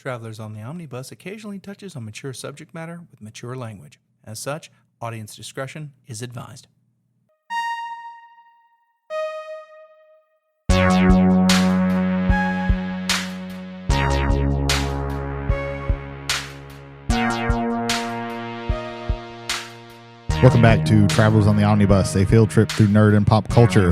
Travelers on the Omnibus occasionally touches on mature subject matter with mature language. As such, audience discretion is advised. Welcome back to Travelers on the Omnibus, a field trip through nerd and pop culture.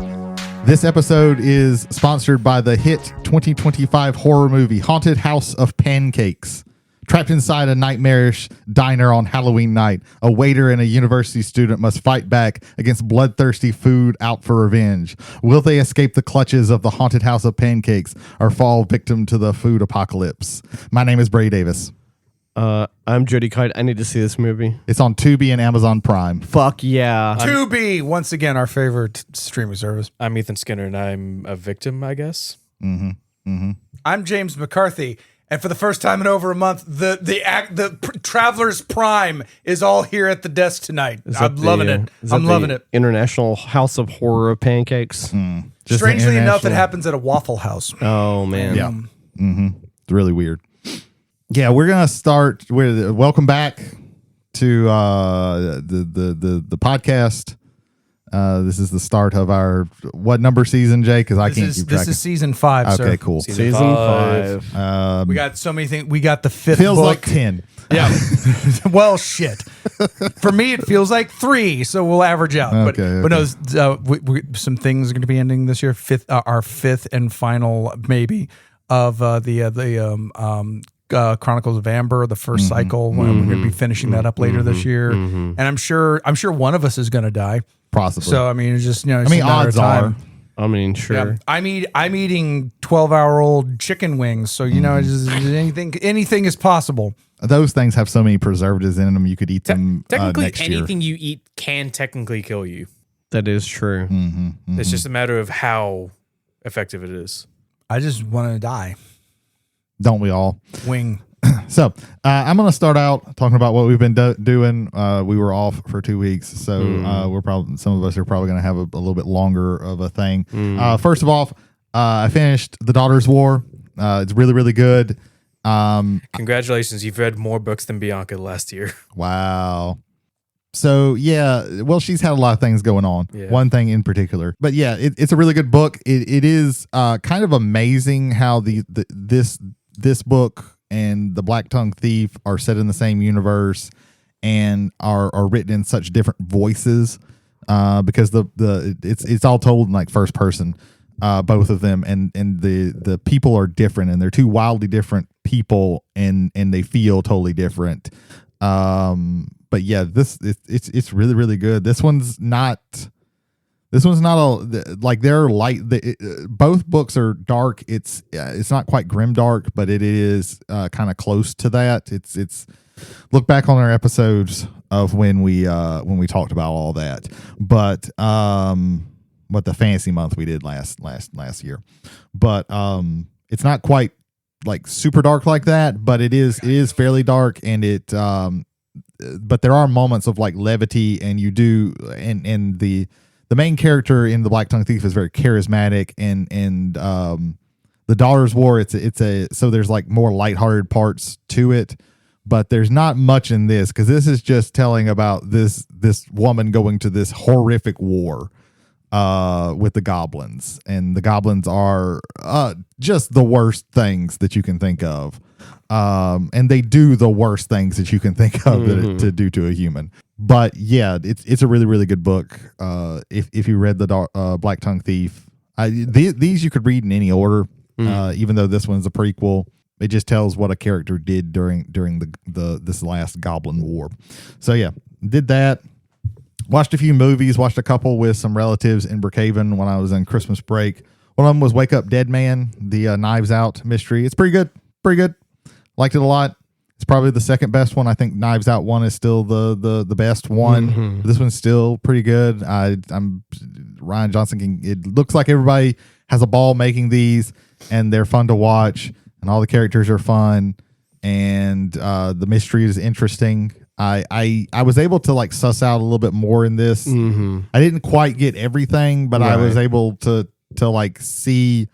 This episode is sponsored by the hit 2025 horror movie Haunted House of Pancakes. Trapped inside a nightmarish diner on Halloween night, a waiter and a university student must fight back against bloodthirsty food out for revenge. Will they escape the clutches of the Haunted House of Pancakes or fall victim to the food apocalypse? My name is Brady Davis. I'm Jody. I need to see this movie. It's on Tubi and Amazon Prime. Fuck yeah. Tubi, once again, our favorite streaming service. I'm Ethan Skinner, and I'm a victim, I guess. I'm James McCarthy, and for the first time in over a month, the Travelers Prime is all here at the desk tonight. I'm loving it. I'm loving it. International House of Horror of Pancakes. Strangely enough, it happens at a Waffle House. Oh man. Yeah. It's really weird. Yeah, we're gonna start with welcome back to the podcast. This is the start of our what number season, Jay? Because I can't keep track. This is season 5. Okay, sir. cool. Season 5. We got so many things. We got the 5th Feels book. like 10. Yeah. Well, shit. For me, it feels like 3, so we'll average out. But no, some things are going to be ending this year. Our 5th and final, maybe, of Chronicles of Amber, the first cycle. We're going to be finishing that up later this year, and I'm sure one of us is going to die. Possibly. So I mean, it's just odds are. I mean, sure. Yeah. I'm eating 12-hour-old chicken wings, so it's just, anything is possible. Those things have so many preservatives in them. You could eat them technically, next year. anything you eat can technically kill you. That is true. It's just a matter of how effective it is. I just want to die. Don't we all? Wing. So I'm going to start out talking about what we've been doing. We were off for 2 weeks, so some of us are probably going to have a little bit longer of a thing. First of all, I finished The Daughter's War. It's really, really good. Congratulations, you've read more books than Bianca last year. Wow. So yeah, well, she's had a lot of things going on. Yeah. One thing in particular, but yeah, it's a really good book. It is kind of amazing how this book and The Black Tongue Thief are set in the same universe and are written in such different voices, because it's all told in like first person, both of them, and the people are different, and they're two wildly different people, and they feel totally different. But yeah, it's really, really good. This one's not they're light. Both books are dark. It's not quite grim dark, but it is kind of close to that. It's look back on our episodes of when we talked about all that. But what the fantasy month we did last year. But it's not quite like super dark like that, but it is fairly dark, and it but there are moments of like levity, and and the main character in The Black Tongue Thief is very charismatic, and The Daughter's War, so there's like more lighthearted parts to it, but there's not much in this, because this is just telling about this woman going to this horrific war with the goblins, and the goblins are just the worst things that you can think of. And they do the worst things that you can think of to do to a human. But yeah, it's a really, really good book. If you read the Black Tongue Thief, these you could read in any order. Even though this one's a prequel, it just tells what a character did during this last Goblin War. So yeah, did that. Watched a few movies. Watched a couple with some relatives in Brookhaven when I was on Christmas break. One of them was Wake Up Dead Man, the Knives Out mystery. It's pretty good. Pretty good. Liked it a lot. It's probably the second best one. I think Knives Out 1 is still the best one. This one's still pretty good. I'm Ryan Johnson. It looks like everybody has a ball making these, and they're fun to watch, and all the characters are fun, and the mystery is interesting. I was able to like suss out a little bit more in this. I didn't quite get everything, but I was able to like see,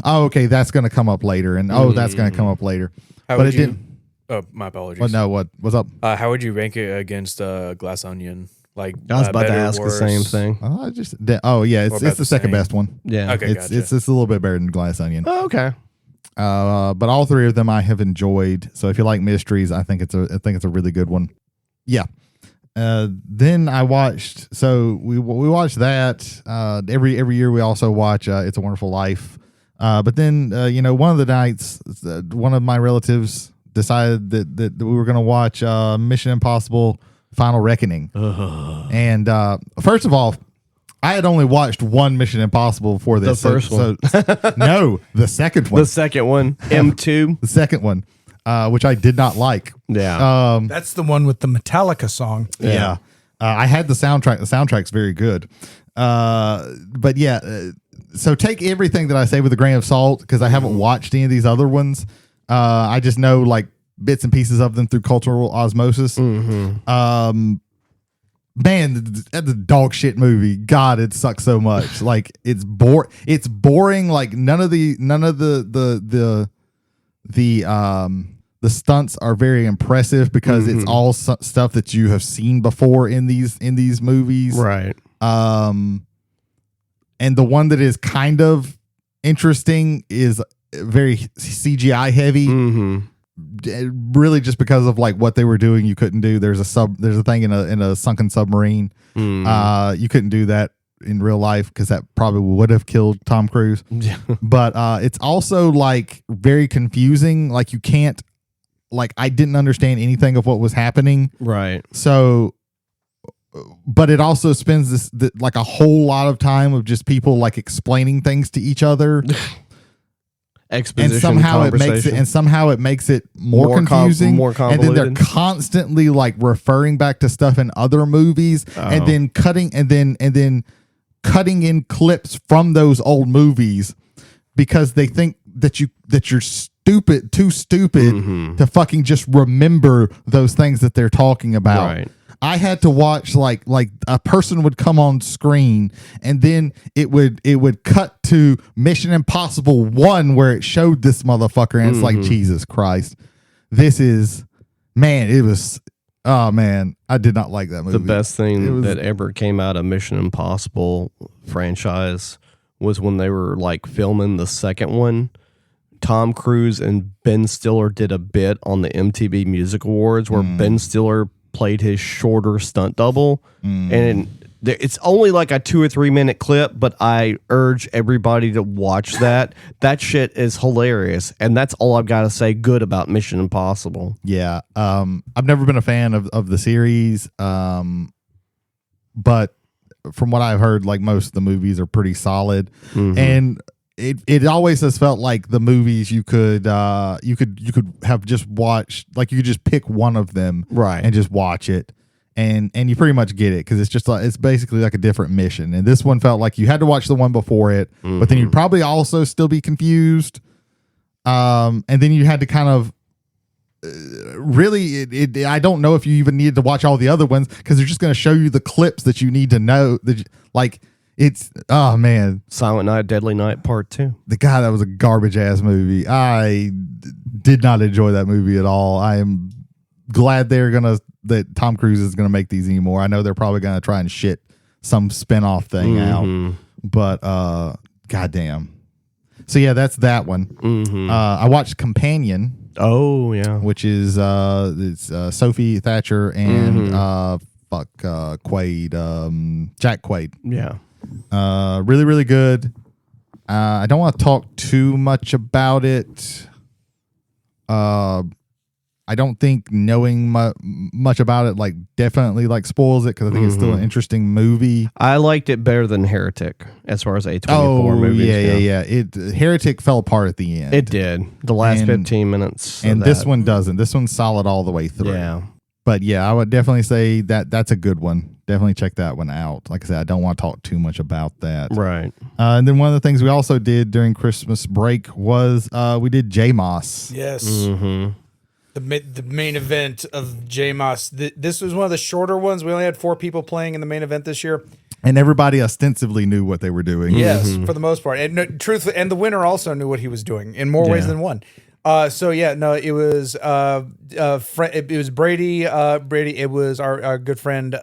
oh, okay, that's going to come up later, and oh, that's going to come up later. How but would it you? didn't. Oh, my apologies. Well, no, what's up? How would you rank it against Glass Onion? Like I was about to better, ask the same worse? thing. It's about the the second same? best one. Yeah. Okay, It's gotcha. it's a little bit better than Glass Onion. Oh, okay. But all three of them I have enjoyed. So if you like mysteries, I think it's a really good one. Yeah. Then I watched. So we watched that. Every year we also watch It's a Wonderful Life. But then one of the nights, one of my relatives decided that we were going to watch Mission Impossible: Final Reckoning. And first of all, I had only watched one Mission Impossible before this. The first one. No, the second one. The second one, M2. The second one, which I did not like. Yeah. That's the one with the Metallica song. Yeah. I had the soundtrack. The soundtrack's very good. But yeah, so take everything that I say with a grain of salt because I haven't watched any of these other ones. I just know like bits and pieces of them through cultural osmosis. Man, that's a dog shit movie. God, it sucks so much. Like it's boring. Like none of the stunts are very impressive because it's all stuff that you have seen before in these movies. Right. And the one that is kind of interesting is very CGI heavy. Really just because of like what they were doing, you couldn't do. There's a thing in a sunken submarine. You couldn't do that in real life because that probably would have killed Tom Cruise. But it's also like very confusing. Like you can't, like I didn't understand anything of what was happening. Right. So, but it also spends like a whole lot of time of just people like explaining things to each other. Exposition, and somehow it makes it more confusing, more and then they're convoluted. constantly like referring back to stuff in other movies, and then cutting in clips from those old movies because they think that you're too stupid to fucking just remember those things that they're talking about. Right. I had to watch like a person would come on screen and then it would cut to Mission Impossible 1 where it showed this motherfucker and it's like, Jesus Christ. This is, man, it was, oh man, I did not like that movie. The best thing that ever came out of Mission Impossible franchise was when they were like filming the second one. Tom Cruise and Ben Stiller did a bit on the MTV Music Awards where Ben Stiller played his shorter stunt double, and it's only like a 2 or 3 minute clip, but I urge everybody to watch that. That shit is hilarious, and that's all I've got to say good about Mission Impossible. Yeah. I've never been a fan of the series, but from what I've heard, like most of the movies are pretty solid, and it always has felt like the movies you could have just watched, like you could just pick one of them, Right. and just watch it, and you pretty much get it because it's just like it's basically like a different mission. And this one felt like you had to watch the one before it, but then you'd probably also still be confused, and then you had to kind of really I don't know if you even needed to watch all the other ones because they're just going to show you the clips that you need to know that like. It's, oh man, Silent Night, Deadly Night Part 2. that was a garbage ass movie. I did not enjoy that movie at all. I am glad that Tom Cruise is gonna make these anymore. I know they're probably gonna try and shit some spin-off thing out, but goddamn. So yeah, that's that one. I watched Companion. Oh yeah, Which is it's Sophie Thatcher and Quaid, Jack Quaid. yeah. Really, really good. I don't want to talk too much about it. I don't think knowing much about it like definitely like spoils it because I think it's still an interesting movie. I liked it better than Heretic as far as A24 movies go. Heretic fell apart at the end. It did. The last 15 minutes. And this one doesn't. This one's solid all the way through. Yeah. But yeah, I would definitely say that's a good one. Definitely check that one out. Like I said, I don't want to talk too much about that. Right. And then one of the things we also did during Christmas break was we did J-Moss. Yes. The main event of J-Moss. This was one of the shorter ones. We only had 4 people playing in the main event this year. And everybody ostensibly knew what they were doing. Yes, for the most part. And truthfully, and the winner also knew what he was doing in more ways than one. So yeah, no, it was it was Brady. Brady. It was our good friend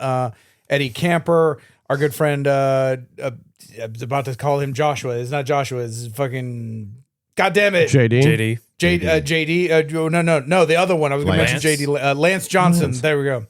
Eddie Camper. Our good friend. I was about to call him Joshua. It's not Joshua. It's fucking. God damn it, JD. JD. No. The other one. I was going to mention JD. Lance Johnson. There we go.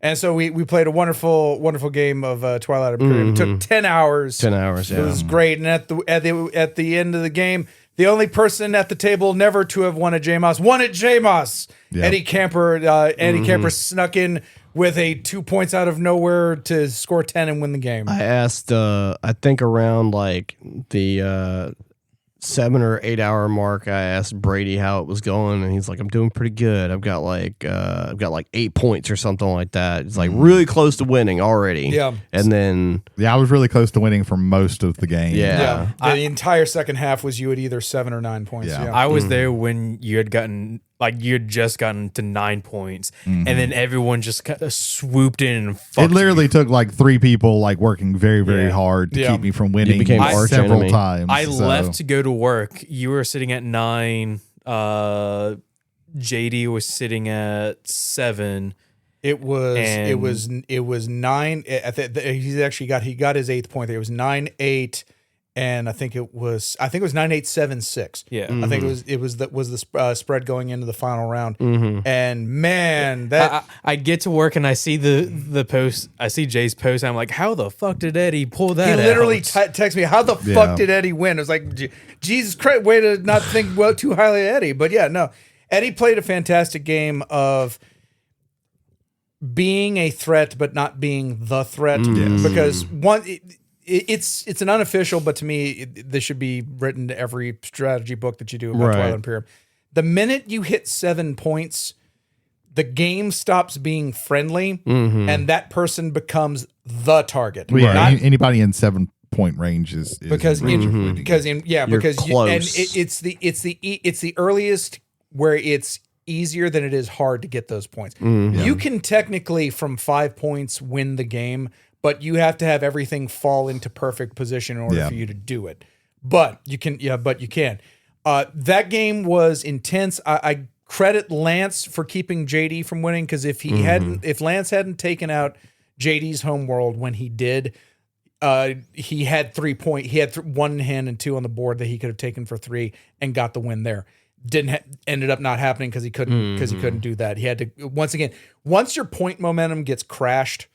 And so we played a wonderful game of Twilight Imperium. It took 10 hours. 10 hours. Yeah. It was great. And at the end of the game, the only person at the table never to have won at JMOS won at JMOS. Yep. Eddie Camper snuck in with a 2 points out of nowhere to score 10 and win the game. I asked, I think around like the 7 or 8 hour mark, I asked Brady how it was going, and he's like, "I'm doing pretty good. I've got like 8 points or something like that. It's like really close to winning already." Yeah. And then I was really close to winning for most of the game. Yeah. The entire second half was you at either 7 or 9 points. Yeah. I was there when you had just gotten to 9 points, and then everyone just kind of swooped in and fucked It literally you. took like 3 people like working very, very hard to keep me from winning became arch several enemy. times. I so. left to go to work. You were sitting at 9. JD was sitting at 7. It was 9. He got his 8th point there. It was 9-8, and I think it was 9-8, 7-6. Yeah. I think it was the spread going into the final round. And man, that I get to work and I see the post. I see Jay's post. And I'm like, how the fuck did Eddie pull that? he literally out? texted me, "How the fuck did Eddie win?" I was like, Jesus Christ, way to not think too highly of Eddie. But yeah, no, Eddie played a fantastic game of being a threat, but not being the threat. Because it's an unofficial, but to me, this should be written to every strategy book that you do about Twilight Imperium. The minute you hit 7 points, the game stops being friendly, and that person becomes the target. Well, yeah, Not- anybody in 7-point range is because in range. It's the earliest where it's easier than it is hard to get those points. You can technically from 5 points win the game, but you have to have everything fall into perfect position in order for you to do it. But you can. That game was intense. I credit Lance for keeping JD from winning, because if Lance hadn't taken out JD's homeworld when he did, he had 3 points. He had 1 hand and 2 on the board that he could have taken for 3 and got the win there. Ended up not happening because he couldn't do that. He had to once your point momentum gets crashed,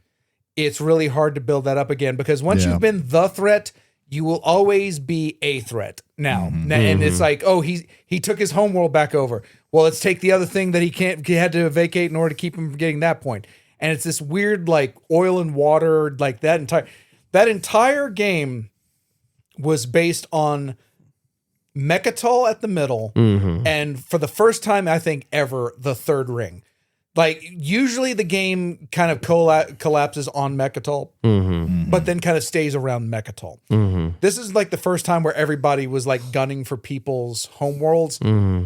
it's really hard to build that up again, because once you've been the threat, you will always be a threat now. And it's like, oh, he took his homeworld back over. Well, let's take the other thing that he had to vacate in order to keep him from getting that point. And it's this weird like oil and water, like that entire game was based on Mechatol at the middle, and for the first time I think ever, the third ring. Like usually the game kind of collapses on Mechatol, but then kind of stays around Mechatol. This is like the first time where everybody was like gunning for people's homeworlds,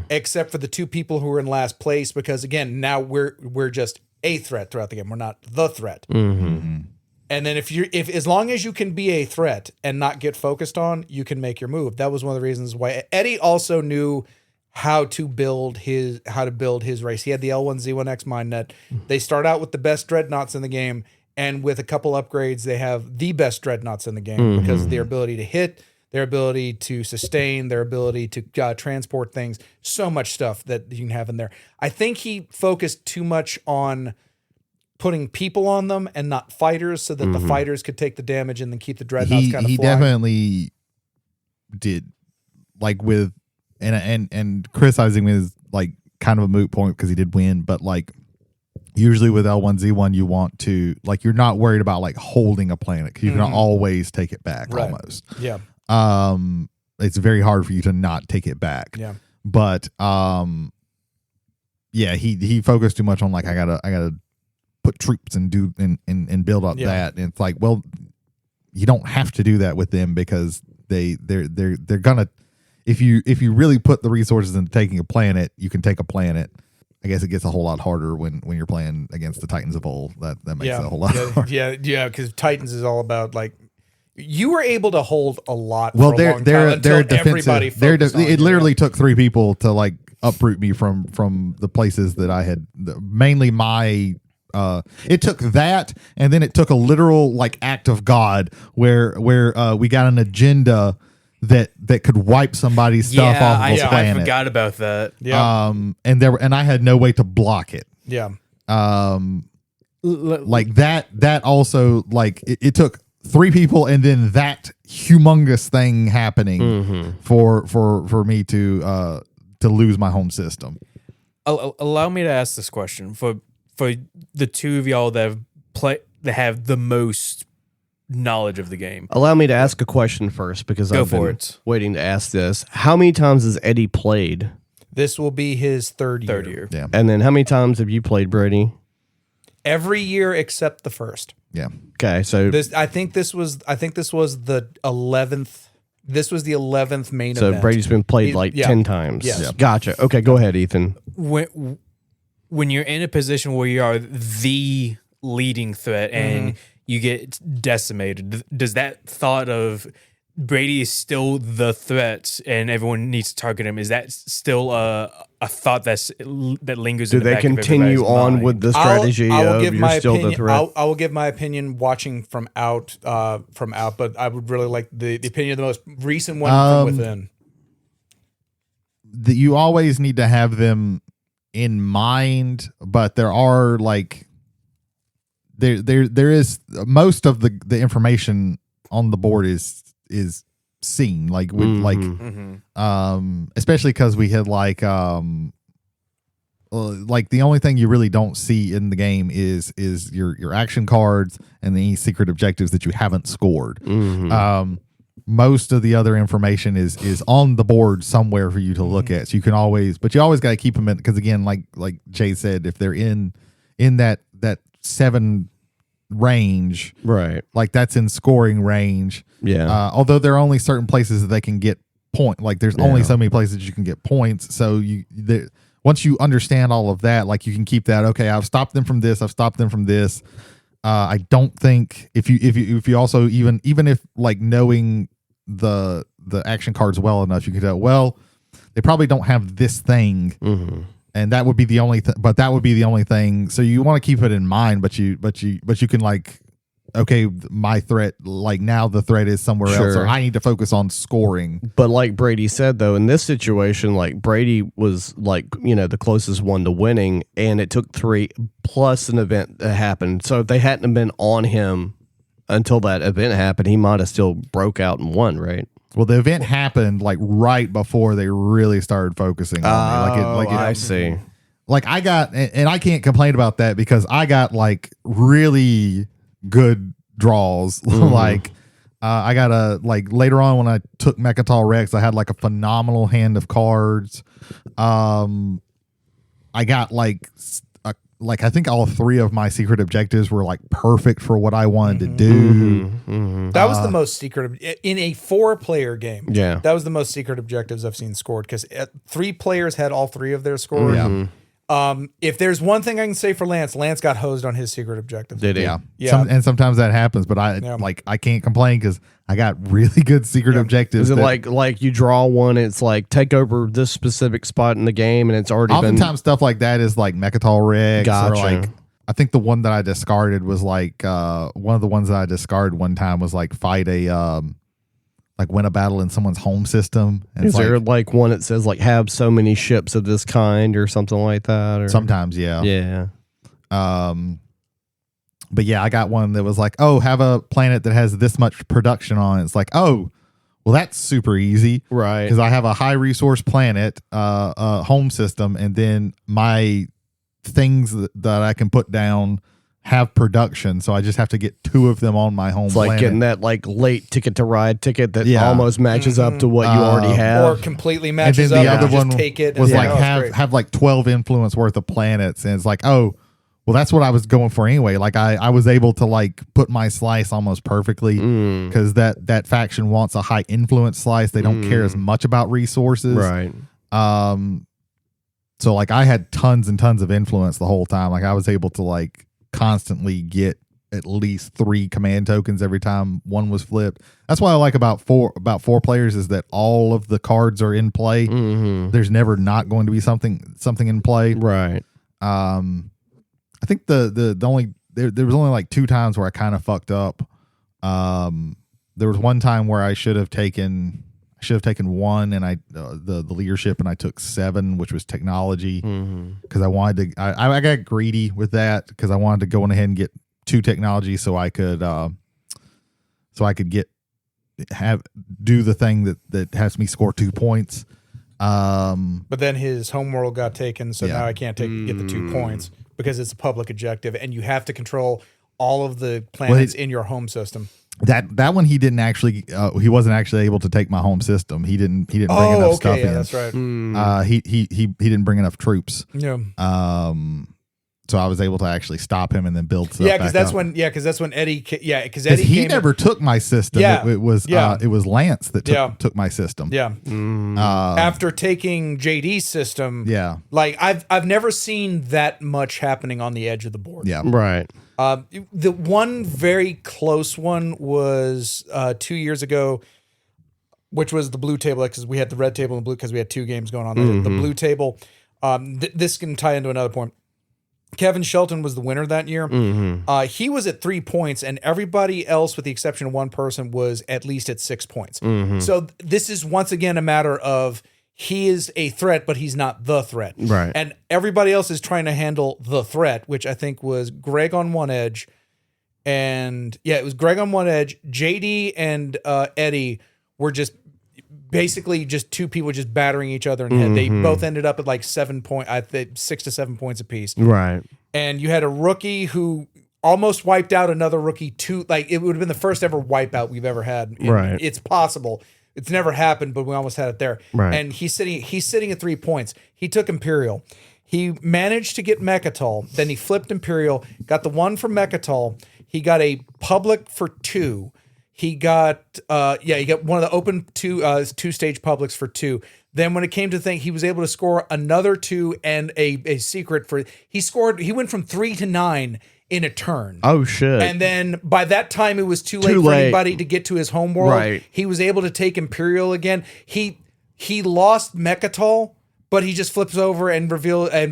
except for the 2 people who were in last place, because again, now we're just a threat throughout the game. We're not the threat. And then if as long as you can be a threat and not get focused on, you can make your move. That was one of the reasons why Eddie also knew how to build his race. He had the L1Z1X MindNet. They start out with the best dreadnoughts in the game, and with a couple upgrades, they have the best dreadnoughts in the game because of their ability to hit, their ability to sustain, their ability to transport things. So much stuff that you can have in there. I think he focused too much on putting people on them and not fighters, so that the fighters could take the damage and then keep the dreadnoughts kind of flying. He definitely did, like with and criticizing him is like kind of a moot point because he did win, but like usually with L1Z1 you want to, like, you're not worried about like holding a planet because you can always take it back almost. Yeah. It's very hard for you to not take it back. Yeah. But he focused too much on like I gotta put troops and do and build up that, and it's like, well, you don't have to do that with them because they're gonna, if you really put the resources into taking a planet, you can take a planet. I guess it gets a whole lot harder when you're playing against the Titans of old. That makes it a whole lot harder. Yeah, because Titans is all about like, you were able to hold a lot. Well, for a long time until defensive. everybody focused on it literally took 3 people to like uproot me from the places that I had mainly my. It took that, and then it took a literal like act of God where we got an agenda that could wipe somebody's stuff off of the planet. I forgot about that. Yeah. And I had no way to block it. Yeah. Like that also like it took 3 people and then that humongous thing happening for me to lose my home system. Allow me to ask this question for the two of y'all that have the most knowledge of the game. Allow me to ask a question first because I've been waiting to ask this. How many times has Eddie played? This will be his third year. Yeah. And then how many times have you played, Brady? Every year except the first. Yeah. Okay, so I think this was the 11th. This was the 11th main so event. Brady's been played like 10 times. Yes. Yeah. Gotcha. Okay, go ahead, Ethan. When you're in a position where you are the leading threat and you get decimated, does that thought of Brady is still the threat and everyone needs to target him, is that still a thought that lingers Do in the they back of continue everybody's on mind? with the strategy of you're still the threat? I will give my opinion watching from out, but I would really like the opinion of the most recent one from within. You always need to have them in mind, but there are like there is most of the information on the board is seen like with especially because we had like the only thing you really don't see in the game is your action cards and any secret objectives that you haven't scored. Most of the other information is on the board somewhere for you to look at, so you can always got to keep them in, because again, like Jay said, if they're in that 7 range, right, like that's in scoring range. Yeah. Although there are only certain places that they can get like there's only so many places you can get points, so once you understand all of that, like you can keep that. Okay, I've stopped them from this, I've stopped them from this. I don't think if you also even if like knowing the action cards well enough, you could tell, well, they probably don't have this thing, and that would be the only but that would be the only thing. So you want to keep it in mind, but you can like, okay, my threat, like now the threat is somewhere else, or I need to focus on scoring. But like Brady said, though, in this situation, like Brady was like, the closest one to winning, and it took 3 plus an event that happened. So if they hadn't have been on him until that event happened, he might have still broke out and won, right? Well, the event happened like right before they really started focusing on me. I see. Like I got, and I can't complain about that because I got like really good draws. Like I got later on when I took Mechatol Rex, I had like a phenomenal hand of cards. I got like I think all 3 of my secret objectives were like perfect for what I wanted to do. That was the most secret in a 4-player game. Yeah, that was the most secret objectives I've seen scored, because 3 players had all 3 of their scores. Yeah. If there's one thing I can say for Lance got hosed on his secret objective. Did he? Yeah. Yeah. Sometimes that happens, but I can't complain because I got really good secret objectives. Is it like you draw one, it's like take over this specific spot in the game, and it's already oftentimes stuff like that is like Mechatol Rex. Gotcha. Or like, I think the one that I discarded was like one of the ones that I discarded one time was like fight a like win a battle in someone's home system. And is there like one that says like have so many ships of this kind or something like that? Or? Sometimes, yeah. Yeah. But yeah, I got one that was like, oh, have a planet that has this much production on it. It's like, oh, well, that's super easy. Right. Because I have a high resource planet, home system, and then my things that I can put down have production, so I just have to get 2 of them on my home it's like planet. getting that like late ticket to ride ticket that almost matches up to what you already have, or completely matches and then up. the other one just take it was and like have like 12 influence worth of planets, and it's like, oh, well, that's what I was going for anyway. Like I was able to like put my slice almost perfectly because that faction wants a high influence slice. They don't care as much about resources, right? So like I had tons and tons of influence the whole time. Like I was able to like constantly get at least 3 command tokens every time one was flipped. That's what I like about four players is that all of the cards are in play. There's never not going to be something in play. Right. I think the only there was only like 2 times where I kind of fucked up. There was one time where I should have taken 1 and the leadership, and I took 7, which was technology, because I wanted to. I got greedy with that because I wanted to go on ahead and get 2 technology so I could do the thing that has me score 2 points. But then his homeworld got taken, so now I can't get the 2 points because it's a public objective, and you have to control all of the planets in your home system. That one he didn't actually he wasn't actually able to take my home system. He didn't bring enough stuff in. That's right. He didn't bring enough troops. Yeah. So I was able to actually stop him and then build stuff. Because that's when Eddie. Because Eddie he never took my system. Yeah. It was Lance that took my system. Yeah. After taking JD's system. Yeah. Like I've never seen that much happening on the edge of the board. Yeah. Right. The one very close one was 2 years ago, which was the blue table, because we had the red table and blue because we had 2 games going on there. The blue table. This can tie into another point. Kevin Shelton was the winner that year. He was at 3 points, and everybody else, with the exception of one person, was at least at 6 points. So this is once again a matter of he is a threat, but he's not the threat. Right. And everybody else is trying to handle the threat, which I think was Greg on one edge. And it was Greg on one edge. JD and Eddie were just basically just 2 people just battering each other in the head. They both ended up at like 7 points, I think 6 to 7 points apiece. Right. And you had a rookie who almost wiped out another rookie too. Like it would have been the first ever wipeout we've ever had. Right. It's possible. It's never happened, but we almost had it there. Right. And he's sitting at 3 points. He took Imperial. He managed to get Mechatol. Then he flipped Imperial, got the 1 from Mechatol. He got a public for 2. He got he got one of the open 2-stage publics for 2. Then when it came to think, he was able to score another 2 and a secret for he went from 3 to 9 in a turn. Oh shit. And then by that time it was too late for anybody to get to his home world. Right. He was able to take Imperial again. He lost Mechatol, but he just flips over and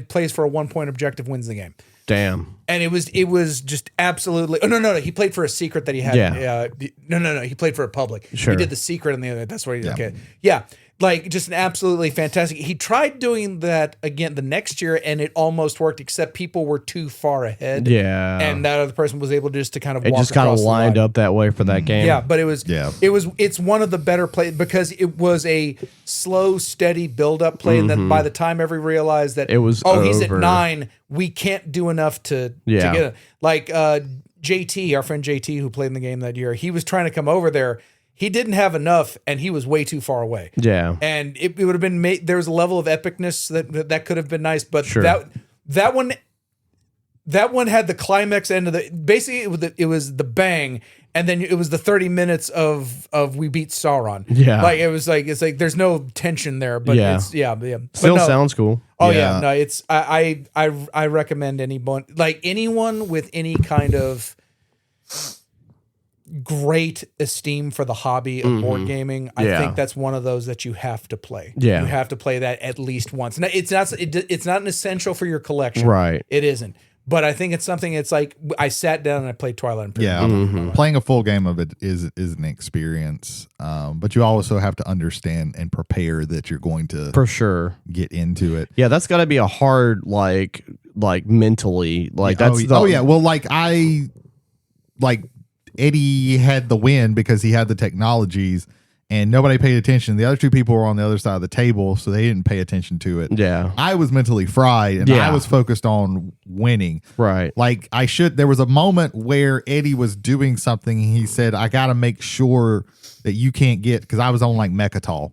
plays for a 1-point objective, wins the game. Damn. And it was just absolutely. Oh no! He played for a secret that he had. Yeah. No. He played for a public. Sure. He did the secret on the other. That's what he did. Okay. Yeah. Like just an absolutely fantastic. He tried doing that again the next year, and it almost worked. Except people were too far ahead. Yeah. And that other person was able just to kind of. It walk just kind of across the lined line. up that way for that game. Yeah, but it's one of the better plays because it was a slow, steady build-up play, and then by the time everybody realized that It was he's at over. 9, we can't do enough to get it. Like JT, our friend JT, who played in the game that year, he was trying to come over there. He didn't have enough, and he was way too far away. Yeah. And it would have been there was a level of epicness that could have been nice, but Sure. that one had the climax end of the. Basically, it was the bang, and then it was the 30 minutes of we beat Sauron. Yeah. Like it's like there's no tension there, but Yeah. it's yeah. Still But no. sounds cool. Oh Yeah. yeah, no, it's I recommend anyone with any kind of great esteem for the hobby of board gaming. I Yeah. think that's one of those that you have to play. Yeah. You have to play that at least once. Now, it's not an essential for your collection. Right. It isn't. But I think it's something. It's like I sat down and I played Twilight Imperium. Yeah, playing a full game of it is an experience, but you also have to understand and prepare that you're going to For sure. get into it. Yeah, that's got to be a hard like mentally that's Well, like Eddie had the win because he had the technologies and nobody paid attention. The other 2 people were on the other side of the table, so they didn't pay attention to it. Yeah. I was mentally fried and Yeah. I was focused on winning. Right. Like there was a moment where Eddie was doing something and he said, I got to make sure that you can't get, because I was on like Mechatol,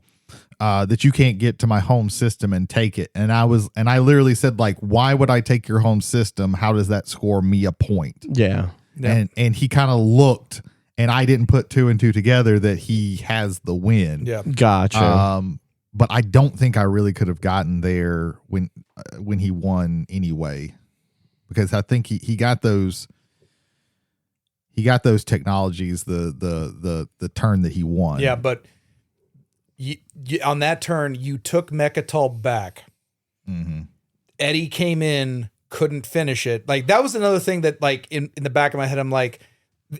that you can't get to my home system and take it. And I literally said, like, why would I take your home system? How does that score me a point? Yeah. And he kind of looked, and I didn't put 2 and 2 together that he has the win. Yeah. Gotcha. But I don't think I really could have gotten there when he won anyway, because I think he got those. he got those technologies the turn that he won. Yeah, but you, on that turn, you took Mechatol back. Mm-hmm. Eddie came in, couldn't finish it. Like, that was another thing that, like, in the back of my head, I'm like,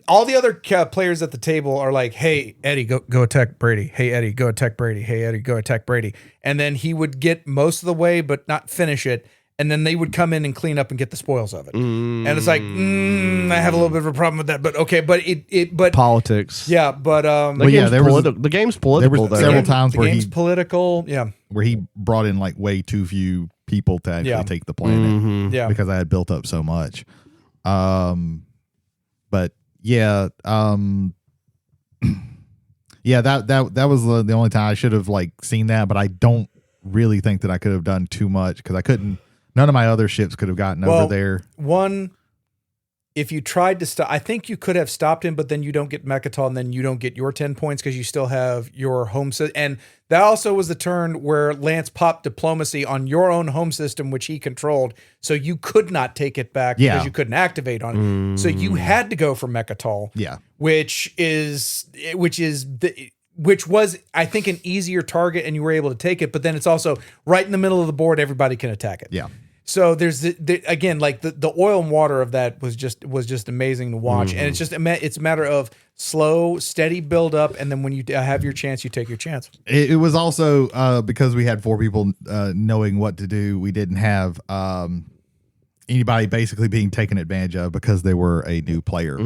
all the other players at the table are like, hey, Eddie, go attack Brady. Hey, Eddie, go attack Brady. Hey, Eddie, go attack Brady. And then he would get most of the way, but not finish it. And then they would come in and clean up and get the spoils of it. And it's like, I have a little bit of a problem with that, but okay. But Politics. yeah, but The game's political. There were several times the where game's he political. Yeah. where he brought in like way too few people to actually take the planet. Yeah. Because I had built up so much. But yeah, yeah, that was the only time I should have like seen that, but I don't really think that I could have done too much because I couldn't. None of my other ships could have gotten over there. One, if you tried to stop, I think you could have stopped him, but then you don't get Mechatol, and then you don't get your 10 points because you still have your home system. And that also was the turn where Lance popped diplomacy on your own home system, which he controlled, so you could not take it back because you couldn't activate on it. So you had to go for Mechatol. Yeah, which was, I think, an easier target, and you were able to take it. But then it's also right in the middle of the board; everybody can attack it. Yeah. So there's again, like the oil and water of that was just amazing to watch, and it's a matter of slow, steady build up, and then when you have your chance, you take your chance. It was also because we had 4 people knowing what to do. We didn't have anybody basically being taken advantage of because they were a new player.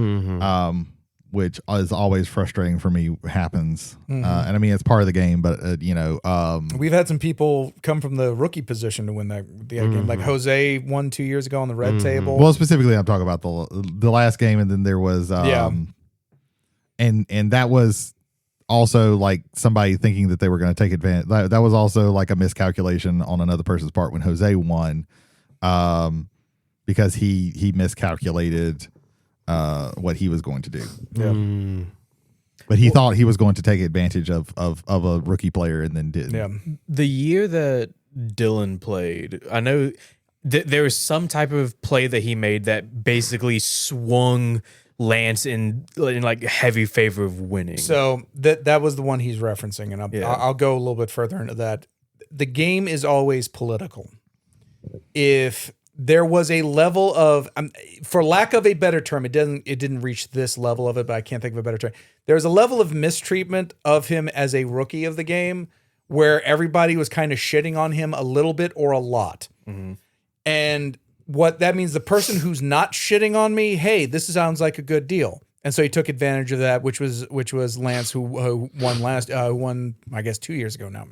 Which is always frustrating for me, happens. And I mean, it's part of the game, but, we've had some people come from the rookie position to win the game. Like Jose won 2 years ago on the red table. Well, specifically, I'm talking about the last game, and then there was, and that was also like somebody thinking that they were going to take advantage. That was also like a miscalculation on another person's part when Jose won, because he miscalculated what he was going to do. Yeah. But he thought he was going to take advantage of a rookie player and then didn't. Yeah. The year that Dylan played, I know there was some type of play that he made that basically swung Lance in like heavy favor of winning. So that was the one he's referencing, and I'll go a little bit further into that. The game is always political. If there was a level of, for lack of a better term, it didn't reach this level of it, but I can't think of a better term. There's a level of mistreatment of him as a rookie of the game where everybody was kind of shitting on him a little bit or a lot. And what that means, the person who's not shitting on me, hey, this sounds like a good deal. And so he took advantage of that, which was Lance, who won, I guess, 2 years ago now.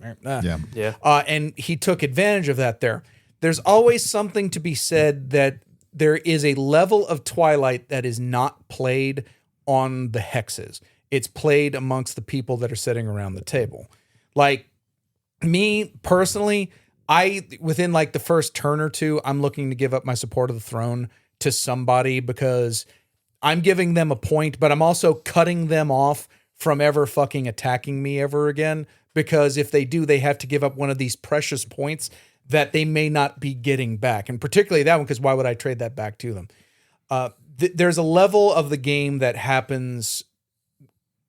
And he took advantage of that there. There's always something to be said that there is a level of Twilight that is not played on the hexes. It's played amongst the people that are sitting around the table. Like me personally, within like the first turn or two, I'm looking to give up my support of the throne to somebody because I'm giving them a point, but I'm also cutting them off from ever fucking attacking me ever again. Because if they do, they have to give up one of these precious points that they may not be getting back. And particularly that one, because why would I trade that back to them? There's a level of the game that happens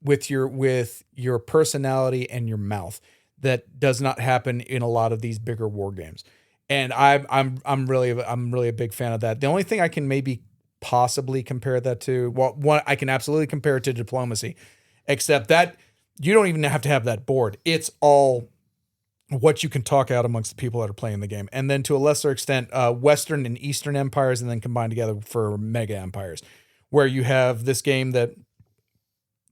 with your personality and your mouth that does not happen in a lot of these bigger war games. And I'm really a big fan of that. The only thing I can maybe possibly compare that to, well, one, I can absolutely compare it to diplomacy, except that you don't even have to have that board. It's all what you can talk out amongst the people that are playing the game. And then to a lesser extent, Western and Eastern empires, and then combined together for mega empires, where you have this game that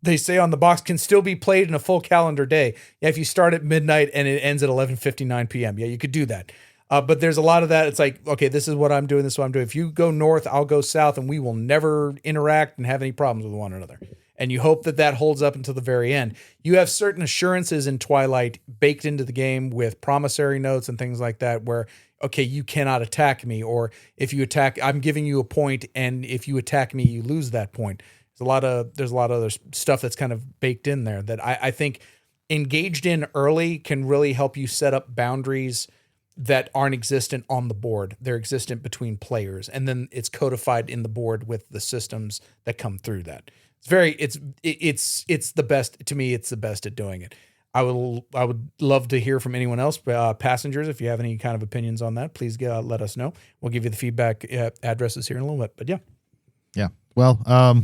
they say on the box can still be played in a full calendar day. Yeah, if you start at midnight and it ends at 11:59 p.m. Yeah, you could do that. But there's a lot of that. It's like, okay, this is what I'm doing. This is what I'm doing. If you go north, I'll go south, and we will never interact and have any problems with one another. And you hope that holds up until the very end. You have certain assurances in Twilight baked into the game with promissory notes and things like that where, okay, you cannot attack me, or if you attack, I'm giving you a point, and if you attack me, you lose that point. There's a lot of other stuff that's kind of baked in there that I think engaged in early can really help you set up boundaries that aren't existent on the board. They're existent between players, and then it's codified in the board with the systems that come through that. It's the best to me. It's the best at doing it. I would love to hear from anyone else, passengers. If you have any kind of opinions on that, please let us know. We'll give you the feedback addresses here in a little bit. But yeah. Well,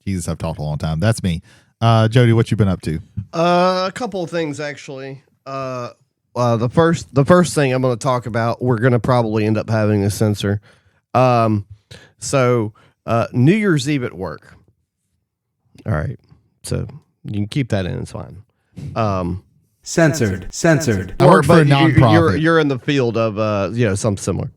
Jesus, I've talked a long time. That's me. Jody, what you been up to? A couple of things actually. The first thing I'm going to talk about, we're going to probably end up having a censor. So New Year's Eve at work. All right, so you can keep that in. It's fine. Censored. I work for a nonprofit. You're in the field of something similar.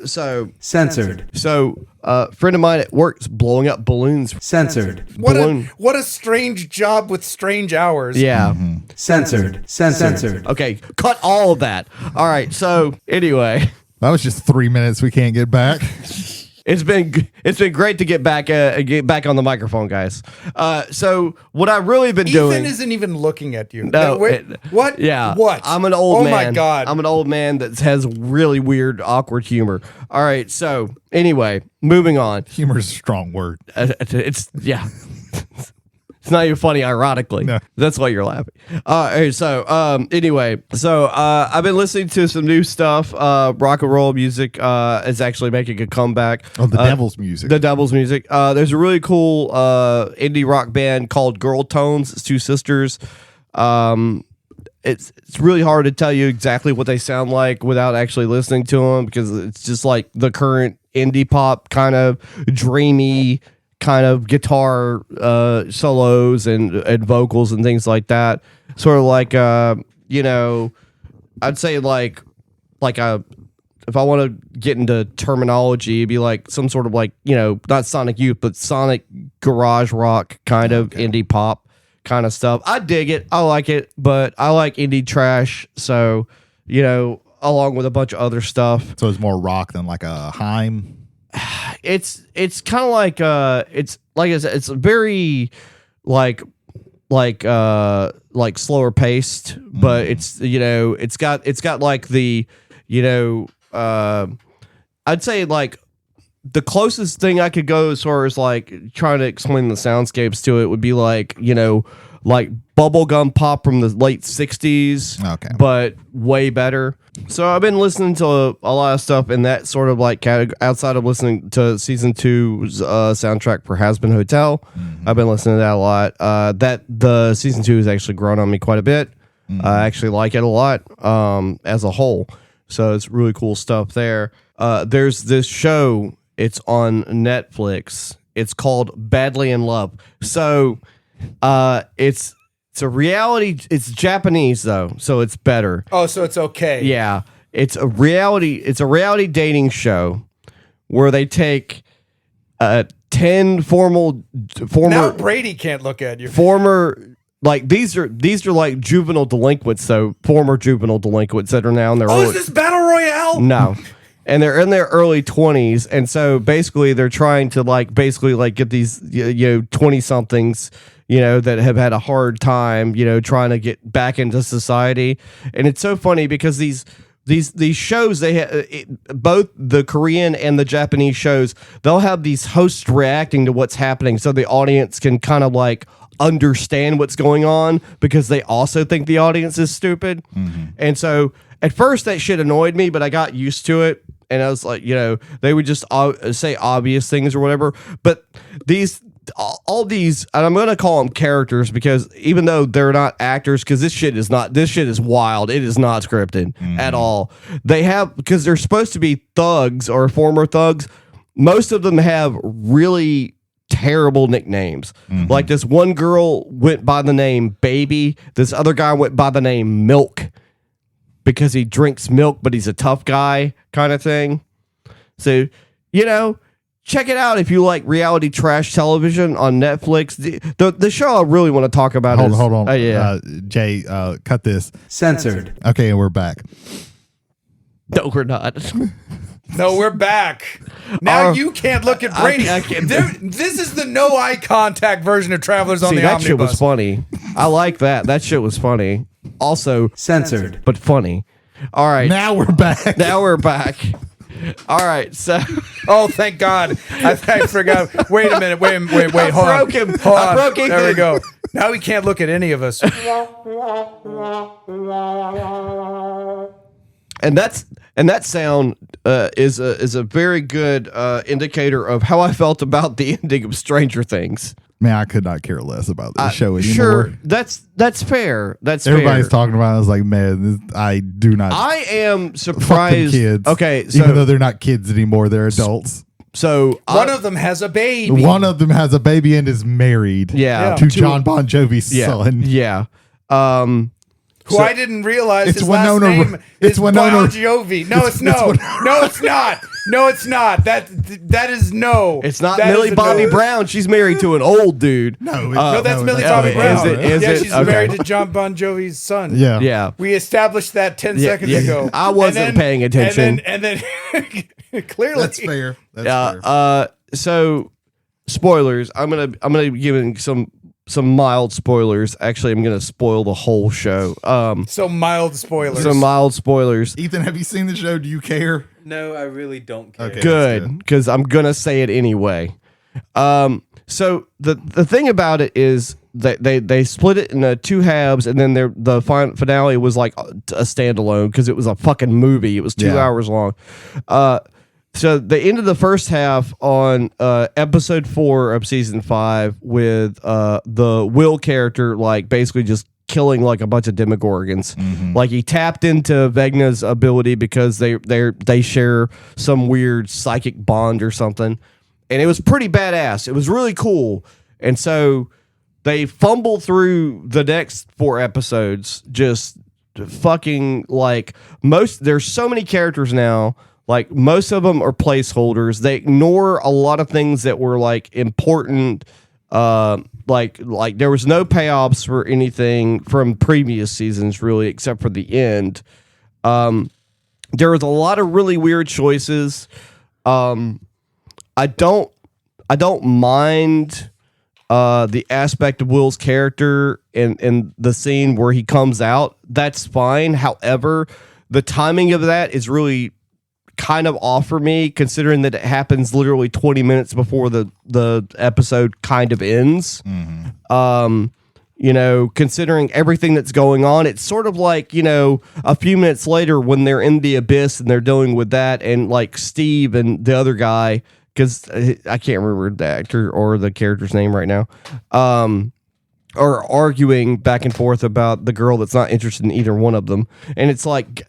So Censored. So friend of mine at work's blowing up balloons. Censored. what a strange job with strange hours. Yeah. Censored. Okay, cut all of that. All right. So anyway, That was just 3 minutes we can't get back. it's been great to get back on the microphone, guys. So what I've really been doing. Ethan isn't even looking at you. No, what? Yeah. What? I'm an old man. Oh my God. I'm an old man that has really weird, awkward humor. All right. So anyway, moving on. Humor is a strong word. It's It's not even funny, ironically. No. That's why you're laughing. Anyway, I've been listening to some new stuff. Rock and roll music is actually making a comeback. Oh, the Devil's music. The Devil's music. There's a really cool indie rock band called Girl Tones. It's two sisters. It's really hard to tell you exactly what they sound like without actually listening to them, because it's just like the current indie pop kind of dreamy kind of guitar solos and vocals and things like that. Sort of like I'd say like if I want to get into terminology, it'd be like some sort of like, not Sonic Youth, but Sonic garage rock kind of indie pop kind of stuff. I dig it. I like it, but I like indie trash. So, along with a bunch of other stuff. So it's more rock than like a Heim. It's kind of like it's like I said, it's very like slower paced, but it's it's got like the I'd say like the closest thing I could go as far as like trying to explain the soundscapes to it would be like like bubblegum pop from the late 60s, Okay. but way better. So I've been listening to a lot of stuff in that sort of like category, outside of listening to season 2's soundtrack for Has Been Hotel. I've been listening to that a lot. That the season 2 has actually grown on me quite a bit. I actually like it a lot as a whole. So it's really cool stuff there. There's this show. It's on Netflix. It's called Badly in Love. So it's a reality. It's Japanese though, so it's better. Oh, so it's okay. Yeah, it's a reality dating show where they take 10 former. Now Brady can't look at you. Like these are like juvenile delinquents, so former juvenile delinquents that are now in their is this Battle Royale? No. And they're in their early 20s, and so basically they're trying to get these 20 somethings that have had a hard time trying to get back into society. And it's so funny because these shows, both the Korean and the Japanese shows, they'll have these hosts reacting to what's happening so the audience can kind of like understand what's going on, because they also think the audience is stupid. And so at first that shit annoyed me, but I got used to it. And I was like, they would just say obvious things or whatever. But all these, and I'm going to call them characters, because even though they're not actors, because this shit is wild. It is not scripted at all. Because they're supposed to be thugs or former thugs. Most of them have really terrible nicknames. Like this one girl went by the name Baby. This other guy went by the name Milk, because he drinks milk, but he's a tough guy kind of thing. So, check it out if you like reality trash television on Netflix. The show I really want to talk about Hold on. Yeah. Jay, cut this. Censored. Okay, and we're back. No, we're not. No, we're back. Now you can't look at Brady. I can't. This is the no eye contact version of Travelers on the that Omnibus. shit was funny. I like that. That shit was funny. Also Censored. but funny. All right. Now we're back. Now we're back. All right. So. Oh, thank God. I forgot. Wait a minute. Wait. Hold on. broke him. Hold I on. broke There we Ethan. go. Now he can't look at any of us. And that sound is a very good indicator of how I felt about the ending of Stranger Things. Man, I could not care less about this show anymore. Sure, that's fair. That's Everybody's fair. talking about it. I was like, man, I do not. I am Fuck them surprised. kids. Okay, so even though they're not kids anymore, they're adults. so One of them has a baby. One of them has a baby and is married. Yeah. to John Bon Jovi's yeah, son. yeah. Who I didn't realize It's his Winona- last name it's is Winona- Bon Jovi. No, it's no. No, it's not. No, it's not. That is no. It's not That Millie is a Bobby no. Brown. She's married to an old dude. No, No, that's Millie no, Bobby is Brown. it- is yeah, it? she's Okay. married to John Bon Jovi's son. Yeah. Yeah. We established that 10 seconds yeah. ago. I wasn't And then- paying attention. And then clearly. That's fair. That's fair. So spoilers. I'm gonna give in some mild spoilers. Actually, I'm gonna spoil the whole show. So mild spoilers. Some mild spoilers. Ethan, have you seen the show? Do you care? No, I really don't care. Okay. Good, because I'm gonna say it anyway. So the thing about it is that they split it into two halves, and then the finale was like a standalone because it was a fucking movie. It was 2 hours long. So they ended the first half on episode 4 of season 5 with the Will character like basically just killing like a bunch of demogorgons. Like he tapped into Vegna's ability because they share some weird psychic bond or something, and it was pretty badass. It was really cool, and so they fumble through the next 4 episodes just fucking like there's so many characters now. Like most of them are placeholders. They ignore a lot of things that were like important. Like there was no payoffs for anything from previous seasons really, except for the end. There was a lot of really weird choices. I don't mind the aspect of Will's character in the scene where he comes out. That's fine. However, the timing of that is really kind of off for me, considering that it happens literally 20 minutes before the episode kind of ends. Considering everything that's going on, it's sort of like, a few minutes later when they're in the abyss and they're dealing with that, and like Steve and the other guy, because I can't remember the actor or the character's name right now, are arguing back and forth about the girl that's not interested in either one of them. And it's like,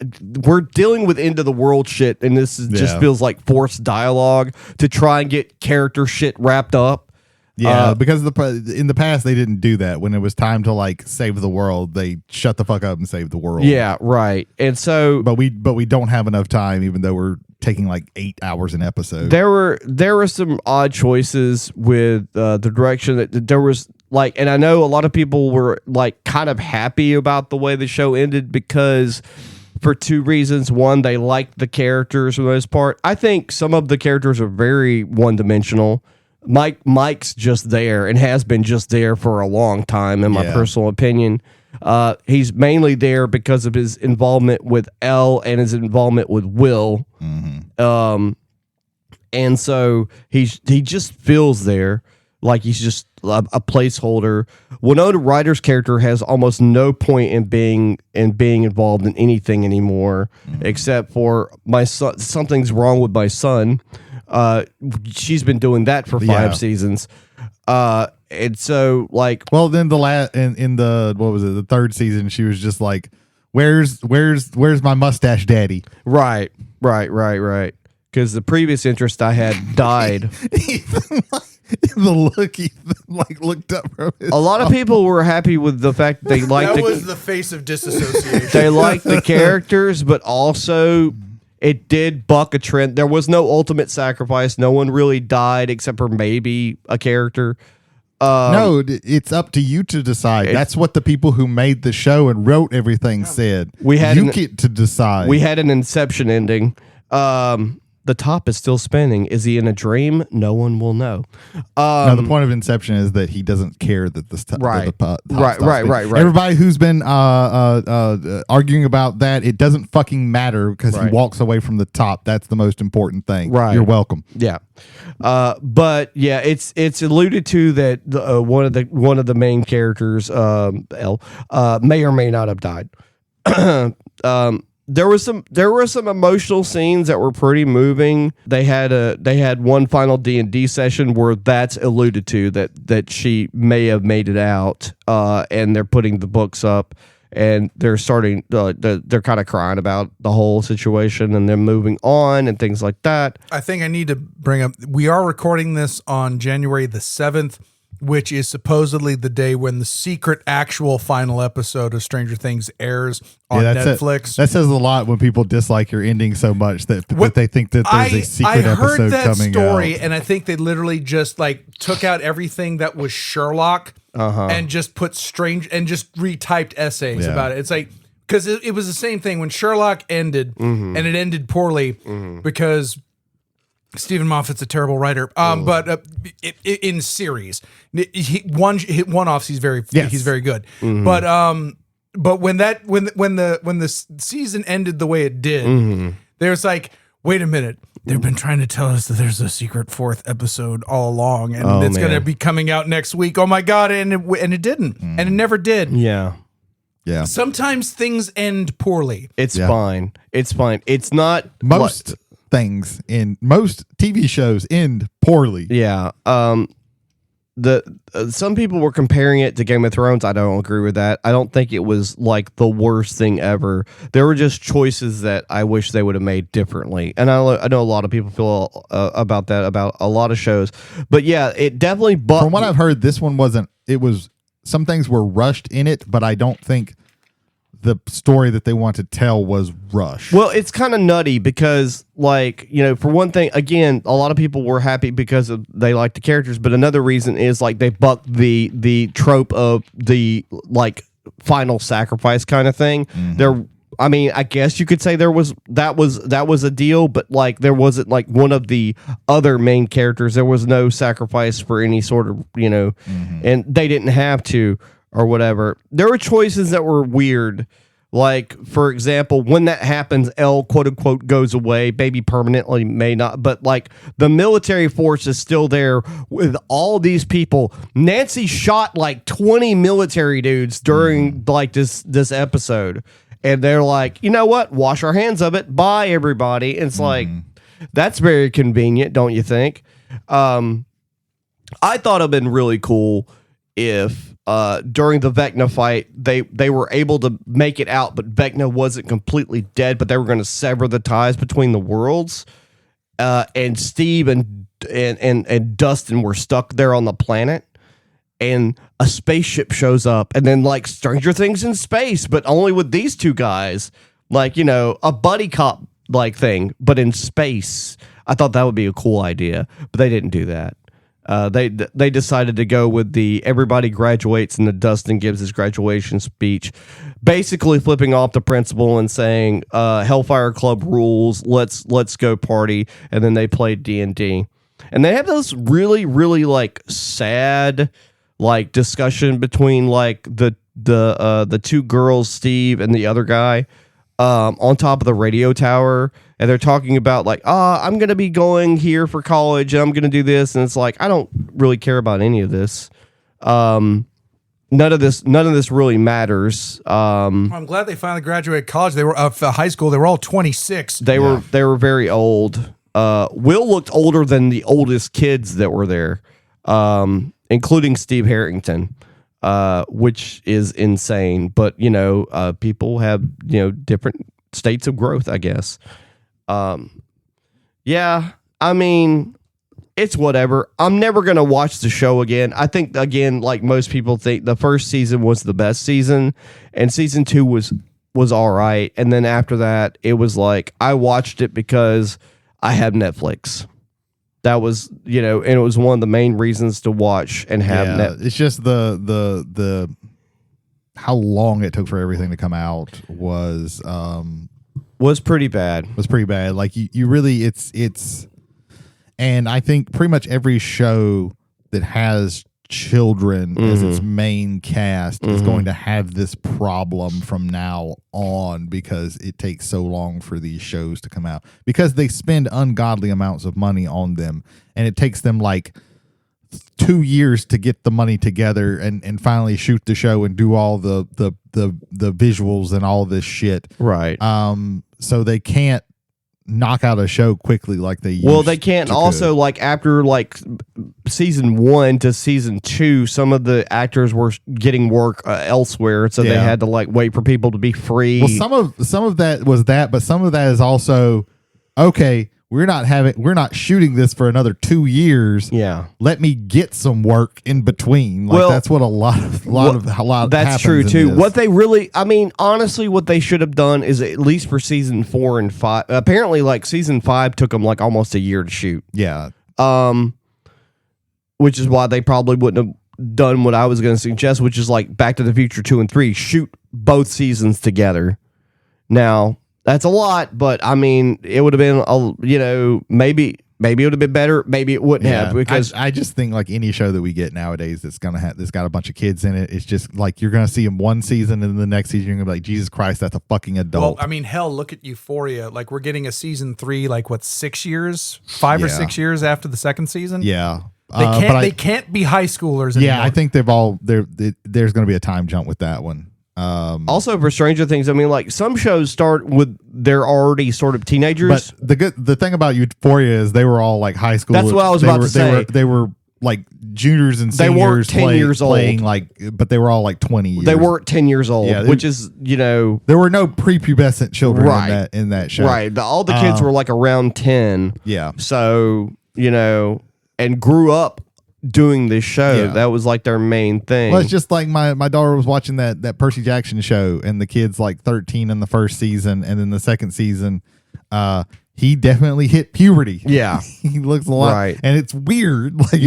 we're dealing with end of the world shit, and this just feels like forced dialogue to try and get character shit wrapped up. Yeah, because in the past they didn't do that. When it was time to like save the world, they shut the fuck up and save the world. Yeah, right. And so, but we don't have enough time, even though we're taking like 8 hours an episode. There were some odd choices with the direction that there was. Like, and I know a lot of people were like kind of happy about the way the show ended because for 2 reasons. One, they liked the characters for the most part. I think some of the characters are very one-dimensional. Mike's just there and has been just there for a long time, in my personal opinion. He's mainly there because of his involvement with Elle and his involvement with Will. And so he just feels there. Like he's just a placeholder. Winona Ryder's character has almost no point in being involved in anything anymore, except for my son. Something's wrong with my son. She's been doing that for 5 seasons. And so like, well, then in the what was it, the 3rd season, she was just like, where's my mustache daddy? Right. Because the previous interest I had died. The look he like looked up from his A lot of people were happy with the fact they liked that was the face of disassociation. they liked the characters, but also it did buck a trend. There was no ultimate sacrifice. No one really died except for maybe a character. No, it's up to you to decide. That's what the people who made the show and wrote everything said. We had you get to decide. We had an Inception ending. The top is still spinning. Is he in a dream? No one will know. No, the point of Inception is that he doesn't care that the Right. top Right. stops. Everybody who's been arguing about that, it doesn't fucking matter because he walks away from the top. That's the most important thing. Right. You're welcome. Yeah. But yeah, it's alluded to that one of the main characters, L, may or may not have died. There were some emotional scenes that were pretty moving. They had one final D&D session where that's alluded to that she may have made it out, and they're putting the books up, and they're starting they're kind of crying about the whole situation, and they're moving on and things like that. I think I need to bring up, we are recording this on January the 7th, which is supposedly the day when the secret actual final episode of Stranger Things airs on Netflix. That says a lot when people dislike your ending so much that they think that there's a secret episode coming out. I heard that story, and I think they literally just took out everything that was Sherlock and just put strange and just retyped essays about it. It's like, because it was the same thing when Sherlock ended, and it ended poorly because Stephen Moffat's a terrible writer, but in series, one-offs he's very good. But when the season ended the way it did, there's like, wait a minute, they've been trying to tell us that there's a secret 4th episode all along, and it's going to be coming out next week. Oh my god! And it didn't, and it never did. Yeah. Yeah. Sometimes things end poorly. It's fine. It's fine. It's not most things in most TV shows end poorly. Yeah. Some people were comparing it to Game of Thrones. I don't agree with that. I don't think it was like the worst thing ever. There were just choices that I wish they would have made differently. And I know a lot of people feel about that about a lot of shows. But yeah, it definitely. From what I've heard, this one wasn't. It was, some things were rushed in it, but I don't think the story that they want to tell was rushed. Well, it's kind of nutty because, for one thing, again, a lot of people were happy because they liked the characters, but another reason is they bucked the trope of the final sacrifice kind of thing. I mean, I guess you could say that was a deal, but there wasn't one of the other main characters. There was no sacrifice for any sort of and they didn't have to. Or whatever. There were choices that were weird. For example, when that happens, L quote unquote goes away, maybe permanently, may not, but the military force is still there with all these people. Nancy shot 20 military dudes during this episode, and they're like, you know what? Wash our hands of it. Bye, everybody. And it's that's very convenient, don't you think? I thought it'd been really cool if during the Vecna fight, they were able to make it out, but Vecna wasn't completely dead, but they were going to sever the ties between the worlds. And Steve and Dustin were stuck there on the planet, and a spaceship shows up, and then Stranger Things in space, but only with these two guys, a buddy cop thing, but in space. I thought that would be a cool idea, but they didn't do that. They decided to go with the everybody graduates and the Dustin gives his graduation speech, basically flipping off the principal and saying Hellfire Club rules, let's go party, and then they played D&D. And they have those really, really sad discussion between the two girls, Steve and the other guy, on top of the radio tower, and they're talking about I'm going to be going here for college and I'm going to do this. And it's I don't really care about any of this. None of this really matters. I'm glad they finally graduated college. They were high school. They were all 26. They were very old. Will looked older than the oldest kids that were there, including Steve Harrington. Which is insane, but people have different states of growth, I guess. Yeah, I mean, it's whatever. I'm never gonna watch the show again. I think again, most people think, the first season was the best season, and season 2 was all right, and then after that, it was I watched it because I have Netflix. That was, and it was one of the main reasons to watch and have It's just the how long it took for everything to come out was Was pretty bad. Like you really, it's, and I think pretty much every show that has children as its main cast is going to have this problem from now on because it takes so long for these shows to come out because they spend ungodly amounts of money on them, and it takes them like 2 years to get the money together and finally shoot the show and do all the visuals and all this shit. Right. So they can't knock out a show quickly like they used. Well, they can't also could. like after like season 1 to season 2, some of the actors were getting work elsewhere, so they had to like wait for people to be free. Well, some of that was that, but some of that is also okay. We're not shooting this for another 2 years. Yeah, let me get some work in between. Like that's what a lot that's true too. What they really, I mean, honestly, what they should have done is at least for season 4 and 5. Apparently, like season 5 took them like almost a year to shoot. Yeah. Which is why they probably wouldn't have done what I was going to suggest, which is like Back to the Future 2 and 3, shoot both seasons together. Now. That's a lot, but I mean, it would have been, maybe it would have been better. Maybe it wouldn't have because I just think like any show that we get nowadays that's got a bunch of kids in it. It's just like you're gonna see them one season and then the next season you're gonna be like, Jesus Christ, that's a fucking adult. Well, I mean, hell, look at Euphoria. Like we're getting a season 3, like what, 6 years, 5 or 6 years after the second season. Yeah, they can't be high schoolers anymore. Yeah, I think there's gonna be a time jump with that one. Also for Stranger Things, I mean, like some shows start with they're already sort of teenagers. But the thing about Euphoria is they were all like high school. That's what I was about to say. They were like juniors and seniors. They weren't 10 years old. Playing but they were all like 20 years. They weren't 10 years old, which is there were no prepubescent children in that show. Right. All the kids were like around 10. Yeah. So and grew up doing this show. That was like their main thing. Well, it's just like my daughter was watching that Percy Jackson show, and the kid's like 13 in the first season, and then the second season, he definitely hit puberty. Yeah. He looks a lot, right. And it's weird. Like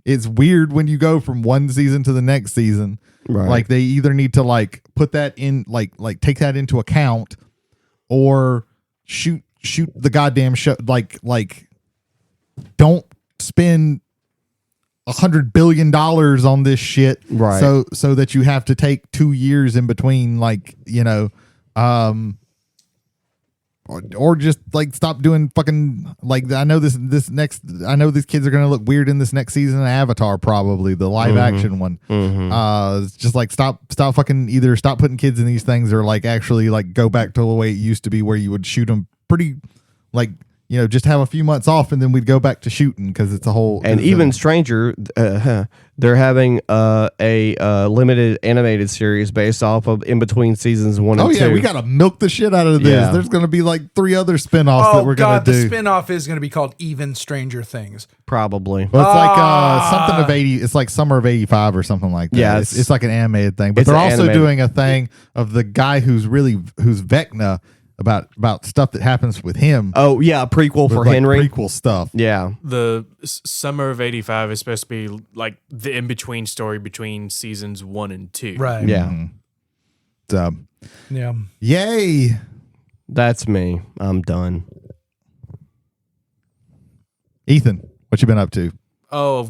it's weird when you go from one season to the next season. Right. Like they either need to like put that in, like take that into account, or shoot the goddamn show. Like don't spend $100 billion on this shit, right? So that you have to take 2 years in between, or just like stop doing fucking like I know these kids are gonna look weird in this next season of Avatar, probably the live action one. It's just like stop fucking either stop putting kids in these things or like actually like go back to the way it used to be where you would shoot them pretty like. Just have a few months off and then we'd go back to shooting because it's a whole. And even stranger, they're having a limited animated series based off of in between seasons 1 and 2. Oh yeah, we gotta milk the shit out of this. Yeah. There's gonna be like 3 other spinoffs that we're gonna do. The spinoff is gonna be called Even Stranger Things. Probably. Well, it's like something of 80. It's like Summer of 85 or something like that. Yeah, it's like an animated thing. But they're also doing a thing of the guy who's Vecna. About stuff that happens with him. Oh yeah, a prequel for Henry. Prequel stuff. Yeah. The Summer of 85 is supposed to be like the in-between story between seasons 1 and 2. Right. Yeah. Mm-hmm. So, yeah. Yay. That's me. I'm done. Ethan, what you been up to? Oh,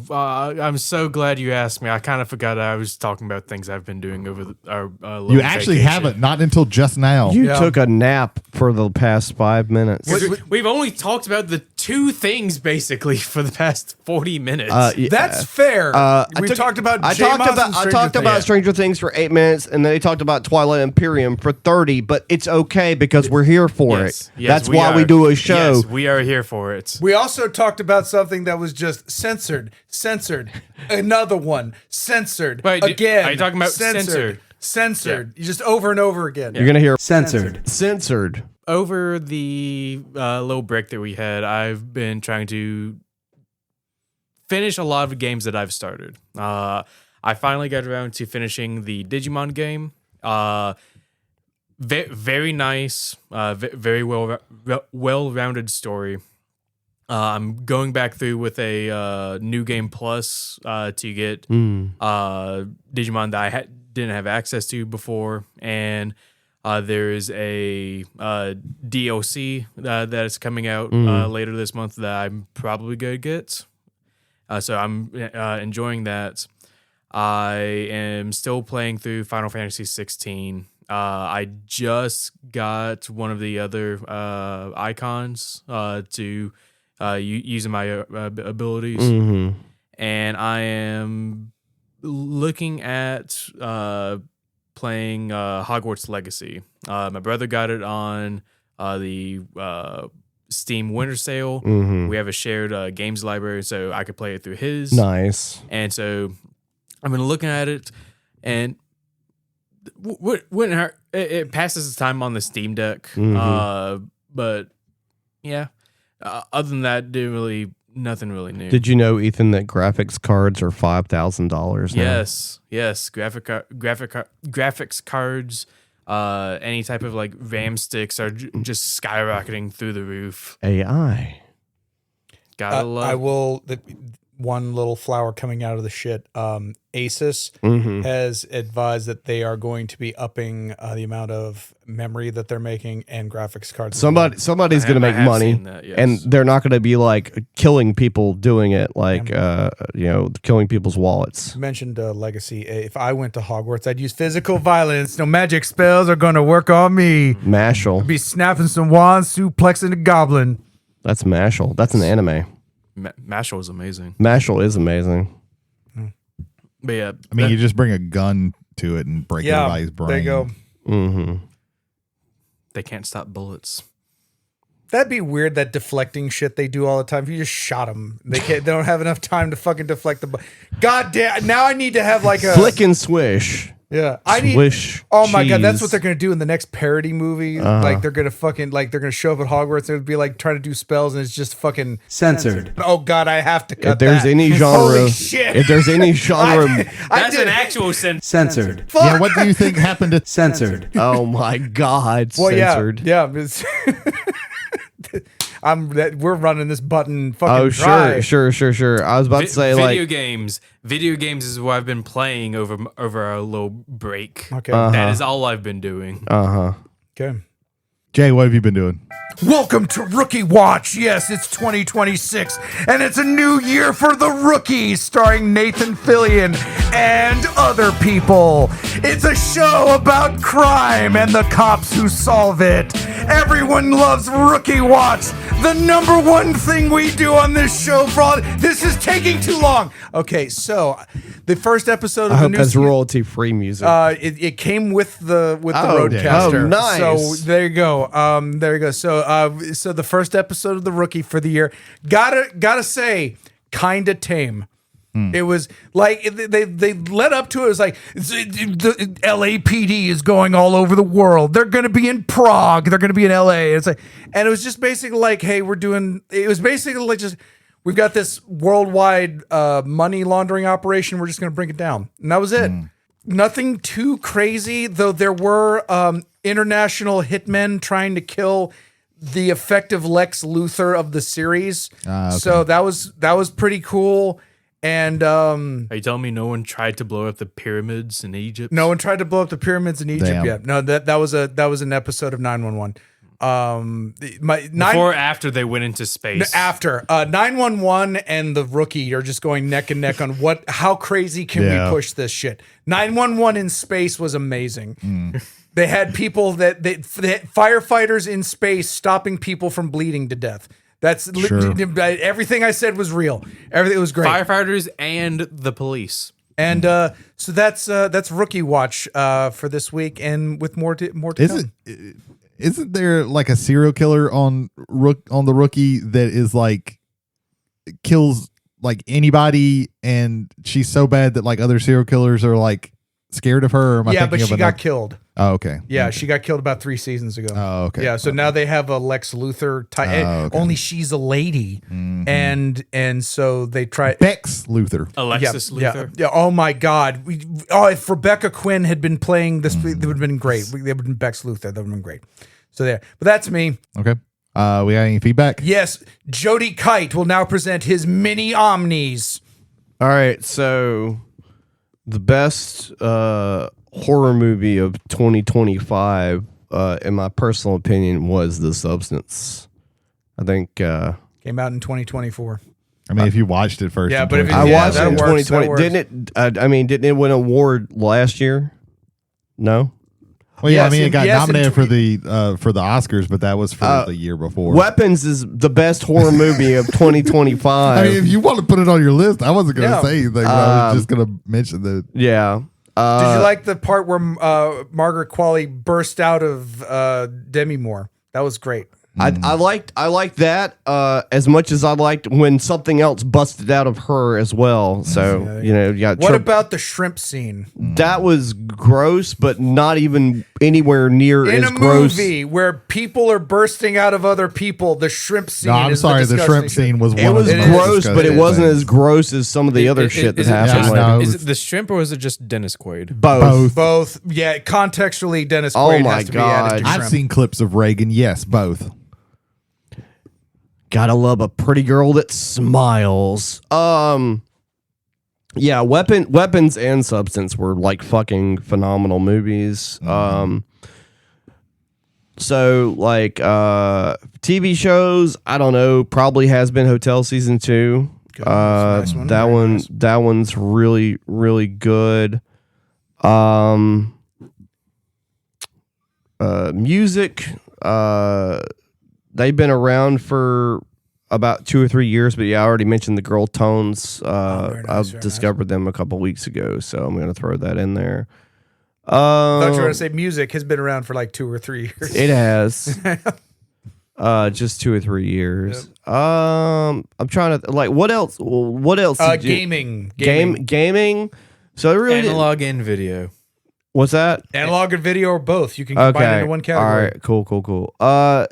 I'm so glad you asked me. I kind of forgot I was talking about things I've been doing over our little You actually vacation. haven't, not until just now. You took a nap for the past 5 minutes. We've only talked about the 2 things basically for the past 40 minutes. That's fair. I talked about I talked about Stranger Things for 8 minutes, and then they talked about Twilight Imperium for 30. But it's okay because we're here for it. Yes, that's why we do a show. Yes, we are here for it. We also talked about something that was just censored, another one, censored, Wait, again. are you talking about censored? censored? Yeah. Just over and over again. You're gonna hear censored. Over the little break that we had, I've been trying to finish a lot of the games that I've started. I finally got around to finishing the Digimon game. Very nice, very well-rounded story. I'm going back through with a New Game Plus to get Digimon that I didn't have access to before, and There is a DLC that is coming out later this month that I'm probably going to get. So I'm enjoying that. I am still playing through Final Fantasy 16. I just got one of the other icons to using my abilities. Mm-hmm. And I am looking at playing Hogwarts Legacy. My brother got it on the Steam Winter Sale. Mm-hmm. We have a shared games library, so I could play it through his. Nice. And so I've been looking at it, and it passes its time on the Steam Deck. Mm-hmm. But yeah, other than that, nothing really new. Did you know, Ethan, that graphics cards are $5,000 now? Yes. Graphics cards, any type of like RAM sticks are just skyrocketing through the roof. AI. Gotta love. I will. One little flower coming out of the shit. Asus Mm-hmm. has advised that they are going to be upping the amount of memory that they're making and graphics cards. Somebody's going to make money, that, yes. and they're not going to be like killing people doing it, like killing people's wallets. You mentioned Legacy. If I went to Hogwarts, I'd use physical violence. No magic spells are going to work on me. Mashal. I'd be snapping some wands, suplexing a goblin. That's Mashal. That's an anime. Mashal is amazing. Mashal is amazing. But yeah, I mean, you just bring a gun to it and break everybody's brain. There you go. Mm-hmm. they can't stop bullets. That'd be weird, that deflecting shit they do all the time. If you just shot them, they don't have enough time to fucking deflect the. God damn! Now I need to have like a Flick and swish. Yeah, I need. Swish. Oh my god, that's cheese. what they're gonna do in the next parody movie. Like they're gonna fucking they're gonna show up at Hogwarts. It would be like trying to do spells, and it's just fucking Censored. Oh god, I have to cut If there's that. any Holy genre, shit. if there's any genre, That's an actual sentence. Censored. Yeah, what do you think happened to Censored. oh my god, Well, censored. yeah. It's we're running this button fucking Oh dry. sure. I was about to say Video like games. Video games is what I've been playing over our little break. Okay. That is all I've been doing. Okay. Jay? What have you been doing? Welcome to Rookie Watch. Yes, it's 2026, and it's a new year for the rookies, starring Nathan Fillion and other people. It's a show about crime and the cops who solve it. Everyone loves Rookie Watch. The number one thing we do on this show, this is taking too long. Okay, so the first episode of I the hope new that's season, royalty free music. it came with the Oh, Roadcaster. oh, nice. So there you go. So the first episode of the Rookie for the year, gotta say, kinda tame. It was like they led up to it. It was like the LAPD is going all over the world. They're going to be in Prague. They're going to be in LA. It's like, and it was just basically like, hey, it was basically like just, we've got this worldwide money laundering operation. We're just going to bring it down. And that was it. Nothing too crazy, though there were international hitmen trying to kill the effective Lex Luthor of the series. Okay. So that was pretty cool. And Are you telling me no one tried to blow up the pyramids in Egypt? no one tried to blow up the pyramids in Egypt Damn. yet. No, that was an episode of 911. Before or after they went into space? After 911 and the Rookie are just going neck and neck on how crazy can we push this shit. 911 in space was amazing. They had people they had firefighters in space stopping people from bleeding to death. That's everything I said was real. Everything was great. Firefighters and the police. And so that's Rookie Watch for this week, and with more to come. Isn't there like a serial killer on the Rookie that is like kills like anybody, and she's so bad that like other serial killers are like scared of her? Or am I thinking but of she got killed. Oh, okay. Yeah, she got killed about 3 seasons ago. Oh, okay. Yeah, so now they have a Lex Luthor type. okay. Only she's a lady, and so they try. Bex Luthor. Alexis Luthor. Yeah. Oh my God. If Rebecca Quinn had been playing this, it would have been great. They would have been Bex Luthor. That would have been great. So there. But that's me. Okay. We got any feedback? Yes, Jody Kite will now present his mini omnis. All right, so the best horror movie of 2025 in my personal opinion, was The Substance. I think Came out in 2024. I mean, if you watched it first, Yeah, in but if 2020, I Yeah, watched it that in works, 2020. that works. Didn't it? Didn't it win an award last year? No. well, yeah, Yes, I mean, it got yes, nominated and for the Oscars, but that was for the year before. Weapons is the best horror movie of 2025. I mean, if you want to put it on your list, I wasn't going to Yeah. say anything. But I was just going to mention that. yeah. Did you like the part where Margaret Qualley burst out of Demi Moore? That was great. I liked that as much as I liked when something else busted out of her as well. So you know, you got What about the shrimp scene that was gross, but not even anywhere near in as a gross. movie where people are bursting out of other people? The shrimp scene. No, I'm is sorry. The shrimp disgusting scene was It one was of the most gross, but it disgusting wasn't things. as gross as some of the other shit that Is it happened. just- later. no, it Is was- it the shrimp or is it just Dennis Quaid? Both. Both. Yeah, contextually, Dennis Oh Quaid my has to be added to God. I've shrimp. seen clips of Reagan. Yes, both. Gotta love a pretty girl that smiles. Yeah, Weapons and Substance were like fucking phenomenal movies. So like TV shows, I don't know, probably Has Been Hotel season 2. Nice one. Very nice. That one's really, really good. Music, they've been around for about 2 or 3 years, but yeah, I already mentioned the Girl Tones. very nice, I very discovered them a couple weeks ago, so I'm going to throw that in there. I thought you were going to say music has been around for like 2 or 3 years. It has. Just 2 or 3 years. I'm trying to like what else? What else? did you- Gaming. Gaming. So it really Analog and video. what's that? Analog and video or both. You can combine it into one category. All right. Cool.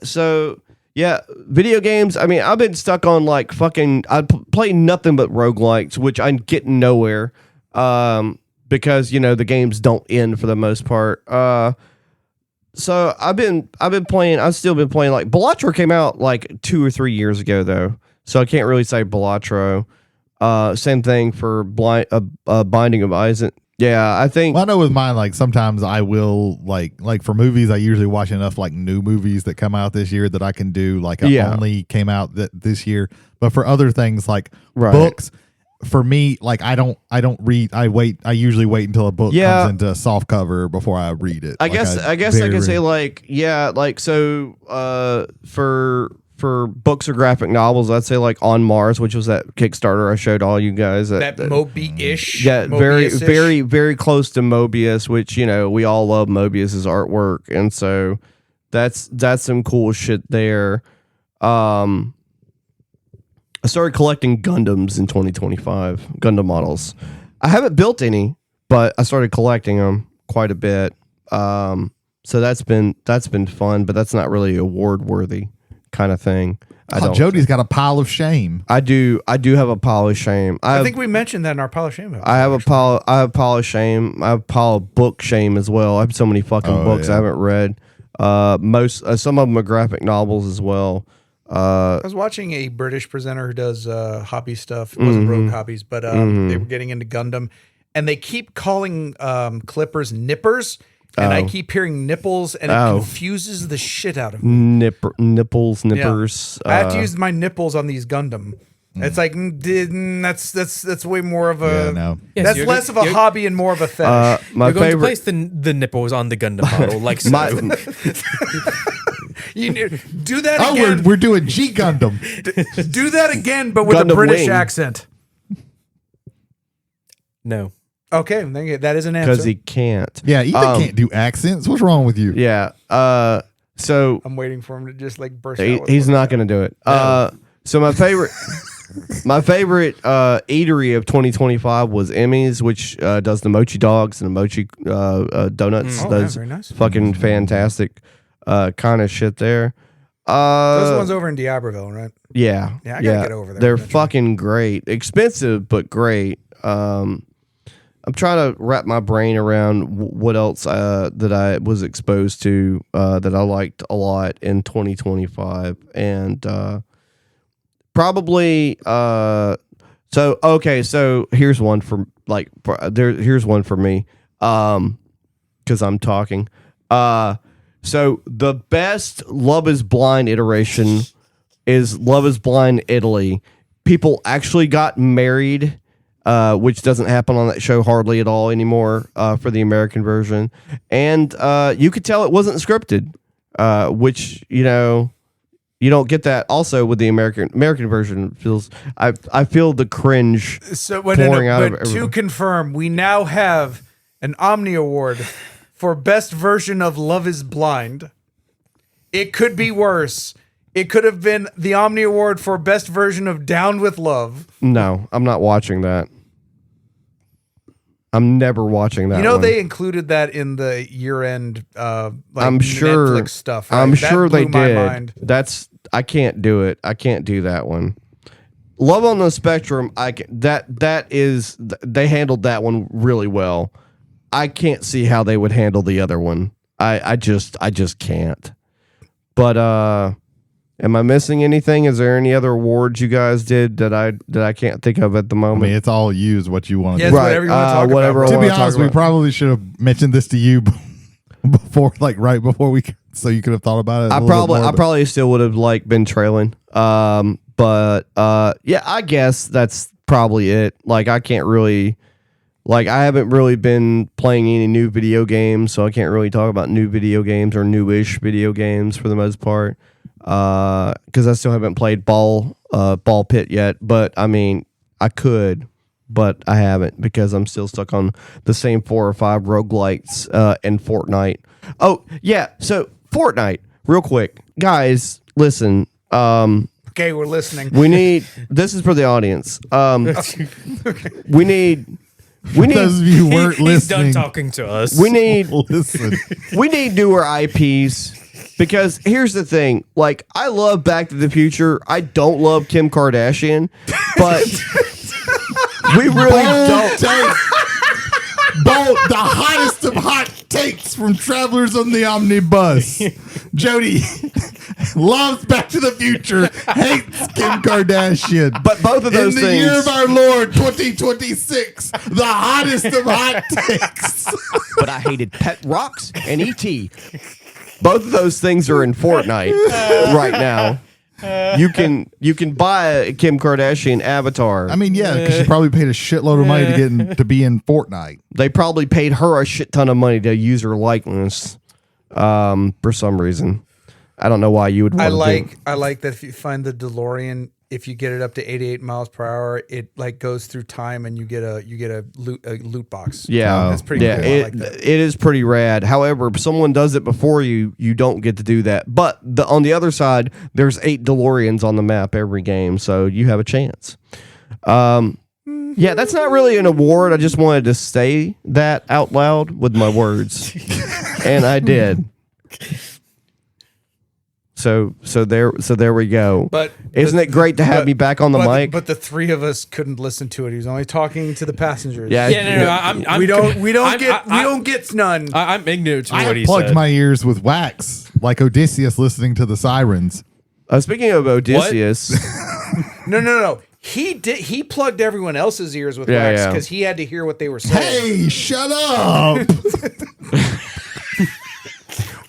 So yeah, video games. I mean, I've been stuck on like fucking. I play nothing but roguelikes, which I'm getting nowhere. Because you know the games don't end for the most part. So I've been playing. I've still been playing. Like Balatro came out like 2 or 3 years ago though, so I can't really say Balatro. Same thing for Binding of Isaac. Yeah, I think. Well, I know with mine, like sometimes I will like for movies, I usually watch enough like new movies that come out this year that I can do like only came out this year. But for other things like books, for me, like I don't read. I usually wait until a book comes into soft cover before I read it. I guess I can say like for books or graphic novels, I'd say like On Mars, which was that Kickstarter I showed all you guys. That Moby-ish. Yeah, very, Mobius-ish. very, very close to Mobius, which you know we all love Mobius's artwork, and so that's some cool shit there. I started collecting Gundams in 2025, Gundam models. I haven't built any, but I started collecting them quite a bit. So that's been fun, but that's not really award worthy kind of thing. Jody's got a pile of shame. I do have a pile of shame. I think we mentioned that in our pile of shame. I have a pile of shame. I have a pile of book shame as well. I have so many fucking books I haven't read. Some of them are graphic novels as well. I was watching a British presenter who does hobby stuff. It wasn't rogue hobbies, but they were getting into Gundam, and they keep calling clippers nippers, and I keep hearing nipples, and it confuses the shit out of me. Nippers. I have to use my nipples on these Gundam. It's like that's way more of a Yes, that's you're less good- of a you're- hobby and more of a fetish. My You're going to favorite. place the nipples on the Gundam model, like so. Do that Oh, again. we're doing G Gundam. Do that again, but with a Gundam British wing. accent. No. Okay, that is an answer. Because he can't. Yeah, Ethan can't do accents. What's wrong with you? Yeah. So I'm waiting for him to just like burst he- out. with he's one. not going to do it. So my favorite eatery of 2025 was Emmy's, which does the mochi dogs and the mochi donuts. Oh, yeah, Those very nice. fucking fantastic kind of shit there. Those ones over in D'Iberville, right? Yeah. Yeah, I gotta get over there They're eventually. fucking great. Expensive, but great. I'm trying to wrap my brain around what else that I was exposed to that I liked a lot in 2025, and probably so here's one for here's one for me because I'm talking. So the best Love is Blind iteration is Love is Blind Italy. People actually got married, which doesn't happen on that show hardly at all anymore for the American version. And you could tell it wasn't scripted, which, you know, you don't get that also with the American version. Feels I feel the cringe pouring out of but everyone. to confirm, we now have an Omni Award for best version of Love is Blind. It could be worse. It could have been the Omni Award for best version of Down with Love. No, I'm not watching that. I'm never watching that. You know, one. they included that in the year-end I'm sure Netflix stuff. Right? I'm That sure they blew my did. mind. I can't do it. I can't do that one. Love on the Spectrum. They handled that one really well. I can't see how they would handle the other one. I just can't. But am I missing anything? Is there any other awards you guys did that I can't think of at the I moment? mean, it's all used what you want to Yes, do. whatever you want to talk whatever about. I To be wanna talk honest, we about. probably should have mentioned this to you before, like right before so you could have thought about it. I probably still would have like been trailing. But yeah, I guess that's probably it. Like I can't really, like I haven't really been playing any new video games, so I can't really talk about new video games or newish video games for the most part. Because I still haven't played Ball Pit yet. But I mean, I could, but I haven't because I'm still stuck on the same 4 or 5 roguelites in Fortnite. Oh yeah, so Fortnite, real quick, guys, listen. Okay, we're listening. We need. This is for the audience. We need. Those of you who weren't He's done listening, talking to us. We need. listen. We need newer IPs because here's the thing. Like, I love Back to the Future. I don't love Kim Kardashian, but we really don't. The hottest of hot takes from Travelers on the Omnibus. Jody loves Back to the Future, hates Kim Kardashian. But both of those in the things. year of our Lord 2026, the hottest of hot takes. But I hated Pet Rocks and ET. Both of those things are in Fortnite right now. You can buy a Kim Kardashian avatar. I mean, yeah, because she probably paid a shitload of money to be in Fortnite. They probably paid her a shit ton of money to use her likeness for some reason. I don't know why you would want I like that if you find the DeLorean, if you get it up to 88 miles per hour, it like goes through time and you get a loot box. Yeah, that's pretty cool. I like that. It is pretty rad. However, if someone does it before you don't get to do that. But on the other side, there's 8 DeLoreans on the map every game, so you have a chance. Yeah, that's not really an award. I just wanted to say that out loud with my words, and I did. So there we go. But isn't it great to have me back on the mic? But the 3 of us couldn't listen to it. He was only talking to the passengers. Yeah, No. we don't get none. I'm ignorant to what I he plugged said. my ears with wax, like Odysseus listening to the sirens. Speaking of Odysseus, No. He did. He plugged everyone else's ears with Yeah, wax yeah. because he had to hear what they were saying. Hey, shut up!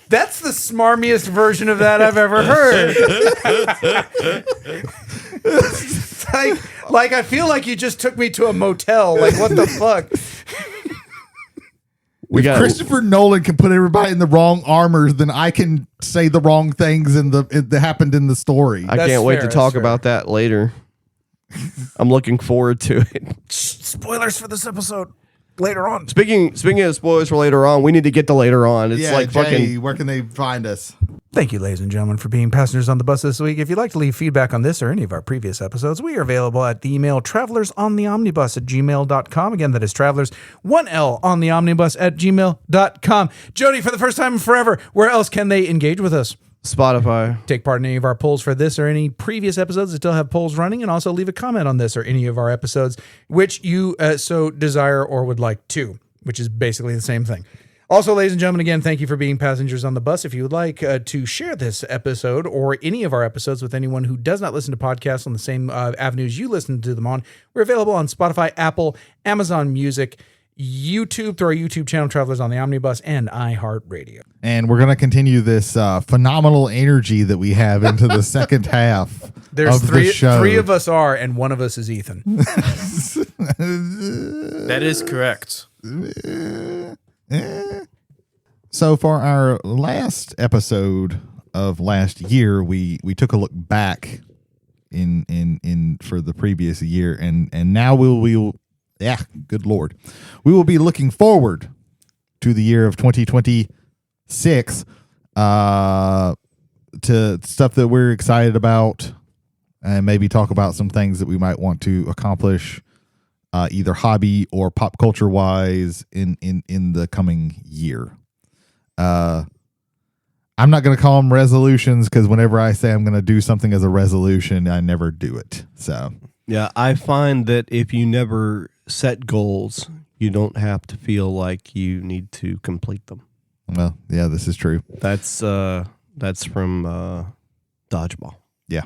That's the smarmiest version of that I've ever heard. It's like I feel like you just took me to a motel. Like what the fuck? we got Christopher Nolan can put everybody in the wrong armors, then I can say the wrong things that happened in the story. I That's can't wait fair, to that's talk fair. about that later. I'm looking forward to it. Spoilers for this episode later on. Speaking of spoilers for later on, we need to get to later on. It's like Jay, fucking. where can they find us? Thank you, ladies and gentlemen, for being passengers on the bus this week. If you'd like to leave feedback on this or any of our previous episodes, we are available at the email travelersontheomnibus@gmail.com. Again, that is travelers, 1L on the omnibus at gmail.com. Jody, for the first time in forever, where else can they engage with us? Spotify. Take part in any of our polls for this or any previous episodes that still have polls running, and also leave a comment on this or any of our episodes, which you so desire or would like to, which is basically the same thing. Also, ladies and gentlemen, again, thank you for being passengers on the bus. If you would like to share this episode or any of our episodes with anyone who does not listen to podcasts on the same avenues you listen to them on, we're available on Spotify, Apple, Amazon Music, YouTube through our YouTube channel, Travelers on the Omnibus, and iHeartRadio. And we're going to continue this phenomenal energy that we have into the second half There's of the show. three of us are, and one of us is Ethan. That is correct. So for our last episode of last year, we took a look back in for the previous year, and now we'll good Lord, we will be looking forward to the year of 2026, to stuff that we're excited about, and maybe talk about some things that we might want to accomplish, either hobby or pop culture wise in the coming year. I'm not going to call them resolutions, because whenever I say I'm going to do something as a resolution, I never do it. So Yeah, I find that if you never set goals, you don't have to feel like you need to complete them. well, yeah, this is true. That's from Dodgeball. Yeah.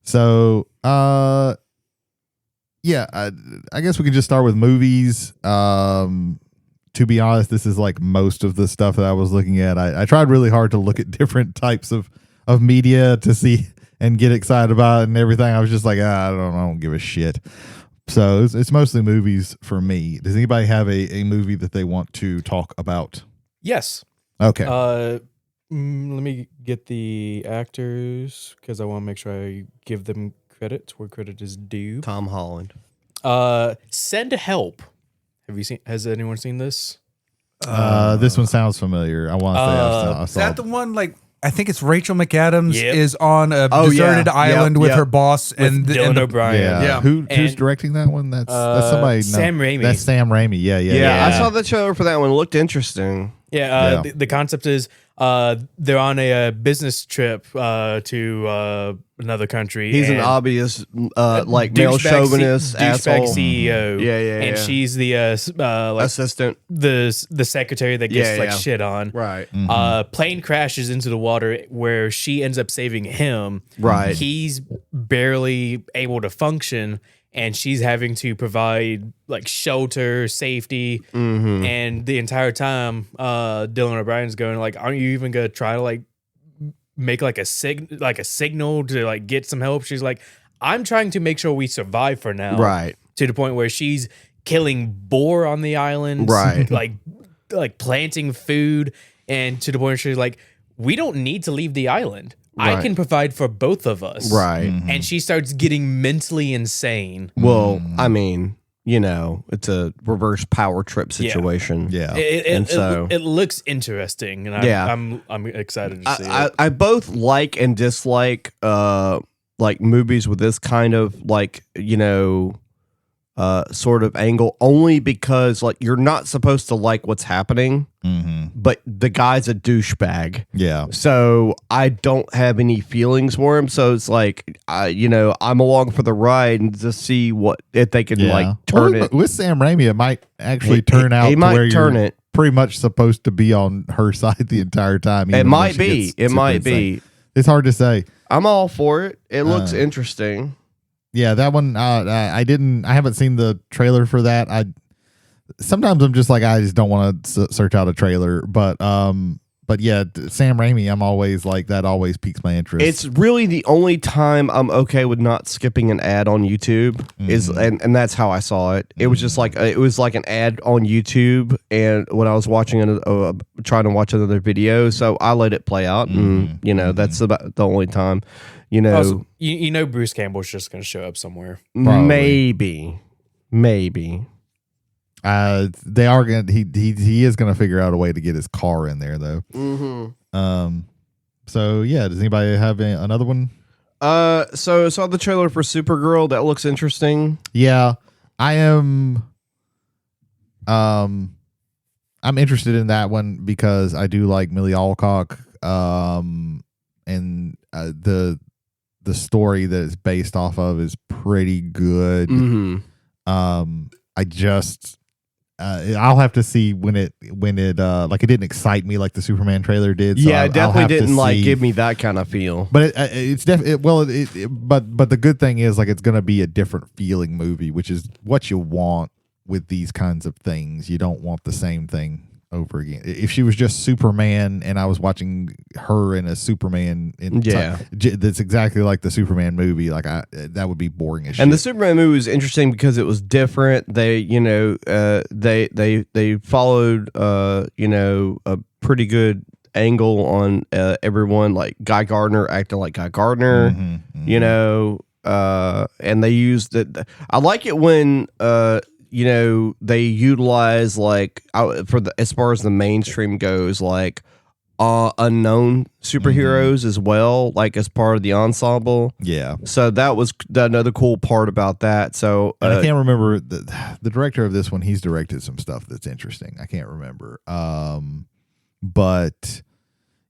So, I guess we could just start with movies. To be honest, this is like most of the stuff that I was looking at. I tried really hard to look at different types of media to see and get excited about it and everything. I was just like, I don't give a shit. So it's mostly movies for me. Does anybody have a movie that they want to talk about? Yes. Okay. Let me get the actors, because I want to make sure I give them credit where credit is due. Tom Holland. Send Help. Has anyone seen this? This one sounds familiar. I want to say I saw Is that the one, like, I think it's Rachel McAdams Yep. is on a Oh, deserted yeah. island Yep, with yep. her boss and Dylan the O'Brien. Yeah. Yeah. Who's And- directing that one? That's somebody. Sam Raimi. That's Sam Raimi. Yeah. Yeah, I saw the trailer for that one. It looked interesting. Yeah, Yeah. the concept is they're on a business trip to another country. He's an and obvious like male douchebag chauvinist douchebag asshole. CEO. Yeah, yeah, And yeah. she's the like Assistant. the secretary that gets Yeah, like yeah. shit on. Right. Plane crashes into the water where she ends up saving him. Right. He's barely able to function, and she's having to provide like shelter, safety, and the entire time, Dylan O'Brien's going like, "Aren't you even gonna try to like make like a signal to like get some help?" She's like, "I'm trying to make sure we survive for now." Right. To the point where she's killing boar on the island, Right. like planting food, and to the point where she's like, "We don't need to leave the island. I Right. can provide for both of us." Right. And she starts getting mentally insane. Well, I mean, it's a reverse power trip situation. Yeah. It looks interesting, and Yeah. I'm excited to see it. I both like and dislike like movies with this kind of like sort of angle, only because like you're not supposed to like what's happening, but the guy's a douchebag. Yeah. So I don't have any feelings for him. So it's like, I'm along for the ride and to see what if they can like turn it. With Sam Raimi. It might actually He- turn out he to might where turn you're it. pretty much supposed to be on her side the entire time. It even when might she be. gets It super might insane. be. It's hard to say. I'm all for it. It looks interesting. Yeah, that one. I haven't seen the trailer for that. Sometimes I'm just like, I just don't want to search out a trailer. But yeah, Sam Raimi. I'm always like that. Always piques my interest. It's really the only time I'm okay with not skipping an ad on YouTube and that's how I saw it. It was just like it was like an ad on YouTube, and when I was watching trying to watch another video, so I let it play out, and that's about the only time. Also, Bruce Campbell's just going to show up somewhere. Maybe. They are gonna. He is gonna figure out a way to get his car in there though. So yeah, does anybody have another one? So I saw the trailer for Supergirl. That looks interesting. Yeah, I am. I'm interested in that one because I do like Millie Alcock. And the story that it's based off of is pretty good. I just I'll have to see when it like it didn't excite me like the Superman trailer did. So Yeah, it I'll definitely have to didn't like see. give me that kind of feel. But it's definitely but the good thing is like it's gonna be a different feeling movie, which is what you want with these kinds of things. You don't want the same thing over again. If she was just Superman and I was watching her in a Superman that's exactly like the Superman movie, like that would be boring as shit. And the Superman movie was interesting because it was different. They they followed a pretty good angle on everyone, like Guy Gardner acting like Guy Gardner, and they used it. I like it when they utilize like as far as the mainstream goes, like unknown superheroes as well, like as part of the ensemble. Yeah. So that was another cool part about that. So and I can't remember the director of this one. He's directed some stuff that's interesting. I can't remember. But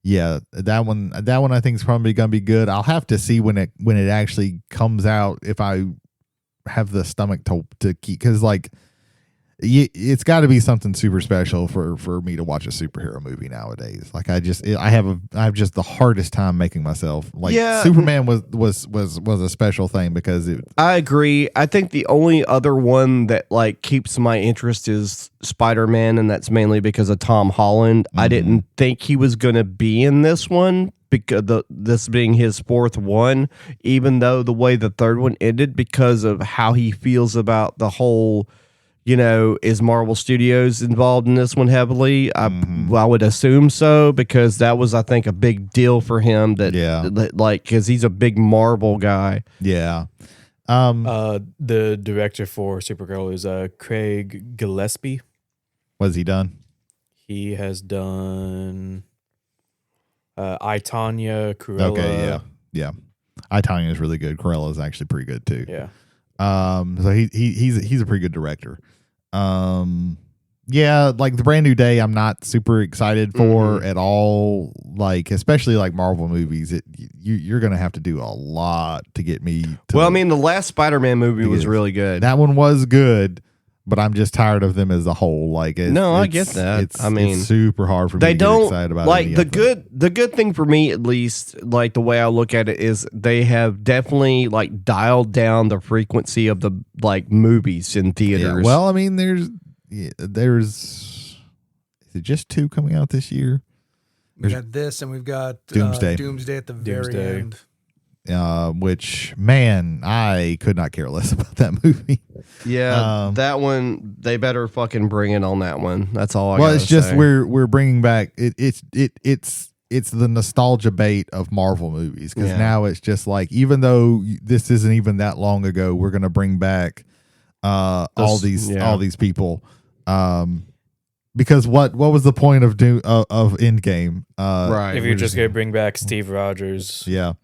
yeah, that one I think is probably gonna be good. I'll have to see when it actually comes out if I have the stomach to keep, because like it's got to be something super special for me to watch a superhero movie nowadays. Like I have just the hardest time making myself like Superman was a special thing because I agree. I think the only other one that like keeps my interest is Spider-Man, and that's mainly because of Tom Holland. I didn't think he was going to be in this one because this being his fourth one, even though the way the third one ended, because of how he feels about the whole, is Marvel Studios involved in this one heavily? I would assume so, because that was, I think, a big deal for him. Because he's a big Marvel guy. Yeah. The director for Supergirl is Craig Gillespie. What has he done? He has done I, Tonya, Cruella. Okay, yeah. I, Tonya is really good. Cruella is actually pretty good too. Yeah. So he's a pretty good director. Like the Brand New Day, I'm not super excited for at all. Like, especially like Marvel movies, you're gonna have to do a lot to get me to. Well, I mean, the last Spider-Man movie was really good. That one was good, but I'm just tired of them as a whole. Like, I get that. It's super hard for me to get excited about. Like the good thing for me, at least, like the way I look at it, is they have definitely like dialed down the frequency of the like movies in theaters. Yeah, well, I mean, there's is it just 2 coming out this year? We got this, and we've got Doomsday. Doomsday at the very end. Which, man, I could not care less about that movie. Yeah, that one, they better fucking bring it on that one. That's all I gotta it's just say. we're bringing back it's the nostalgia bait of Marvel movies, because now it's just like, even though this isn't even that long ago, we're gonna bring back all these people. Because what was the point of Endgame? Right. If you're just going to bring back Steve Rogers. Yeah.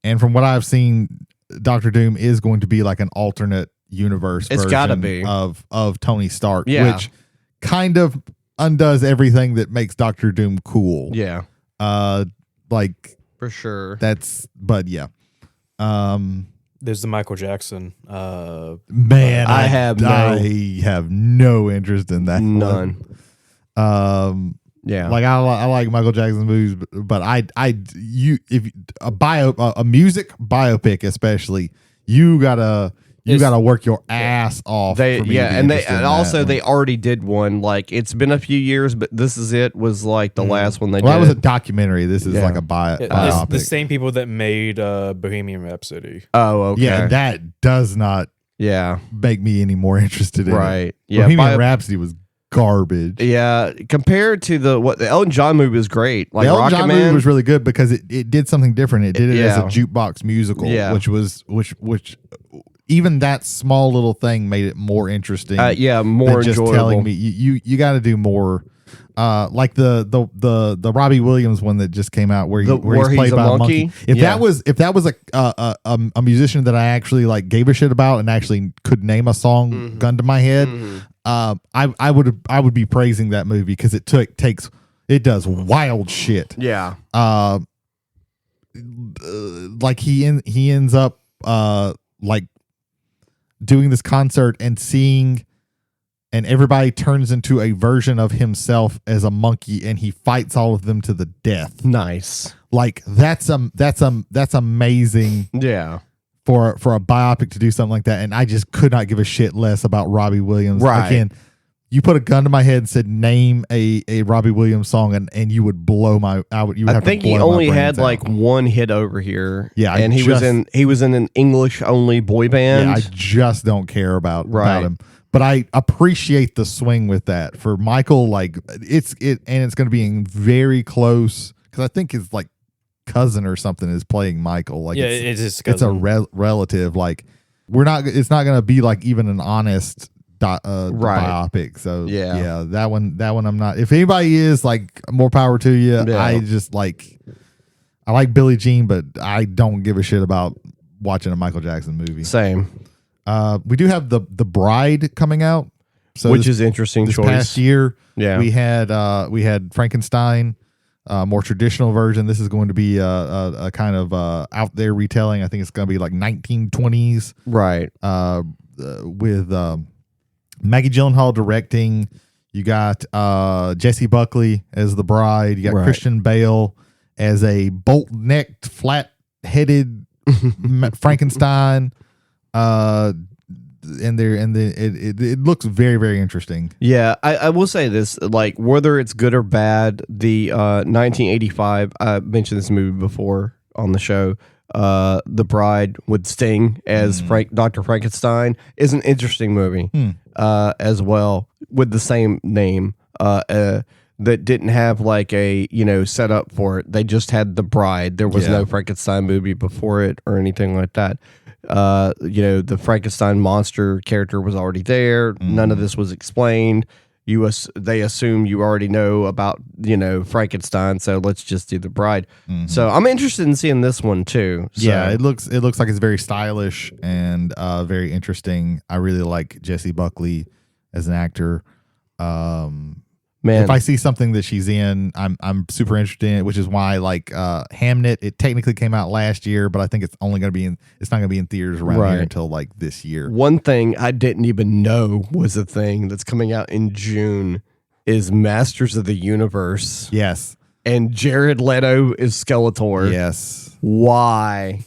And from what I've seen, Doctor Doom is going to be like an alternate universe It's version gotta be. of Tony Stark, Yeah. which kind of undoes everything that makes Doctor Doom cool. Yeah. Like, For sure. but yeah. There's the Michael Jackson. Man, I have no interest in that. None. Yeah. Like I like Michael Jackson's movies, but if a music biopic especially, you gotta work your ass off. They already did one. Like, it's been a few years, but This Is It was like the last one they did. That was a documentary. This is like a biopic. It's the same people that made Bohemian Rhapsody. Oh, okay. Yeah, that does not make me any more interested in it. Right. Yeah. Bohemian Rhapsody was garbage. Yeah, compared to the Elton John movie was great. Like, the Elton Rocket John Man movie was really good because it did something different. It did it as a jukebox musical, which even that small little thing made it more interesting. more than just enjoyable. telling me you got to do more. Like the Robbie Williams one that just came out where he's played by a monkey. If that was a musician that I actually like gave a shit about and actually could name a song gun to my head, I would be praising that movie, because it does wild shit. Yeah. Like he ends up like doing this concert and seeing, and everybody turns into a version of himself as a monkey, and he fights all of them to the death. Nice. Like, that's amazing Yeah. for a biopic to do something like that, and I just could not give a shit less about Robbie Williams. Right. Again, you put a gun to my head and said name a Robbie Williams song, and you would blow my. I think he only had like one hit over here. Yeah, and he was in an English only boy band. Yeah, I just don't care about him. But I appreciate the swing with that for Michael. Like it's going to be very close because I think his like cousin or something is playing Michael. Like it's his cousin. It's a relative. Like it's not going to be like even an honest biopic. So yeah, that one I'm not. If anybody is like, more power to you. Yeah. I like Billie Jean, but I don't give a shit about watching a Michael Jackson movie. Same. We do have the Bride coming out, so which is interesting. This choice. Past year, yeah, we had Frankenstein, more traditional version. This is going to be a kind of out there retelling. I think it's going to be like 1920s, right? With Maggie Gyllenhaal directing. You got Jessie Buckley as the bride. You got Christian Bale as a bolt-necked, flat-headed Frankenstein. It looks very, very interesting. Yeah, I will say this, like whether it's good or bad, the 1985, I mentioned this movie before on the show, The Bride with Sting as Dr. Frankenstein is an interesting movie as well, with the same name that didn't have like a setup for it. They just had The Bride. There was no Frankenstein movie before it or anything like that. The Frankenstein monster character was already there. None of this was explained. They assume you already know about Frankenstein, so let's just do The Bride. So I'm interested in seeing this one too. So. Yeah, it looks like it's very stylish and very interesting. I really like Jessie Buckley as an actor. Man, if I see something that she's in, I'm super interested in it, which is why like Hamnet, it technically came out last year, but I think it's only going to be it's not going to be in theaters around here until like this year. One thing I didn't even know was a thing that's coming out in June is Masters of the Universe. Yes. And Jared Leto is Skeletor. Yes. Why?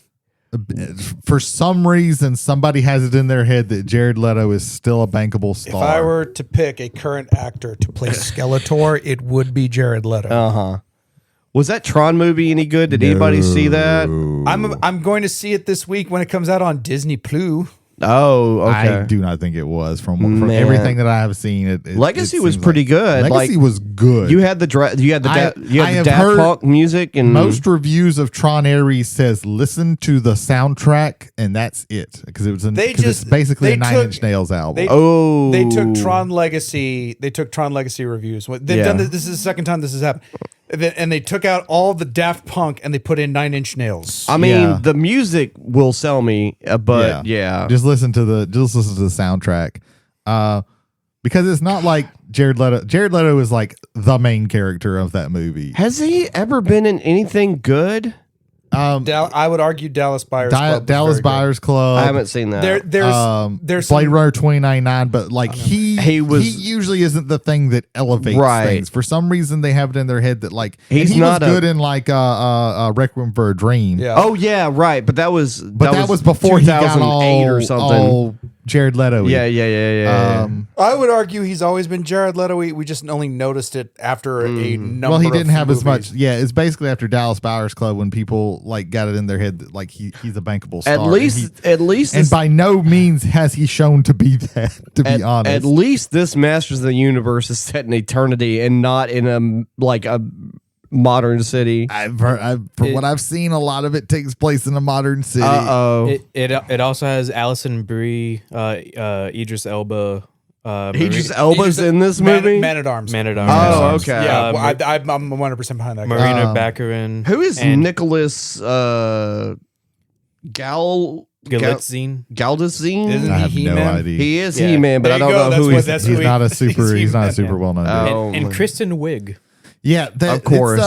For some reason, somebody has it in their head that Jared Leto is still a bankable star. If I were to pick a current actor to play Skeletor, it would be Jared Leto. Was that Tron movie any good? Did anybody see that? I'm going to see it this week when it comes out on Disney Plus. Oh, okay. I do not think it was from everything that I have seen. Legacy was pretty good. Legacy was good. You had the Daft Punk music, and most reviews of Tron Ares says listen to the soundtrack and that's it, because it's basically a Nine Inch Nails album. They took Tron Legacy. They took Tron Legacy reviews. They've done this. This is the second time this has happened. And they took out all the Daft Punk and they put in Nine Inch Nails. I mean, the music will sell me, but just listen to the soundtrack, because it's not like Jared Leto. Jared Leto is like the main character of that movie. Has he ever been in anything good? I would argue Dallas Buyers Club. Dallas Buyers Club. I haven't seen that. There's Blade Runner 2099, but like he usually isn't the thing that elevates things. For some reason, they have it in their head that like he was good in like Requiem for a Dream. Yeah. Oh yeah, right. But that was before he got or something. All Jared Leto. Yeah. I would argue he's always been Jared Leto. We just only noticed it after a number. Well, he didn't have movies. as much. Yeah, it's basically after Dallas Buyers Club when people like got it in their head that like he's a bankable star. At least, and by no means has he shown to be that. To be honest, at least this Masters of the Universe is set in eternity and not in a modern city. What I've seen, a lot of it takes place in a modern city. It also has Alison Brie, Idris Elba. Idris Elba's in this movie. Man at Arms. Oh, okay. Yeah, I'm 100% behind that. Marina Baccarin. Who is Nicholas Galitzine? Galdetzine? Isn't I have he no He-Man? idea. He is He-Man, but I don't know who he is. He's not a super well known. And Kristen Wiig. Yeah, of course.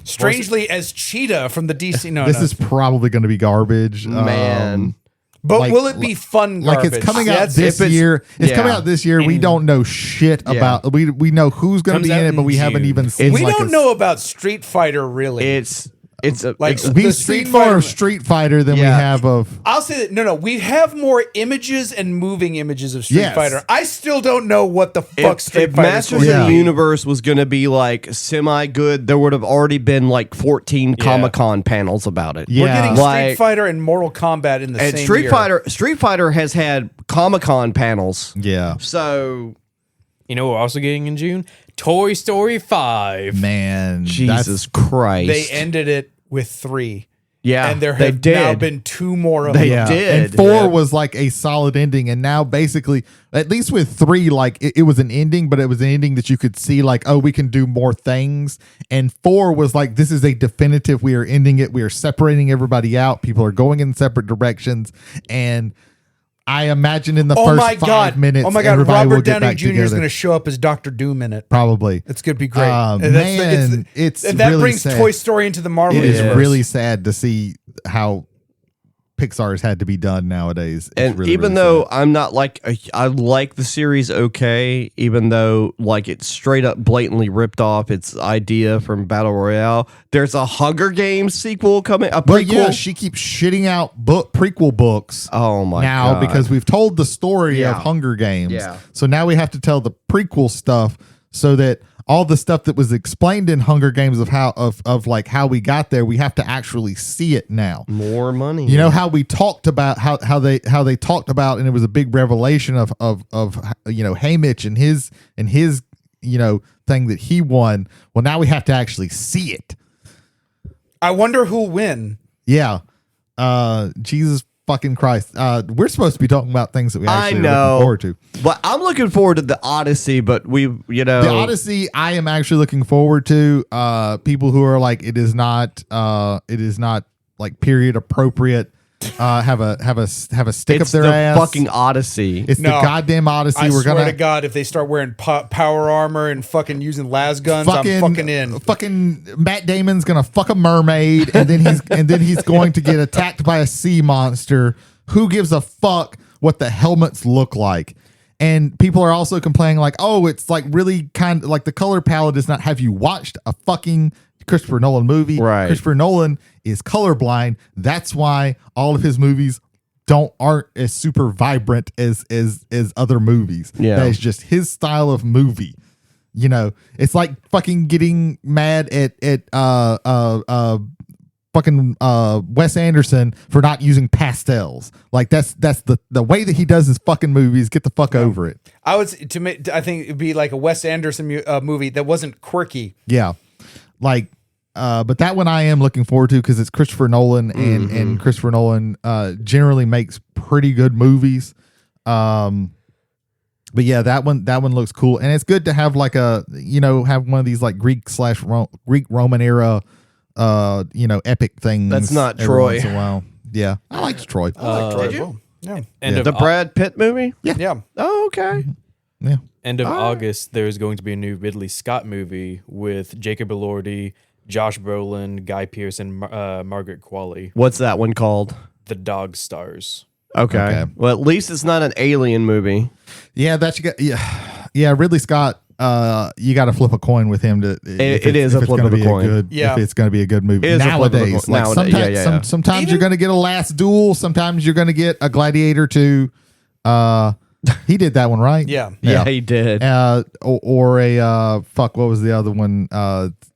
Strangely as Cheetah from the DC. This is probably going to be garbage, man. But will it be fun garbage? Like it's coming out this year. It's coming out this year. We don't know shit about. We know who's going to be in it, but we haven't even seen. We don't know about Street Fighter really. It's It's a, Like, it's a- the We've Street seen more Fighter- of Street Fighter than we Yeah. have of. I'll say that no, we have more images and moving images of Street Yes. Fighter. I still don't know what the fuck if Street Fighter is Masters going of to the be. Universe was going to be like semi good, there would have already been like 14 Comic-Con panels about it. Yeah. We're getting Like- Street Fighter and Mortal Kombat in the And same Street year. Fighter has had Comic-Con panels. Yeah, You So know what we're also getting in June? Toy Story 5. man, Jesus Christ. They ended it with 3. yeah, And there they have did. now been 2 more of They them. did. And 4 was like a solid ending, and now basically, at least with 3, like it was an ending, but it was an ending that you could see, like, oh, we can do more things. And 4 was like, this is a definitive. We are ending it. We are separating everybody out. People are going in separate directions, and I imagine in the Oh first my 5 god! minutes, Oh my god! everybody will Robert get Downey back Jr. is together. going to show up as Doctor Doom in it. Probably. It's going to be great. And Man, it's and that really brings sad. Toy Story into the Marvel It is universe. really sad to see how Pixar's had to be done nowadays. It's And really, even really though sad. I'm not like I like the series okay, even though like it's straight up blatantly ripped off its idea from Battle Royale, there's a Hunger Games sequel coming. A But prequel. yeah, she keeps shitting out prequel books Oh my now god! because we've told the story of Yeah. Hunger Games. Yeah. So now we have to tell the prequel stuff so that all the stuff that was explained in Hunger Games of how of like how we got there, we have to actually see it now. more money. You know how we talked about how they talked about, and it was a big revelation of you know, Haymitch and his you know, thing that he won. Well, now we have to actually see it. I wonder who'll win. Yeah. Jesus fucking Christ. We're supposed to be talking about things that we I actually are know. looking forward to. But I'm looking forward to the Odyssey. But we, you know, The Odyssey, I am actually looking forward to. People who are like, it is not like period appropriate. Have a stick it's up their the ass. fucking Odyssey. It's the goddamn Odyssey. I We're swear gonna to God, if they start wearing power armor and fucking using las guns, I'm fucking in. Fucking Matt Damon's gonna fuck a mermaid, and then he's going to get attacked by a sea monster. Who gives a fuck what the helmets look like? And people are also complaining like, oh, it's like really kind of like the color palette is not. Have you watched a fucking Christopher Nolan movie? Right. Christopher Nolan is colorblind. That's why all of his movies aren't as super vibrant as other movies. Yeah. That is just his style of movie. You know, it's like fucking getting mad at fucking Wes Anderson for not using pastels. Like that's the way that he does his fucking movies. Get the fuck over it. I think it'd be like a Wes Anderson movie that wasn't quirky. Yeah. Like but that one I am looking forward to because it's Christopher Nolan and Christopher Nolan generally makes pretty good movies. But yeah, that one looks cool, and it's good to have like have one of these like Greek Roman era epic things. That's not every Troy. once in a while. Yeah, I liked Troy. I like Troy did as you? well. Yeah. End of the Brad Pitt movie. Yeah. Oh, okay. Yeah, End of August, there's going to be a new Ridley Scott movie with Jacob Elordi, Josh Brolin, Guy Pearce, and Margaret Qualley. What's that one called? The Dog Stars. Okay. Well, at least it's not an alien movie. yeah. Ridley Scott. You got to flip a coin with him to. It is a flip of a coin. Yeah. If it's going to be a good movie It is a flip of a nowadays, coin. like Nowadays, sometimes, yeah. sometimes you're Even- going to get a Last Duel. Sometimes you're going to get a Gladiator 2. He did that one, right? Yeah. Yeah, he did. Or a what was the other one?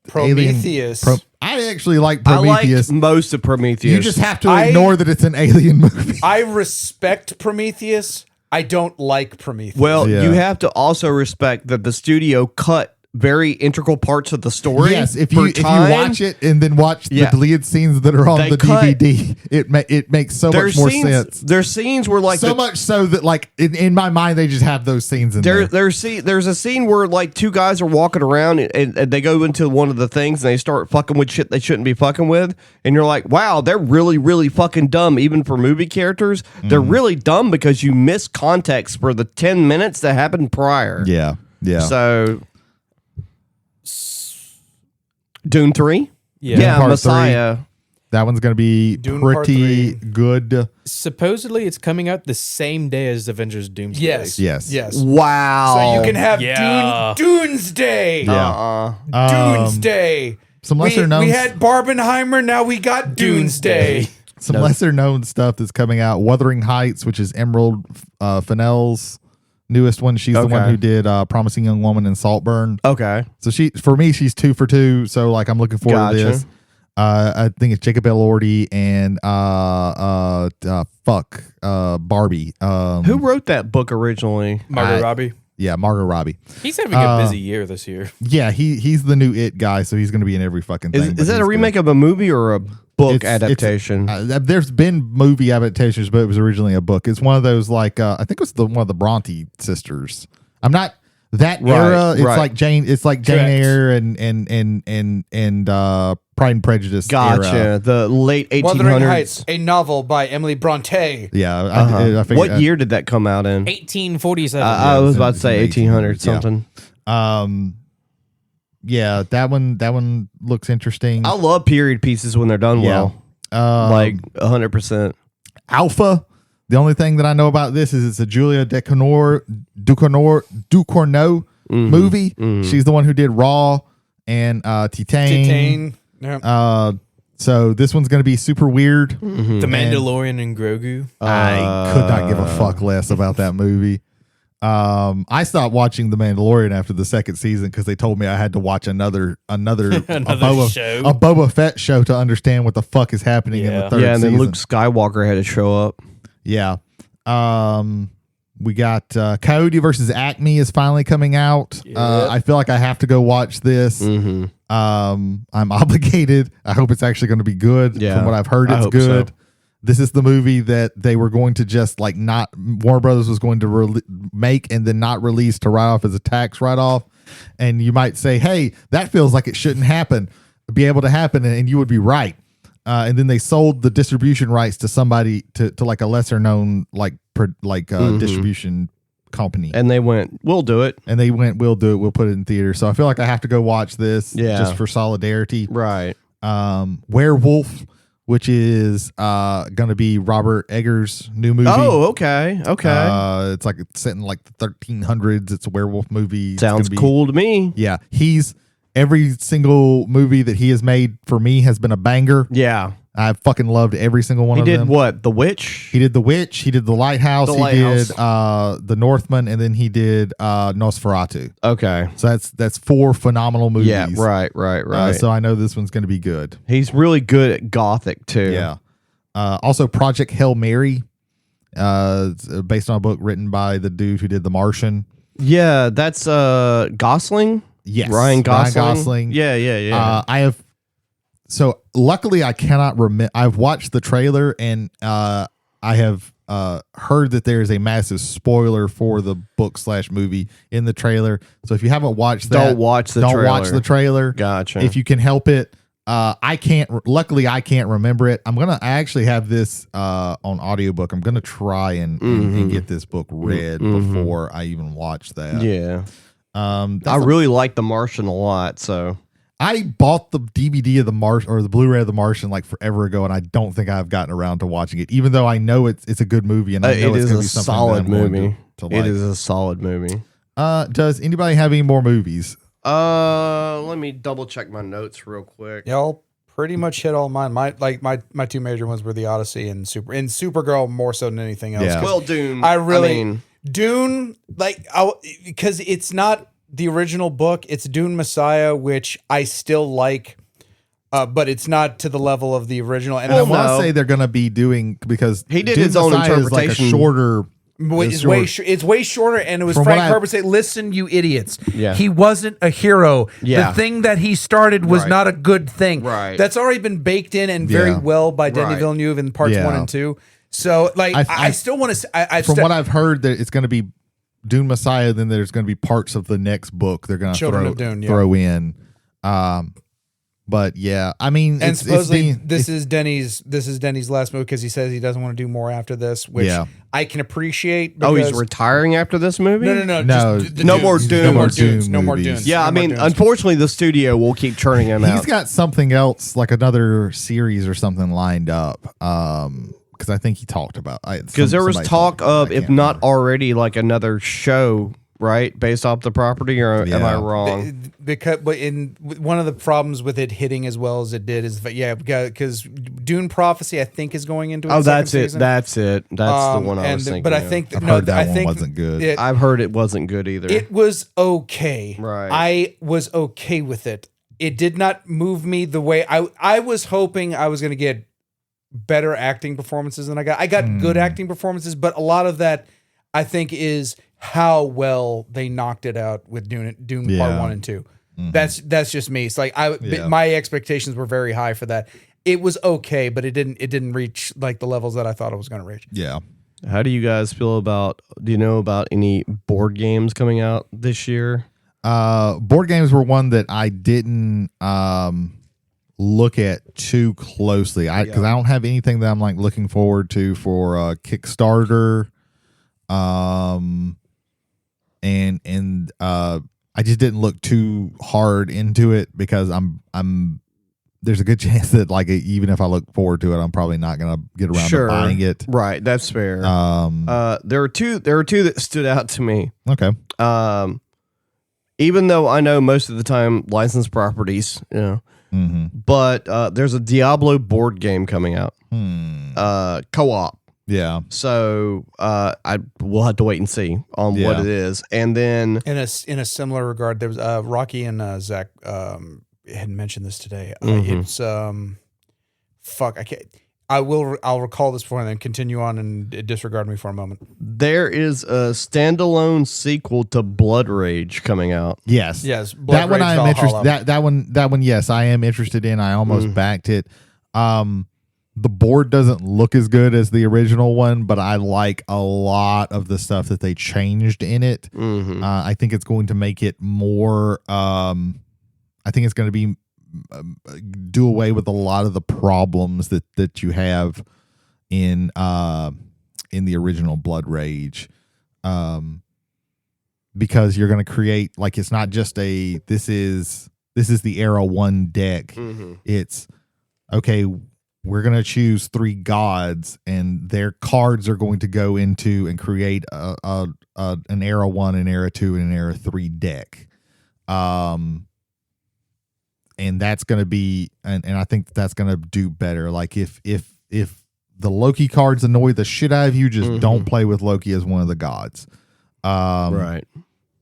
Prometheus. I actually like I Prometheus. like most of Prometheus. You just have to ignore that it's an alien movie. I respect Prometheus. I don't like Prometheus. Well, Yeah. you have to also respect that the studio cut very integral parts of the story. Yes, if for you time. watch it and then watch Yeah. the deleted scenes that are on They the cut- DVD, it makes so much more sense. There's scenes where like So much so that like in my mind they just have those scenes in there. there's a scene where like two guys are walking around and they go into one of the things and they start fucking with shit they shouldn't be fucking with, and you're like, wow, they're really really fucking dumb even for movie characters. They're really dumb because you miss context for the 10 minutes that happened prior. Yeah. So Dune 3? Yeah. Part Messiah. That one's going to be Dune Part pretty 3. good. Supposedly, it's coming out the same day as Avengers Doomsday. yes. Yes. Yes. Wow. So you can have Yeah. Doomsday. Yeah. Doomsday. some lesser known. We had Barbenheimer. Now we got Doomsday. Some lesser known stuff that's coming out. Wuthering Heights, which is Emerald Fennell's newest one. She's the one who did Promising Young Woman and Saltburn. Okay. So for me, she's 2 for 2. So like I'm looking forward to this. I think it's Jacob Elordi and Barbie. Who wrote that book originally? Margot Robbie. Yeah, Margot Robbie. He's having a busy year this year. Yeah, he's the new It guy, so he's going to be in every fucking thing. Is that a remake of a movie or a book adaptation? There's been movie adaptations, but it was originally a book. It's one of those like I think it was one of the Bronte sisters. I'm not that era. It's like Jane. It's like Jane Eyre and Pride and Prejudice. Gotcha. Era. The late 1800s. Wuthering Heights, a novel by Emily Bronte. Yeah. I figured, what year did that come out in? 1847. I was about to say 1800 something. Yeah, that one looks interesting. I love period pieces when they're done well. Like 100%. Alpha. The only thing that I know about this is it's a Julia Ducournau movie. Mm-hmm. She's the one who did Raw and Titane. Yeah. So this one's going to be super weird. Mm-hmm. The Mandalorian and Grogu. I could not give a fuck less about that movie. I stopped watching The Mandalorian after the second season because they told me I had to watch another show. A Boba Fett show to understand what the fuck is happening in the third season. Yeah, and then Luke Skywalker had to show up. Yeah. We got Coyote versus Acme is finally coming out. I feel like I have to go watch this. Mm-hmm. I'm obligated. I hope it's actually going to be good. Yeah, from what I've heard, it's good. So. This is the movie that they were going to just like not Warner Brothers was going to make and then not release to write off as a tax write-off. And you might say, hey, that feels like it shouldn't be able to happen. And you would be right. And then they sold the distribution rights to somebody to like a lesser known distribution company. And they went, we'll do it. And they went, we'll do it. We'll put it in theater. So I feel like I have to go watch this just for solidarity. Right. Werewolf, which is going to be Robert Eggers' new movie. Oh, okay. Okay. It's like it's set in like the 1300s. It's a werewolf movie. Sounds cool to me. Yeah. Every single movie that he has made for me has been a banger. Yeah. I've fucking loved every single one of them. He did what? The Witch? He did The Witch. He did The Lighthouse. He did The Northman. And then he did Nosferatu. Okay. So that's 4 phenomenal movies. Yeah, right. So I know this one's going to be good. He's really good at Gothic, too. Yeah. Also, Project Hail Mary, based on a book written by the dude who did The Martian. Yeah, that's Gosling? Yes. Ryan Gosling. Yeah. So luckily I cannot remember. I've watched the trailer and I have heard that there is a massive spoiler for the book/movie in the trailer. So if you haven't watched that, don't watch the trailer. Gotcha. If you can help it. Luckily I can't remember it. I actually have this on audiobook. I'm going to try and get this book read before I even watch that. Yeah. I really like The Martian a lot, so I bought the DVD of The Martian or the Blu-ray of The Martian like forever ago, and I don't think I've gotten around to watching it, even though I know it's a good movie and I know it's going to be something solid movie. To like. It is a solid movie. Does anybody have any more movies? Let me double check my notes real quick. Y'all pretty much hit all mine. My 2 major ones were The Odyssey and Supergirl more so than anything else. Yeah. Well, Dune. Dune, because it's not the original book. It's Dune Messiah, which I still like, but it's not to the level of the original. And I want to say they're going to be doing because he did Dune his own Messiah interpretation. is like a shorter. It's way shorter, and it was Frank Herbert saying, "Listen, you idiots. Yeah. He wasn't a hero. Yeah. The thing that he started was not a good thing. Right. That's already been baked in and very well by Denis Villeneuve in parts 1 and 2. So, I still want to. From what I've heard, that it's going to be Dune Messiah. Then there's going to be parts of the next book they're going to throw in. But yeah, I mean, and supposedly this is Denny's last movie because he says he doesn't want to do more after this, which I can appreciate. Oh, he's retiring after this movie? No. No more Dunes. No more Dunes. Yeah, unfortunately, the studio will keep churning him out. He's got something else, like another series or something lined up. Because I think he talked about. Because there was talk of, if not already, like another show right? Based off the property, or am I Yeah. wrong? Because but in one of the problems with it hitting as well as it did is that because Dune Prophecy I think is going into its Oh, second that's it. season. That's it. That's the one I was thinking. But I of. think I've no, heard that I one think wasn't good. I've heard it wasn't good either. it was okay. Right. I was okay with it. It did not move me the way I was hoping I was going to get better acting performances than I got. I got good acting performances, but a lot of that I think is how well they knocked it out with Dune Part 1 and 2. That's just me. It's like my expectations were very high for that. It was okay, but it didn't reach like the levels that I thought it was going to reach. Yeah. How do you guys feel about? Do you know about any board games coming out this year? Board games were one that I didn't look at too closely. Because I don't have anything that I'm like looking forward to for Kickstarter. And I just didn't look too hard into it because I'm there's a good chance that like even if I look forward to it, I'm probably not gonna get around to buying it. Right, that's fair. There were two that stood out to me. Okay. Even though I know most of the time licensed properties, but there's a Diablo board game coming out, co-op. Yeah. So we'll have to wait and see on what it is, and then In a similar regard, there was Rocky and Zach had mentioned this today. It's I can't. I'll recall this before and then continue on and disregard me for a moment. there is a standalone sequel to Blood Rage coming out. Yes. Blood That one Rage I am Valhalla. interested. That one. Yes, I am interested in. I almost backed it. The board doesn't look as good as the original one, but I like a lot of the stuff that they changed in it. I think it's going to make it more. I think it's going to be do away with a lot of the problems that you have in the original Blood Rage, because you're going to create like it's not just this is the Era 1 deck. It's okay. We're going to choose 3 gods, and their cards are going to go into and create an Era 1, an Era 2, and an Era 3 deck. And that's going to be, and I think that's going to do better. Like if the Loki cards annoy the shit out of you, just don't play with Loki as one of the gods. Right.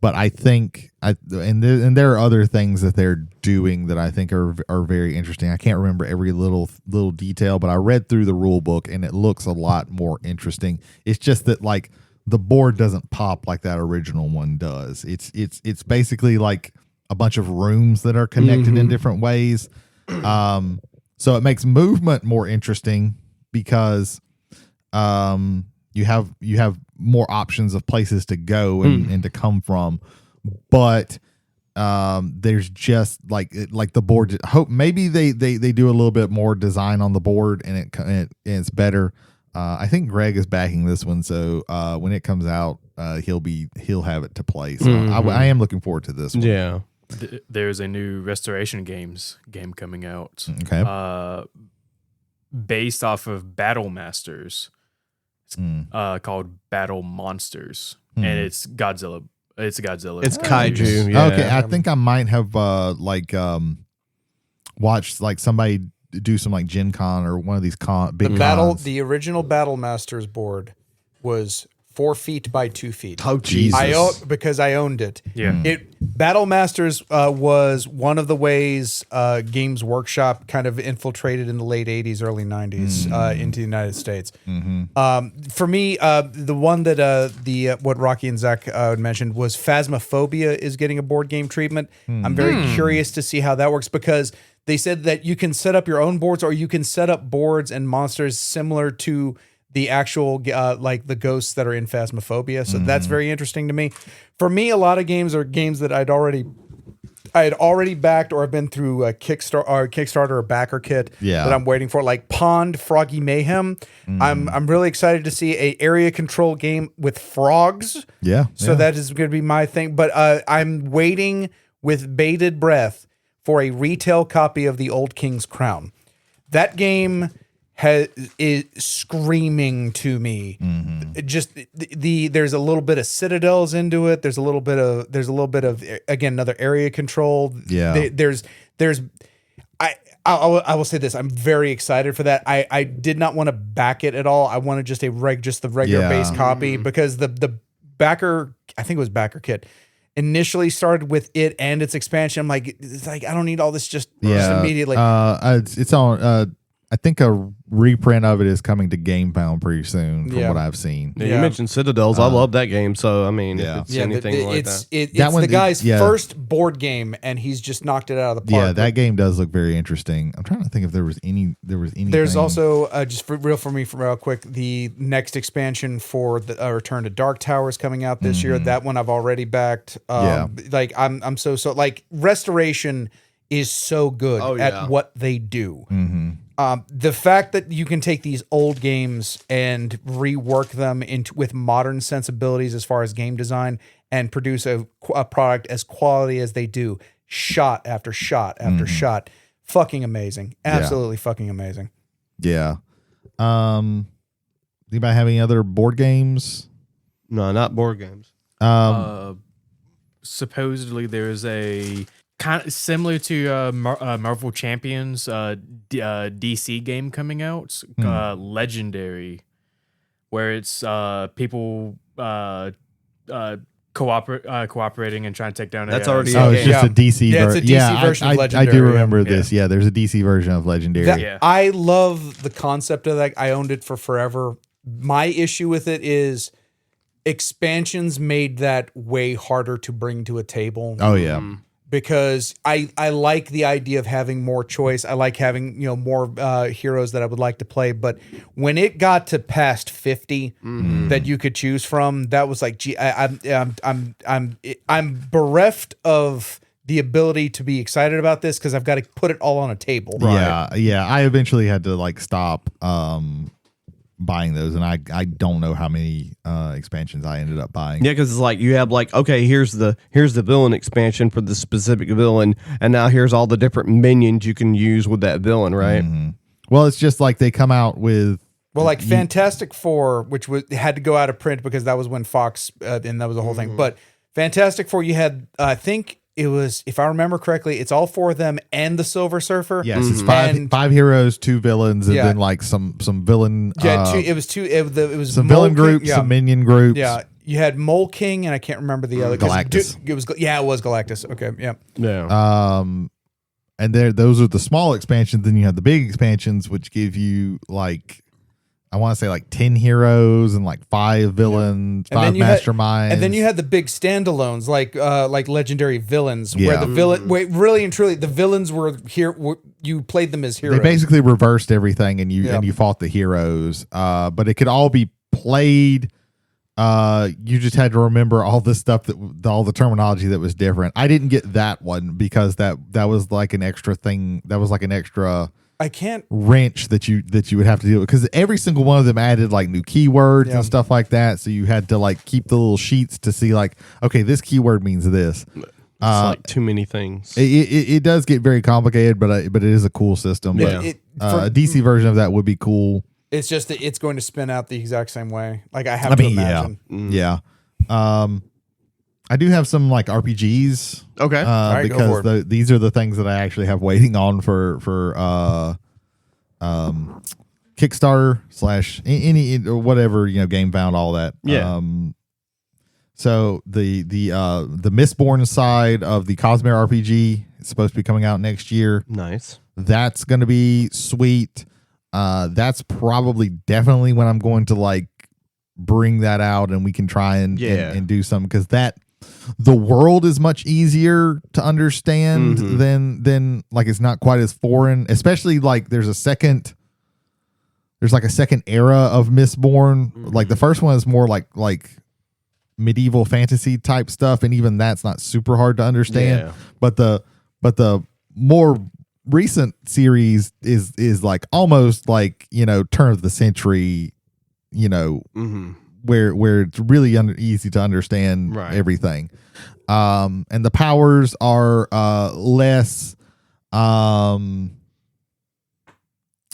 But I think and there are other things that they're doing that I think are very interesting. I can't remember every little detail, but I read through the rule book and it looks a lot more interesting. It's just that like the board doesn't pop like that original one does. It's basically like a bunch of rooms that are connected in different ways. So it makes movement more interesting because you have more options of places to go and to come from, but there's just like the board. Hope maybe they do a little bit more design on the board and it's better. I think Greg is backing this one, so when it comes out, he'll have it to play. So I am looking forward to this one. Yeah. There's a new Restoration game coming out. Okay. Based off of Battle Masters. It's called Battle Monsters, and it's Godzilla. It's Godzilla. It's kaiju. Yeah. Okay, I think I might have watched like somebody do some like Gen Con or one of these big cons. The original Battle Masters board was 4 feet by 2 feet. Oh Jesus! Because I owned it. Yeah. Battle Masters was one of the ways Games Workshop kind of infiltrated in the late 80s, early 90s into the United States. For me, the one that what Rocky and Zach mentioned was Phasmophobia is getting a board game treatment. I'm very curious to see how that works because they said that you can set up your own boards or you can set up boards and monsters similar to the actual like the ghosts that are in Phasmophobia. So that's very interesting to me. For me, a lot of games are games that I had already backed or I've been through a Kickstarter or backer kit that I'm waiting for, like Pond Froggy Mayhem. I'm really excited to see a area control game with frogs. So that is going to be my thing. But I'm waiting with bated breath for a retail copy of the Old King's Crown. That game is screaming to me. Just there's a little bit of citadels into it. There's a little bit of again another area control. Yeah. I will say this. I'm very excited for that. I did not want to back it at all. I wanted just the regular base copy because the backer, I think it was Backer Kit, initially started with it and its expansion. I'm like, it's like I don't need all this just immediately. It's on. I think a reprint of it is coming to GameFound pretty soon, from what I've seen. Yeah, you mentioned Citadels. I love that game. So I mean, if it's anything like it's that. The guy's first board game, and he's just knocked it out of the park. Yeah, that game does look very interesting. I'm trying to think if there was any. There's also just real quick. The next expansion for the Return to Dark Tower is coming out this year. That one I've already backed. Like I'm so like Restoration is so good at what they do. The fact that you can take these old games and rework them with modern sensibilities as far as game design and produce a product as quality as they do, shot after shot after shot, fucking amazing. Absolutely fucking amazing. Yeah. Anybody have any other board games? No, not board games. Supposedly there's a kind of similar to Marvel Champions DC game coming out, Legendary, where it's people cooperating and trying to take down. That's a already it's just a DC version. It's a DC version of Legendary. I do remember this. Yeah, there's a DC version of Legendary. I love the concept of that. I owned it for forever. My issue with it is expansions made that way harder to bring to a table. Oh yeah. Because I like the idea of having more choice. I like having more heroes that I would like to play. But when it got to past 50 that you could choose from, that was like, gee, I'm bereft of the ability to be excited about this because I've got to put it all on a table. Yeah. I eventually had to like stop buying those, and I don't know how many expansions I ended up buying. Yeah, because it's like you have like, okay, here's the villain expansion for the specific villain, and now here's all the different minions you can use with that villain, right? Well, it's just like they come out with Fantastic Four, which had to go out of print because that was when Fox and that was the whole thing. But Fantastic Four, you had I think it was, if I remember correctly, it's all four of them and the Silver Surfer. Yes, it's five heroes, two villains, and then like some villain. Yeah, it was some villain groups, some minion groups. Yeah, you had Mole King, and I can't remember the other. Galactus. It was Galactus. Okay, yeah. And those are the small expansions. Then you have the big expansions, which give you like, I want to say like 10 heroes and like 5 villains, 5 masterminds. And then you had the big standalones like Legendary Villains, where the villain, really and truly, the villains were here. You played them as heroes. They basically reversed everything, and you fought the heroes. But it could all be played. You just had to remember all this stuff all the terminology that was different. I didn't get that one because that was like an extra thing. That was like an extra. I can't wrench that you would have to deal with, because every single one of them added like new keywords and stuff like that. So you had to like keep the little sheets to see like, okay, this keyword means this. It's like too many things. It does get very complicated, but it is a cool system. Yeah. A DC version of that would be cool. It's just that it's going to spin out the exact same way. Like I have to imagine. Yeah. I do have some like RPGs. Okay. Right, because these are the things that I actually have waiting on for Kickstarter / any whatever, GameFound, all that. Yeah. So the Mistborn side of the Cosmere RPG is supposed to be coming out next year. Nice. That's going to be sweet. That's probably definitely when I'm going to like bring that out, and we can try and do some, because the world is much easier to understand than like, it's not quite as foreign, especially like there's like a second era of Mistborn. Like the first one is more like medieval fantasy type stuff, and even that's not super hard to understand. But the more recent series is like almost like, turn of the century, where it's really easy to understand everything. And the powers are less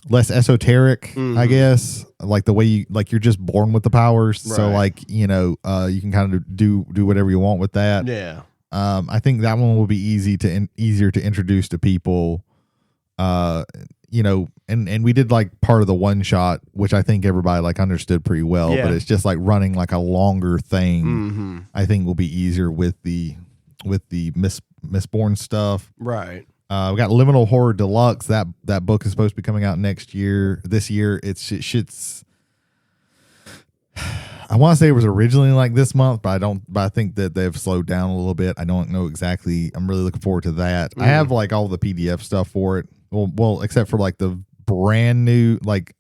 less esoteric, I guess. Like the way you're just born with the powers. So Right. like, you can kind of do whatever you want with that. Yeah. I think that one will be easier to introduce to people. And we did like part of the one shot, which I think everybody like understood pretty well, Yeah. but it's just like running like a longer thing. Mm-hmm. I think will be easier with the Mistborn stuff. Right. We got Liminal Horror Deluxe. That book is supposed to be coming out this year. It's I want to say it was originally like this month, but I think that they've slowed down a little bit. I don't know exactly. I'm really looking forward to that. I have like all the PDF stuff for it. Well, except for like the brand new, like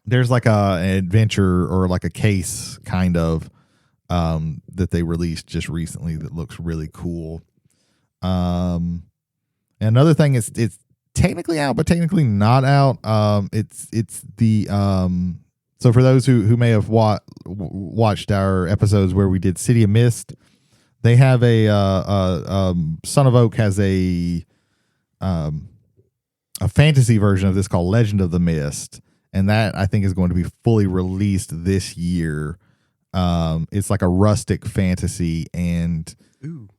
there's like an adventure or like a case kind of that they released just recently that looks really cool. And another thing is it's technically out, but technically not out. It's the so for those who may have watched our episodes where we did City of Mist, they have Son of Oak has a fantasy version of this called Legend of the Mist, and that I think is going to be fully released this year. It's like a rustic fantasy, and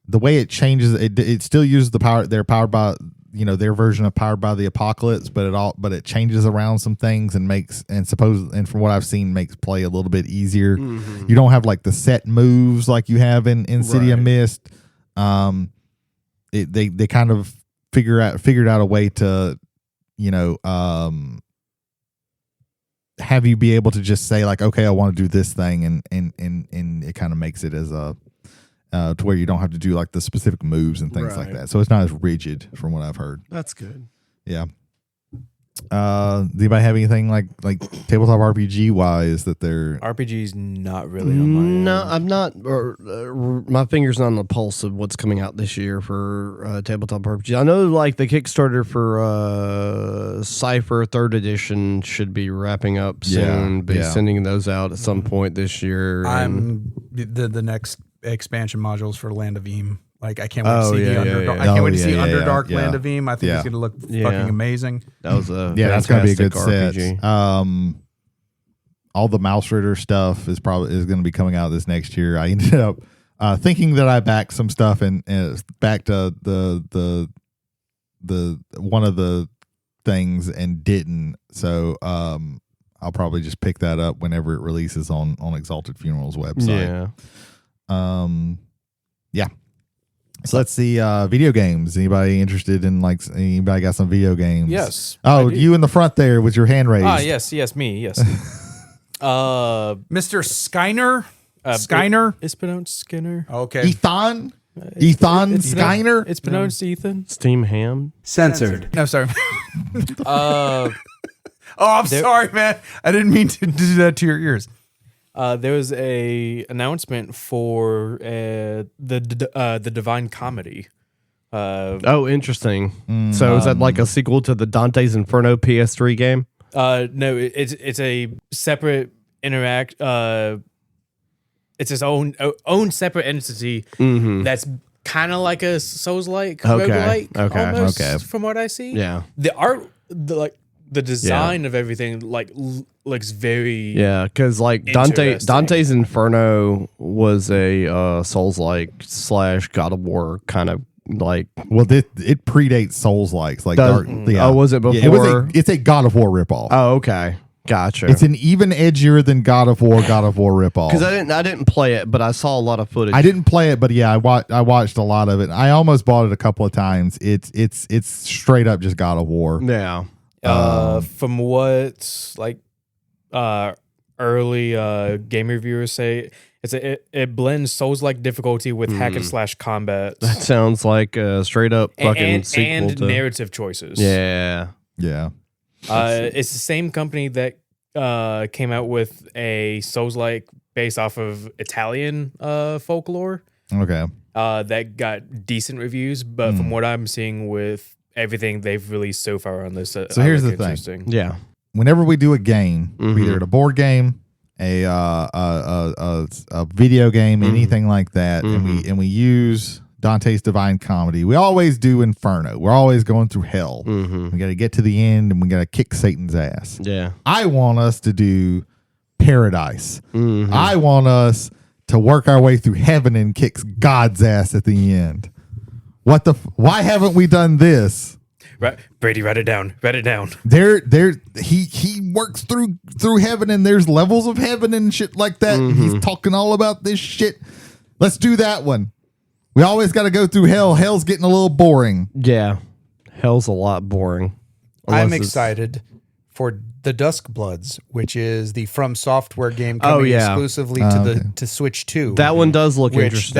the way it changes, it still uses the power. They're powered by their version of Powered by the Apocalypse, but it changes around some things and from what I've seen makes play a little bit easier. Mm-hmm. You don't have like the set moves like you have in City of Mist. They kind of figured out a way to have you be able to just say like, okay, I want to do this thing, and it kind of makes it as a to where you don't have to do like the specific moves and things like that. So it's not as rigid from what I've heard. That's good. Yeah. Does anybody have anything like tabletop RPG wise that they're RPG's not really on my No, end. I'm not. My finger's not on the pulse of what's coming out this year for tabletop RPG. I know like the Kickstarter for Cypher 3rd edition should be wrapping up soon. Be sending those out at some point this year. I'm the next expansion modules for Land of Eam. Like I can't wait to see Underdark. I Oh, can't wait to see yeah, Underdark yeah. Land of Eam. I think it's gonna look fucking amazing. That was a that's gonna be a good RPG. set. All the Mouse Ritter stuff is going to be coming out this next year. I ended up thinking that I backed some stuff and backed the one of the things and didn't. So I'll probably just pick that up whenever it releases on Exalted Funeral's website. Yeah. So let's see. Video games. Anybody interested in anybody got some video games? Yes. Oh, you in the front there with your hand raised. Yes, me, yes. Mr. Skyner? Skyner? It's pronounced Skinner. Okay. Ethan It's Skyner. It's pronounced Ethan. Steam Ham. Censored. No, sorry. Uh, I'm sorry, man. I didn't mean to do that to your ears. there was a announcement for the Divine Comedy. Oh, interesting. So is that like a sequel to the Dante's Inferno PS3 game? No, it's a separate it's its own separate entity that's kind of like a Souls-like roguelike almost, from what I see. Yeah. The art, the design of everything looks very because like Dante's Inferno was a Souls-like / God of War kind of like. Well, it predates Souls-likes like Dark. Yeah. Oh, was it before? Yeah, it's a God of War ripoff. Oh, okay. Gotcha. It's an even edgier than God of War ripoff. Because I didn't play it, but I saw a lot of footage. I didn't play it, but yeah, I watched a lot of it. I almost bought it a couple of times. It's straight up just God of War. Yeah. From what early game reviewers say, it blends Souls-like difficulty with hack and slash combat. That sounds like a straight up fucking sequel and to narrative choices. Yeah. Yeah. It's the same company that came out with a Souls-like based off of Italian folklore. Okay. That got decent reviews, but from what I'm seeing with everything they've released so far on this, so here's the thing. Yeah. Whenever we do a game, either a board game, a video game, anything like that, and we use Dante's Divine Comedy. We always do Inferno. We're always going through hell. We got to get to the end and we got to kick Satan's ass. Yeah. I want us to do Paradise. I want us to work our way through heaven and kick God's ass at the end. Why haven't we done this? Right, Brady, write it down. Write it down. He works through heaven and there's levels of heaven and shit like that. And he's talking all about this shit. Let's do that one. We always got to go through hell. Hell's getting a little boring. Yeah. Hell's a lot boring. I'm Unless it's- excited for the Dusk Bloods, which is the From Software game coming exclusively to Switch 2. That one does look which interesting.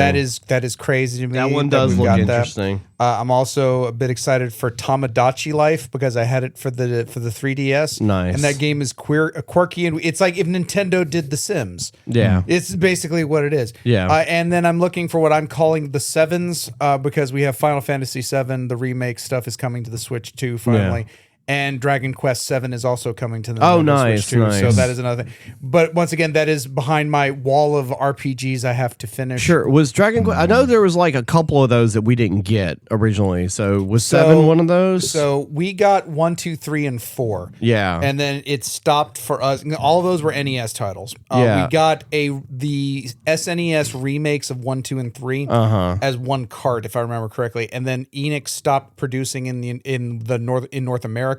that is crazy to me. That one that does we've look got that. interesting. I'm also a bit excited for Tamagotchi Life because I had it for the 3DS. Nice. And that game is quirky, and it's like if Nintendo did The Sims. Yeah. It's basically what it is. Yeah. And then I'm looking for what I'm calling the Sevens because we have Final Fantasy VII. The remake stuff is coming to the Switch 2 finally. Yeah. And Dragon Quest VII is also coming to the Oh, Nintendo nice, Switch 2. nice. So that is another thing. But once again, that is behind my wall of RPGs I have to finish. Sure. Was Dragon Quest? I know there was like a couple of those that we didn't get originally. So was 7 one of those? So we got 1, 2, 3, and 4. Yeah. And then it stopped for us. All of those were NES titles. Yeah. We got the SNES remakes of 1, 2, and 3 as one cart, if I remember correctly. And then Enix stopped producing in North America.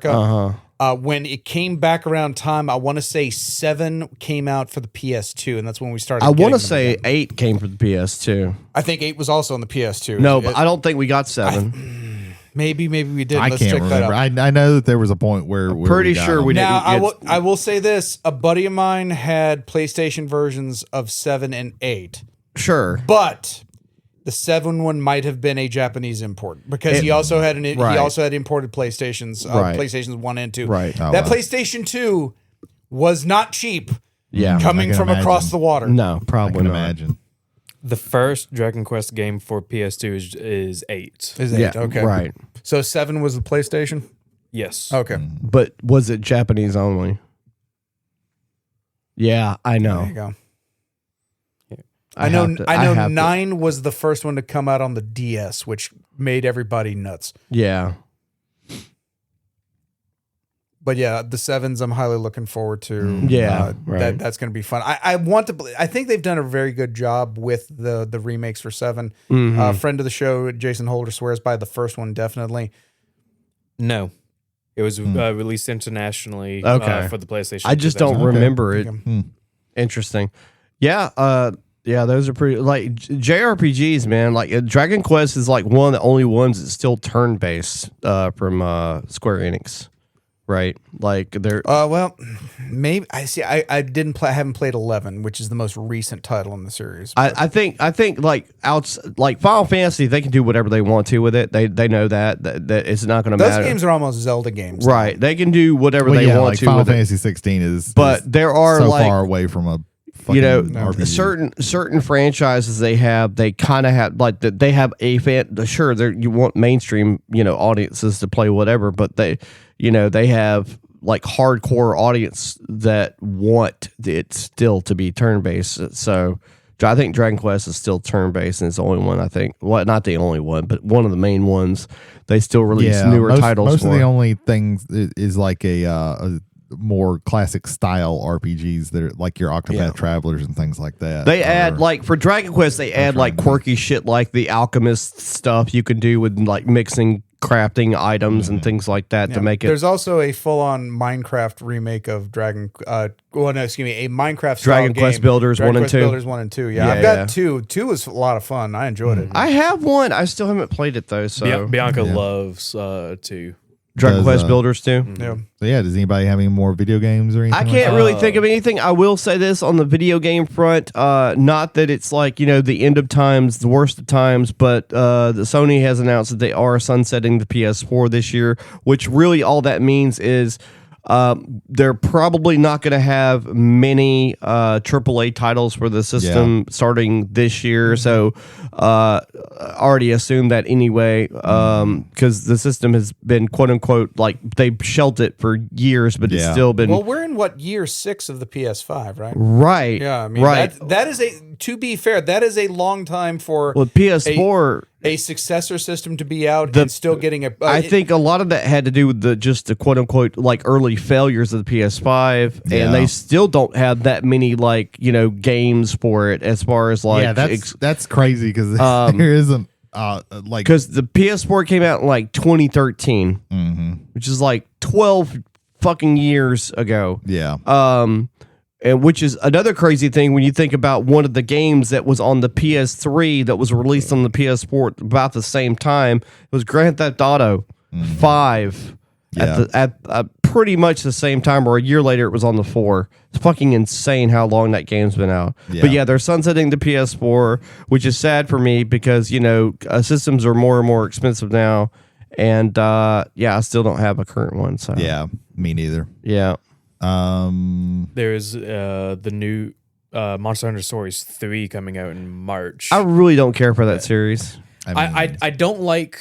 When it came back around time, I want to say 7 came out for the PS2, and that's when we started. I want getting to them say again. 8 came from the PS2. I think 8 was also on the PS2. No, but I don't think we got 7. maybe we did. I Let's can't check remember. that out. I know that there was a point where pretty got sure them. we didn't. Now, I will say this: a buddy of mine had PlayStation versions of 7 and 8, Sure. but the 7 one might have been a Japanese import because he also had he also had imported PlayStations, Right. PlayStations 1 and 2. Right. Oh, That wow. PlayStation 2 was not cheap Yeah. coming I can from across imagine. the water. No, I probably can not. imagine. The first Dragon Quest game for PS2 is 8. Is 8? Yeah. Okay. Right. So 7 was the PlayStation? Yes. Okay. But was it Japanese only? Yeah, I know. There you go. I know 9 was the first one to come out on the DS, which made everybody nuts. Yeah. But yeah, the 7s I'm highly looking forward to. Yeah, right. That's going to be fun. I want to. I think they've done a very good job with the remakes for 7. Friend of the show, Jason Holder, swears by the first one definitely. No. It was released internationally Okay. for the PlayStation. I just 2000. don't remember it. Hmm. Interesting. Yeah, yeah, those are pretty like JRPGs, man. Like Dragon Quest is like one of the only ones that's still turn based from Square Enix, right? Like they're Well, maybe I see. I haven't played 11, which is the most recent title in the series. I think like like Final Fantasy, they can do whatever they want to with it. They know that it's not going to Those matter. games are almost Zelda games, Right? They can do whatever Well, they yeah, want like to Final with it. Fantasy 16 is, But is there are so like far away from a fucking you know RPG. certain franchises they kind of have like they have a fan. Sure, you want mainstream audiences to play whatever, but they have like hardcore audience that want it still to be turn based. So I think Dragon Quest is still turn based, and it's the only one I think. Well, not the only one, but one of the main ones. They still release newer titles. Most for. of the only things is like a more classic style RPGs that are like your Octopath Travelers and things like that. They add like for Dragon Quest, they add like quirky shit like the alchemist stuff you can do with like mixing crafting items and things like that to make it. There's also a full-on Minecraft remake of a Minecraft Dragon Quest Builders 1 and 2. Builders 1 and 2. Yeah, Yeah, I've got yeah. 2. 2 was a lot of fun. I enjoyed it. I have one. I still haven't played it though. So Bianca loves 2. Dragon Does, Quest Builders too. Yeah. So yeah, does anybody have any more video games or anything? I can't really think of anything. I will say this on the video game front, not that it's like, the end of times, the worst of times, but the Sony has announced that they are sunsetting the PS4 this year, which really all that means is they're probably not going to have many AAA titles for the system starting this year. So already assumed that anyway, because the system has been quote unquote like they've shelved it for years, but it's still been Well, we're in year 6 of the PS5, right? right. Yeah, I mean, right. that is to be fair, that is a long time for Well, PS4 a successor system to be out and still getting a. I think a lot of that had to do with the quote unquote like early failures of the PS5, and they still don't have that many like games for it as far as like that's crazy because there isn't like because the PS4 came out in like 2013, which is like 12 fucking years ago. Yeah. And which is another crazy thing when you think about one of the games that was on the PS3 that was released on the PS4 about the same time. It was Grand Theft Auto 5 at pretty much the same time, or a year later it was on the 4. It's fucking insane how long that game's been out. Yeah. But yeah, they're sunsetting the PS4, which is sad for me because systems are more and more expensive now, and I still don't have a current one. So yeah, me neither. Yeah. There's the new Monster Hunter Stories 3 coming out in March. I really don't care for that series. I don't like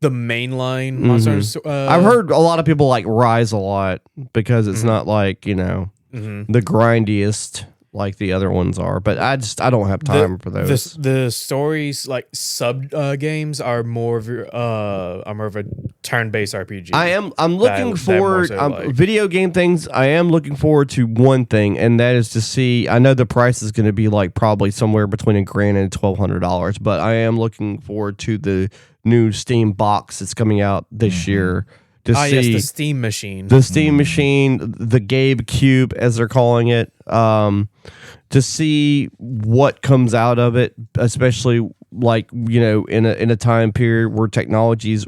the mainline Monster Hunter. I've heard a lot of people like Rise a lot because it's not like the grindiest like the other ones are, but I don't have time for those. The stories like sub games are more of a turn-based RPG. I'm looking forward video game things. I am looking forward to one thing, and that is to see. I know the price is going to be like probably somewhere between $1,000 and $1,200, but I am looking forward to the new Steam box that's coming out this year. To see yes, the Steam Machine. The Steam Machine, the Gabe Cube, as they're calling it, to see what comes out of it, especially like, in a time period where technology's,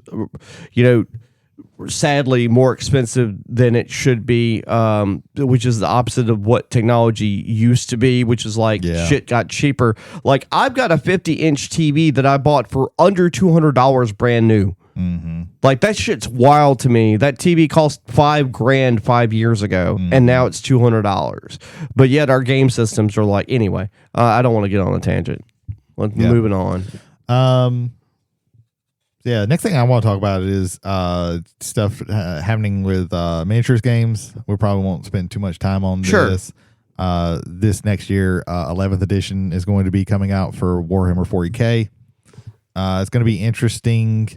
sadly more expensive than it should be, which is the opposite of what technology used to be, which is like shit got cheaper. Like I've got a 50-inch TV that I bought for under $200 brand new. Like that shit's wild to me. That TV cost $5,000 5 years ago, and now it's $200. But yet our game systems are like anyway. I don't want to get on a tangent. Moving on. Next thing I want to talk about is stuff happening with miniatures games. We probably won't spend too much time on this. This next year, 11th edition is going to be coming out for Warhammer 40K. It's going to be interesting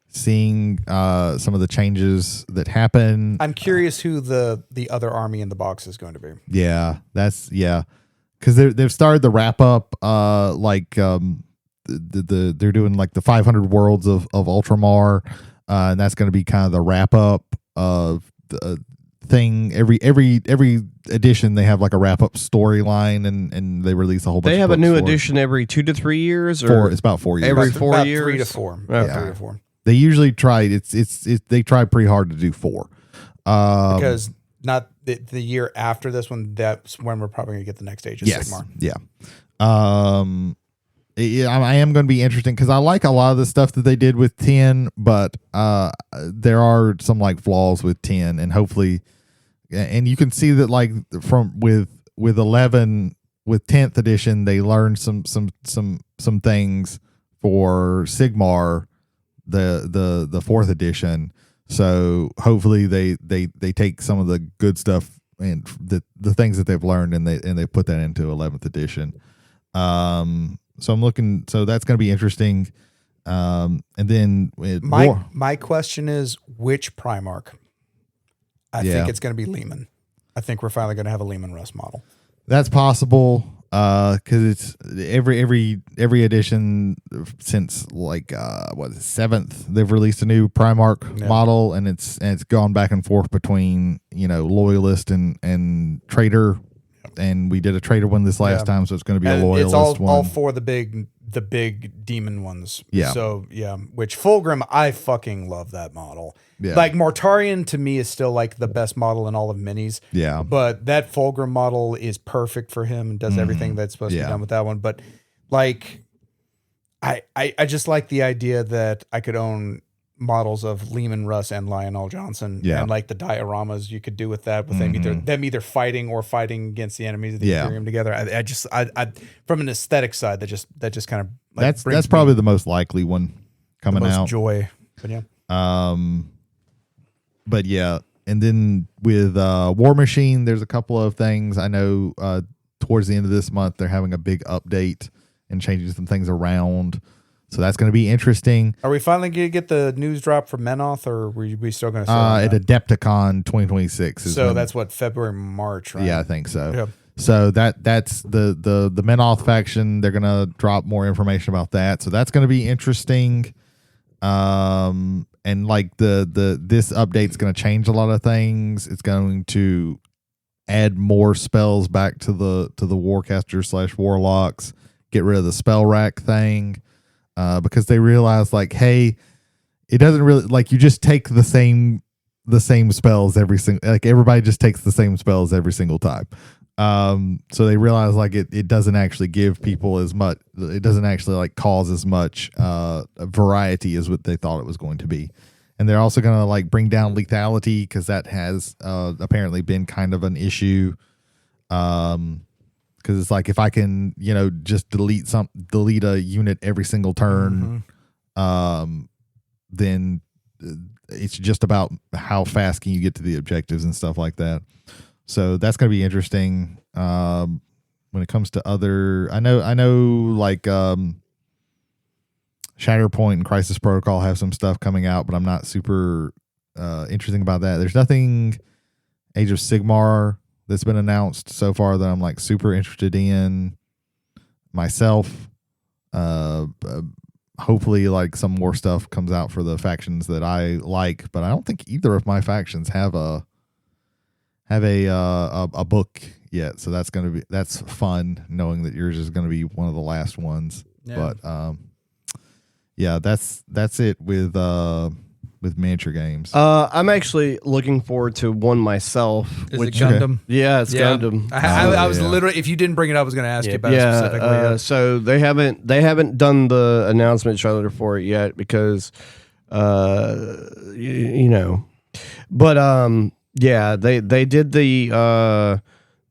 seeing some of the changes that happen. I'm curious who the other army in the box is going to be. Yeah, because they've started the wrap up. They're doing like the 500 worlds of Ultramar, and that's going to be kind of the wrap up of the thing. Every edition they have like a wrap up storyline, and they release a whole bunch. They have of a new edition every 2 to 3 years, or it's about 4 years. Every 4 years, 3 to 4. Okay. 3 to 4. They usually try. They try pretty hard to do 4. Because not the year after this one. That's when we're probably going to get the next Age of Sigmar. Yeah. I am going to be interesting because I like a lot of the stuff that they did with 10, but there are some like flaws with 10, and hopefully, and you can see that like from with 11 with 10th edition they learned some things for Sigmar, the 4th edition. So hopefully they take some of the good stuff and the things that they've learned and they put that into 11th edition. So I'm looking. So that's going to be interesting. And then my question is, which Primarch? I think it's going to be Lehman. I think we're finally going to have a Lehman Russ model. That's possible because it's every edition since like 7th they've released a new Primarch model, and it's gone back and forth between loyalist and traitor. And we did a traitor one this last time, so it's going to be a loyalist it's one. all for the big demon ones. Yeah. So which Fulgrim, I fucking love that model. Yeah. Like Mortarion to me is still like the best model in all of minis. Yeah. But that Fulgrim model is perfect for him and does everything that's supposed to be done with that one. But like, I just like the idea that I could own models of Lehman Russ and Lionel Johnson, and like the dioramas you could do with that, with them either fighting or fighting against the enemies of the Imperium together. I from an aesthetic side, that just kind of like that's probably the most likely one coming the most out. Joy, but yeah, and then with War Machine, there's a couple of things I know. Towards the end of this month, they're having a big update and changing some things around. So that's going to be interesting. Are we finally going to get the news drop from Menoth, or are we still going to At Adepticon 2026. So that's what, February, March, right? Yeah, I think so. Yeah. So that's the Menoth faction. They're gonna drop more information about that. So that's gonna be interesting. And like this update's gonna change a lot of things. It's going to add more spells back to the Warcaster / Warlocks. Get rid of the spell rack thing. Because they realize like, hey, it doesn't really like you just take the same spells every single, like everybody just takes the same spells every single time. So they realize like it doesn't actually give people as much, it doesn't actually like cause as much variety as what they thought it was going to be. And they're also going to like bring down lethality because that has apparently been kind of an issue. Because it's like if I can, just delete a unit every single turn, then it's just about how fast can you get to the objectives and stuff like that. So that's going to be interesting. When it comes to other, I know like Shatterpoint and Crisis Protocol have some stuff coming out, but I'm not super interesting about that. There's nothing Age of Sigmar that's been announced so far that I'm like super interested in myself. Hopefully like some more stuff comes out for the factions that I like, but I don't think either of my factions have a book yet. So that's fun knowing that yours is going to be one of the last ones. Yeah. But yeah, that's it with miniature games. I'm actually looking forward to one myself. Is it Gundam? Yeah, it's Gundam. I was literally, if you didn't bring it up, I was going to ask you about it specifically. So they haven't done the announcement trailer for it yet because, but yeah, they did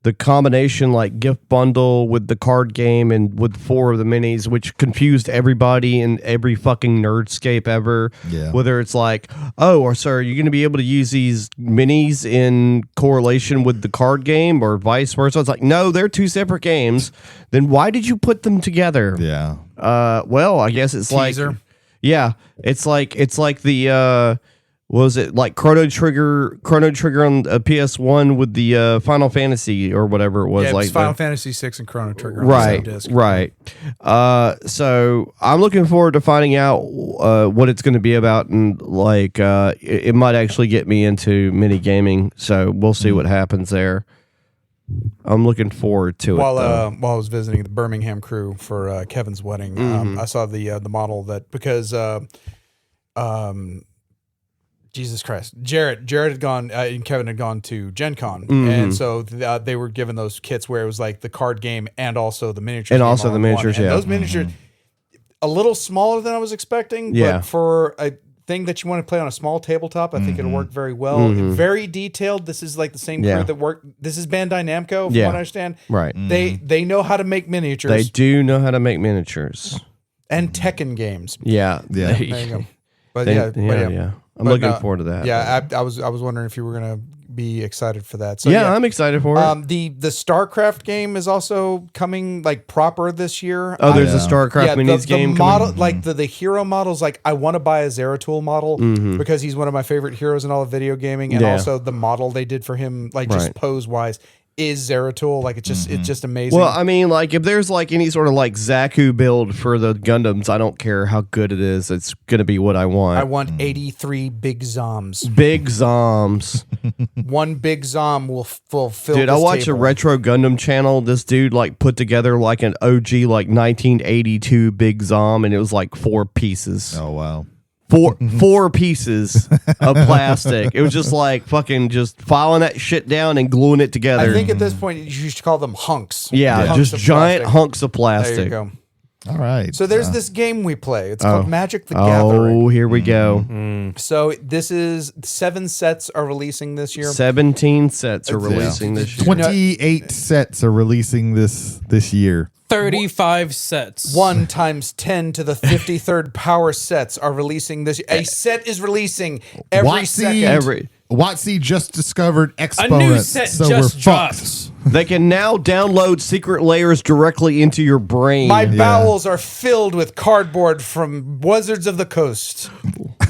the combination like gift bundle with the card game and with 4 of the minis, which confused everybody in every fucking nerdscape ever. Yeah. Whether it's like, oh, or sir, you're going to be able to use these minis in correlation with the card game or vice versa. It's like, no, they're 2 separate games. Then why did you put them together? Yeah. Well, I guess it's Teaser. like, yeah, it's like the, was it like Chrono Trigger on PS1 with the Final Fantasy or whatever it was? Yeah, it was like Final Fantasy 6 and Chrono Trigger on right, the same disc. right. So I'm looking forward to finding out what it's going to be about, and like it might actually get me into mini gaming. So we'll see what happens there. I'm looking forward to it. While I was visiting the Birmingham crew for Kevin's wedding, I saw the model that because. Jesus Christ. Jared had gone, and Kevin had gone to Gen Con. And so they were given those kits where it was like the card game and also the miniatures. And also the miniatures, and those miniatures, a little smaller than I was expecting, but for a thing that you want to play on a small tabletop, I think it'll work very well. Very detailed. This is like the same crew that worked. This is Bandai Namco, from what I understand. Right. They know how to make miniatures. They do know how to make miniatures. And Tekken games. Yeah. Yeah. There you go. But yeah. I'm looking forward to that. Yeah, I was wondering if you were gonna be excited for that. So yeah, I'm excited for it. The StarCraft game is also coming like proper this year. Oh, there's a StarCraft minis game model, coming. like the hero models. Like I want to buy a Zeratul model because he's one of my favorite heroes in all of video gaming, and also the model they did for him, like just pose wise, is Zeratul. Like it's just amazing. Well, I mean, like if there's like any sort of like Zaku build for the Gundams, I don't care how good it is. It's gonna be what I want. I want 83 big Zoms. Big Zoms. One big Zom will fulfill. Dude, I watched a Retro Gundam channel. This dude like put together like an OG like 1982 big Zom, and it was like 4 pieces. Oh wow. 4 pieces of plastic. It was just like fucking just filing that shit down and gluing it together. I think at this point you should call them hunks. Yeah, Hunks just of giant plastic. hunks of plastic. There you go. All right. So there's this game we play. It's called Magic the Gathering. Oh, here we go. So this is 7 sets are releasing this year. 17 sets are releasing this year. 28 sets are releasing this year. 35 sets. 1 times 10 to the 53rd power sets are releasing this year. A set is releasing every What? second. WotC just discovered A exponents, new set so just we're dropped. fucked. They can now download secret layers directly into your brain. My bowels are filled with cardboard from Wizards of the Coast.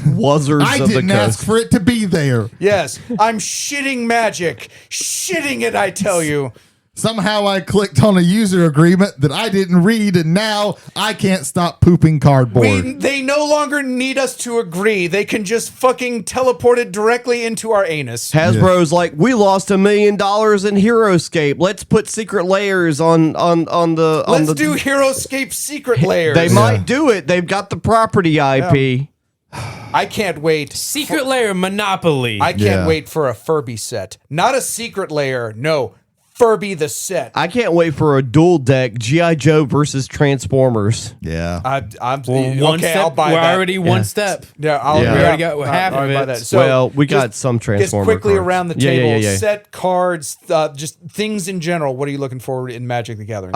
Wuzzards I of the didn't ask coast. for it to be there. Yes, I'm shitting magic. Shitting it, I tell you. Somehow I clicked on a user agreement that I didn't read, and now I can't stop pooping cardboard. They no longer need us to agree. They can just fucking teleport it directly into our anus. Hasbro's like, we lost $1 million in HeroScape. Let's put secret layers on the. Let's do HeroScape secret layers. They might do it. They've got the property IP. I can't wait. Secret layer Monopoly. I can't wait for a Furby set. Not a secret layer. No, Furby the set. I can't wait for a dual deck G.I. Joe versus Transformers. Yeah. I'm one okay. step. I'll buy We're that. already one step. Yeah, Yeah. We already got half I'll of buy it. that. So Well, we got just- some Transformer Just quickly cards. around the Yeah, table. yeah. Set cards, just things in general. What are you looking forward in Magic the Gathering?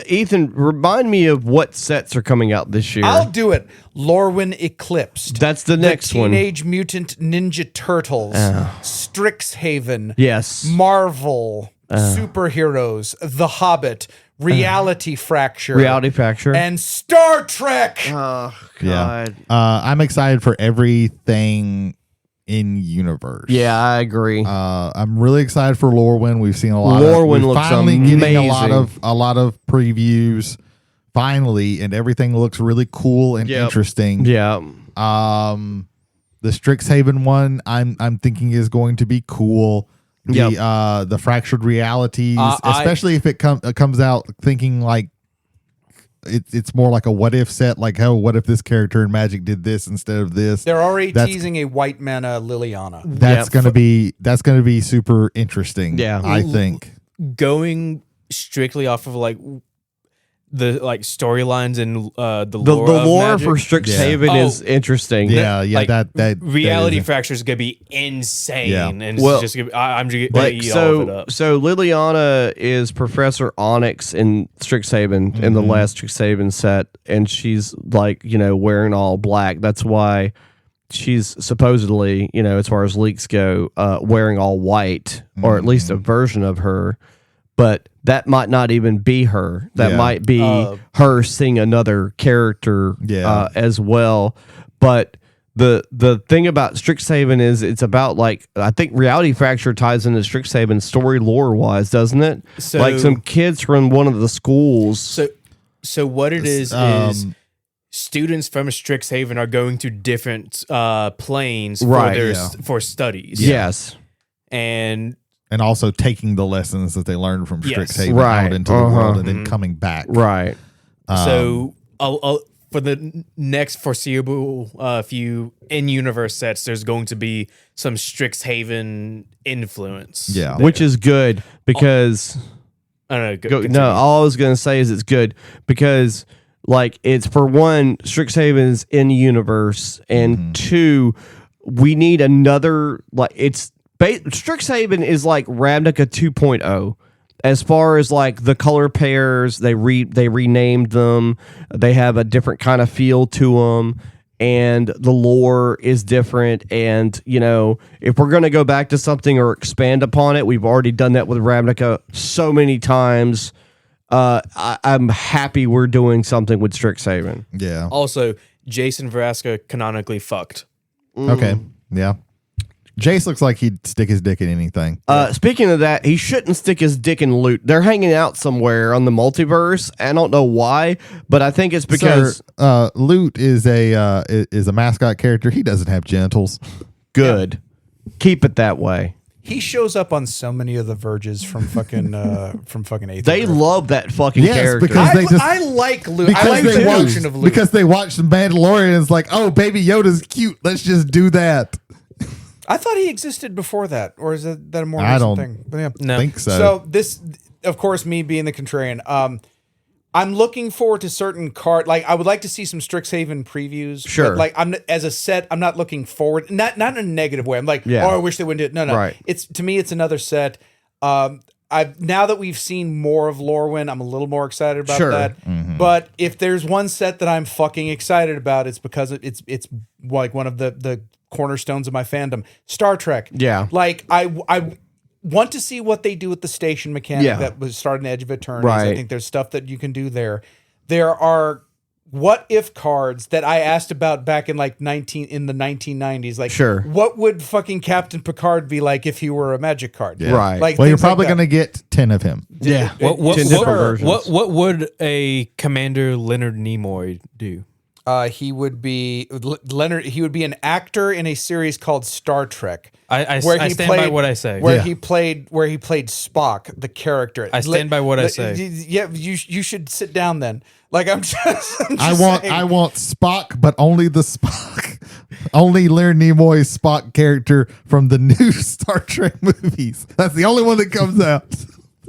Ethan, remind me of what sets are coming out this year. I'll do it. Lorwyn Eclipsed. That's the next one. Teenage Mutant Ninja Turtles. Strixhaven. Yes. Marvel. Superheroes. The Hobbit. Reality Fracture. Reality Fracture. And Star Trek. Oh, Yeah. God. I'm excited for everything in universe. Yeah, I agree. I'm really excited for Lorwyn. We've seen a lot. Lorwyn we're looks finally getting a lot amazing. of previews. Finally, and everything looks really cool and Yep. interesting. yeah. The Strixhaven one, I'm thinking is going to be cool. The fractured realities, especially if it comes out thinking like it's more like a what if set, like what if this character in Magic did this instead of this. They're already That's- teasing a white mana Liliana. That's gonna be super interesting. Yeah. I think. Going strictly off of like the storylines and the The lore, of lore Magic. for Strixhaven Yeah. is interesting. Yeah, like, that Reality is- Fracture is gonna be insane, Yeah. and it's Well, just gonna be, I'm just gonna Like eat all of it so, up. so Liliana is Professor Onyx in Strixhaven in the last Strixhaven set, and she's like wearing all black. That's why she's supposedly as far as leaks go, wearing all white, or at least a version of her. But that might not even be her. That Yeah. might be her seeing another character as well. But the thing about Strixhaven is it's about I think Reality Fracture ties into Strixhaven story lore wise, doesn't it? So- Like some kids from one of the schools. So what it is students from Strixhaven are going to different planes Right, for studies. Yes. And also taking the lessons that they learned from Yes. Strixhaven Right. out into the world and then coming back. Right. so for the next foreseeable few in-universe sets, there's going to be some Strixhaven influence. Yeah. Which is good because I don't know. no, all I was going to say is it's good because it's for one, Strixhaven's in universe, and two, we need another Strixhaven is like Ravnica 2.0 as far as the color pairs. They renamed them. They have a different kind of feel to them, and the lore is different. And if we're going to go back to something or expand upon it, we've already done that with Ravnica so many times. I'm happy we're doing something with Strixhaven. Yeah. Also, Jason Vraska canonically fucked. Okay. Yeah. Jace looks like he'd stick his dick in anything. Speaking of that, he shouldn't stick his dick in loot. They're hanging out somewhere on the multiverse. I don't know why, but I think it's because Loot is a mascot character. He doesn't have genitals. good. Keep it that way. He shows up on so many of the verges from fucking Eighth. They Order. love that fucking Yes, character. because I like Luke. I like the notion of Luke. Because they watch the Mandalorian and it's like, oh, Baby Yoda's cute. Let's just do that. I thought he existed before that, or is that a more I recent don't thing? But yeah. No. Think so. So this, of course, me being the contrarian, I'm looking forward to certain I would like to see some Strixhaven previews. Sure. But I'm as a set, I'm not looking forward. Not in a negative way. I'm like, Yeah. oh, I wish they wouldn't do it. No. Right. It's to me, it's another set. Now that we've seen more of Lorwyn, I'm a little more excited about Sure. that. But if there's one set that I'm fucking excited about, it's because it's like one of the cornerstones of my fandom. Star Trek. Yeah. Like I want to see what they do with the station mechanic Yeah. that was starting Edge of Eternities. Right. I think there's stuff that you can do there. There are what if cards that I asked about back in like in the 1990s. Like, Sure. what would fucking Captain Picard be like if he were a Magic card? Yeah. Right. Like, Well, you're things like probably that. going to get 10 of him. Yeah. 10 different versions. What would a Commander Leonard Nimoy do? He would be Leonard. He would be an actor in a series called Star Trek. I stand by what I say. Where he played Spock, the character. I stand by what I say. Yeah, you should sit down then. Like I'm just I saying. want Spock, but only the Spock, only Leonard Nimoy's Spock character from the new Star Trek movies. That's the only one that comes out.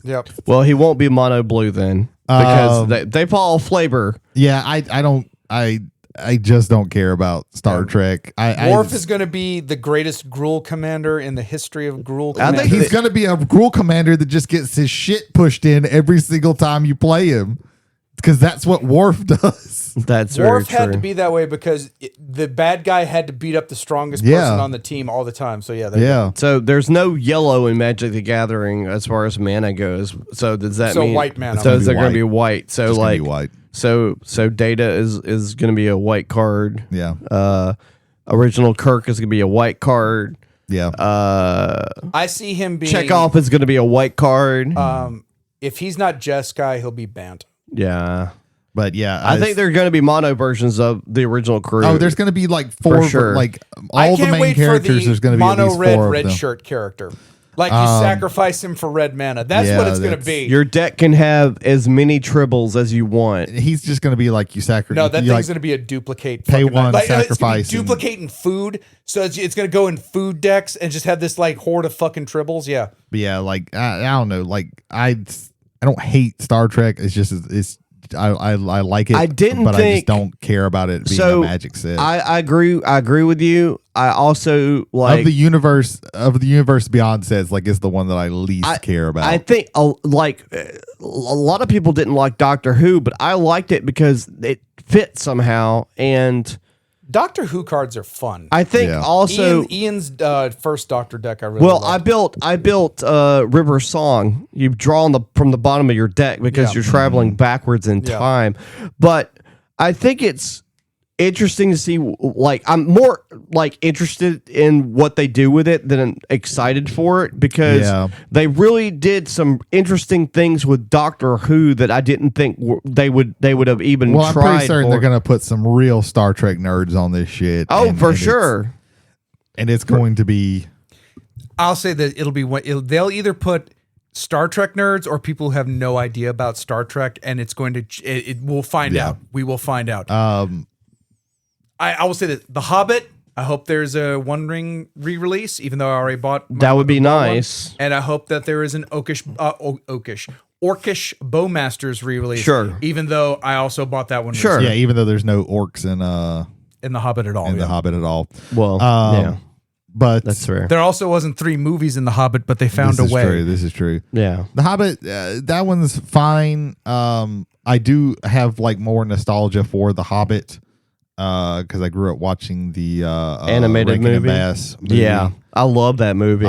Yep. Well, he won't be mono blue then because they follow flavor. Yeah, I just don't care about Star Trek. Worf is going to be the greatest Gruul commander in the history of Gruul I commanders. think he's going to be a Gruul commander that just gets his shit pushed in every single time you play him, because that's what Worf does. That's very Worf true. had to be that way because the bad guy had to beat up the strongest Yeah. person on the team all the time. So yeah, there you go. Yeah. So there's no yellow in Magic the Gathering as far as mana goes. So does that So mean white mana. So It's they're gonna going be to be white. So It's gonna like be white. so Data is going to be a white card. Yeah. Original Kirk is going to be a white card. Yeah. I see him being Chekhov is going to be a white card. If he's not Jeskai, he'll be banned. Yeah. But yeah, I think there are going to be mono versions of the original crew. Oh, there's going to be like four, sure. like I all the can't main wait characters. for There's the going to be at mono least red four of red them. shirt character. Like you sacrifice him for red mana. That's yeah, what it's going to that's- be. Your deck can have as many tribbles as you want. He's just going to be like you sacrifice. No, that you thing's like, going to be a duplicate. pay fucking- one, like, it's gonna be sacrifice, and- duplicating food. So it's going to go in food decks and just have this like horde of fucking tribbles. Yeah. yeah, like I don't know, like I don't hate Star Trek. It's just I like it. I didn't but I just think- don't care about it being So a Magic set. I agree with you. I also like of the universe beyond sets, like it's the one that I least care about. I think a lot of people didn't like Doctor Who, but I liked it because it fit somehow, and Doctor Who cards are fun. I think Yeah. also. Ian's first Doctor deck I really Well, loved. I built River Song. You draw from the bottom of your deck because Yeah. you're traveling backwards in Yeah. time. But I think it's interesting to see. Like, I'm more like interested in what they do with it than excited for it, because Yeah. they really did some interesting things with Doctor Who that I didn't think they would have even well, I'm tried. pretty certain for. they're going to put some real Star Trek nerds on this shit. Oh, and for it's- sure. and it's going to be. I'll say that they'll either put Star Trek nerds or people who have no idea about Star Trek, and it's going to we'll find Yeah. out. We will find out. I will say that The Hobbit. I hope there's a One Ring re-release, even though I already bought. That would be bought one. nice. And I hope that there is an Orcish Bowmasters re-release. Sure. Even though I also bought that one. Sure. recently. Yeah, even though there's no orcs In The Hobbit at all. in yeah. the Hobbit at all. Well, yeah, But that's fair. There also wasn't 3 movies in The Hobbit, but they found this a is way. true. This is true. Yeah. The Hobbit, that one's fine. I do have like more nostalgia for The Hobbit because I grew up watching the Animated Rankin and movie? Bass movie. Yeah, I love that movie.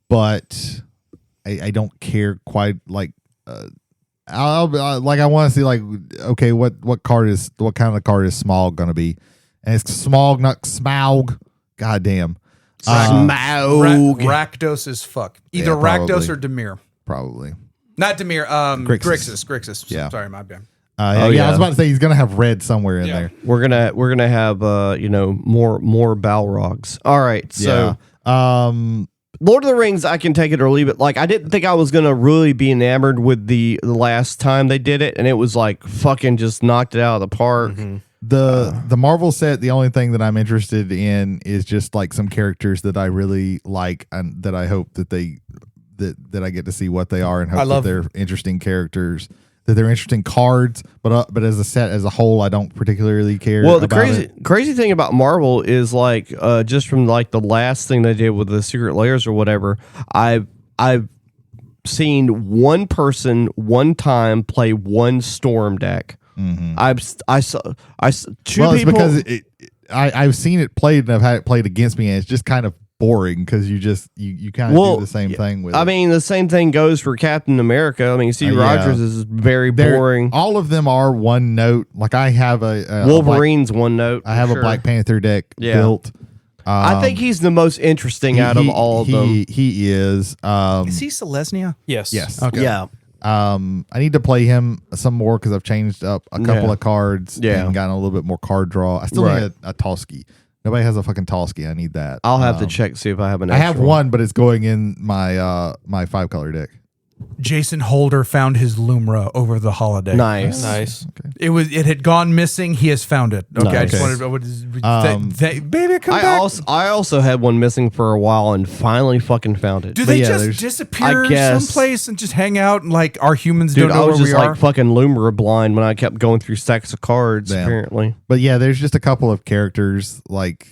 But I don't care quite like. I want to see like, okay, what kind of card is Smaug gonna be? And it's Smaug, not Smaug. God damn. Smaug. Rakdos as fuck. Either Yeah, Rakdos probably. or Demir. Probably. Not Demir. Grixis. Grixis. Yeah. Sorry, my bad. Yeah, yeah. I was about to say he's gonna have red somewhere in there. We're gonna have more Balrogs. All right, so Yeah. Lord of the Rings, I can take it or leave it. Like, I didn't think I was gonna really be enamored with the last time they did it, and it was like fucking just knocked it out of the park. The Marvel set, the only thing that I'm interested in is just like some characters that I really like and that I hope that that I get to see what they are and hope that they're interesting characters, that they're interesting cards, but as a set as a whole, I don't particularly care. Well, the about crazy thing about Marvel is like just from like the last thing they did with the Secret Layers or whatever, I've seen one person one time play one Storm deck. I saw two Well, it's people. because I've seen it played and I've had it played against me, and it's just kind of boring because you kind of do the same thing with I it. mean, the same thing goes for Captain America. I mean, Steve Rogers is very boring. All of them are one note. Like I have a Wolverine's one note. I have a Black Panther deck built. I think he's the most interesting out of all of them. He is. Is he Selesnya? Yes. Yes. Okay. Yeah. I need to play him some more because I've changed up a couple of cards and gotten a little bit more card draw. I still need a Tolsky. Nobody has a fucking Tolsky. I need that. I'll have to check to see if I have an I extra have one, but it's going in my my 5-color deck. Jason Holder found his Lumra over the holiday. Nice. Okay. It had gone missing. He has found it. Okay, I just Nice. wanted baby, come back. I also had one missing for a while and finally fucking found it. Do they just there's- disappear I guess. someplace and just hang out and like our humans Dude, don't I know was where just we like are? fucking Lumira blind when I kept going through stacks of cards, Damn. apparently. But yeah, there's just a couple of characters like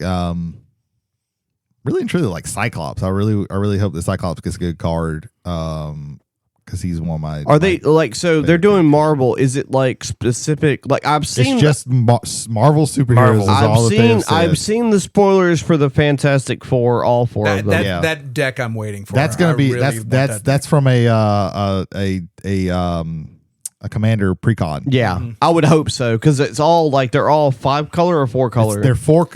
really and truly like Cyclops. I really hope that Cyclops gets a good card. Because he's one of my. Are they like so? They're doing Marvel. Is it like specific? Like I've seen. It's just Marvel superheroes. Marvel. Is all that they've said. I've seen the spoilers for the Fantastic Four. All four of them. That deck I'm waiting for. That's gonna I be really want that that's from a commander precon. Yeah, I would hope so because it's all like they're all 5-color or 4-color. They're four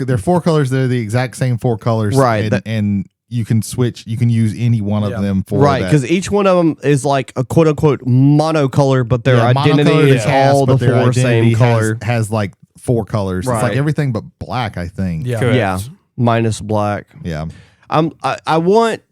colors. They're the exact same 4 colors. Right. And you can switch. You can use any one of them for right that. because each one of them is like a quote unquote monocolor, but their identity monocolored is all the but their 4 same identity color. has like 4 colors. It's Right. like everything but black. I think. Yeah. Correct. Yeah, minus black. Yeah. I want.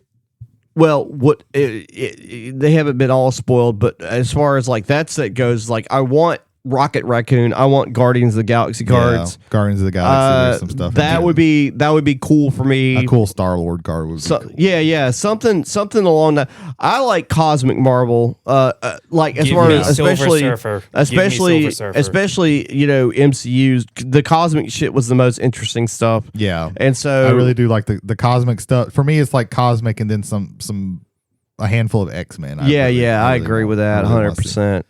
Well, they haven't been all spoiled, but as far as like that set goes, like I want Rocket Raccoon, I want Guardians of the Galaxy cards. Yeah, Guardians of the Galaxy. There's some stuff. That would be cool for me. a cool Star-Lord card. Would be cool. Yeah, something along that. I like Cosmic Marvel. Like as Give far me as Silver especially Surfer. Give me Silver Surfer. especially MCU's the cosmic shit was the most interesting stuff. Yeah. And so I really do like the cosmic stuff. For me, it's like cosmic and then a handful of X-Men. I agree with that 100%.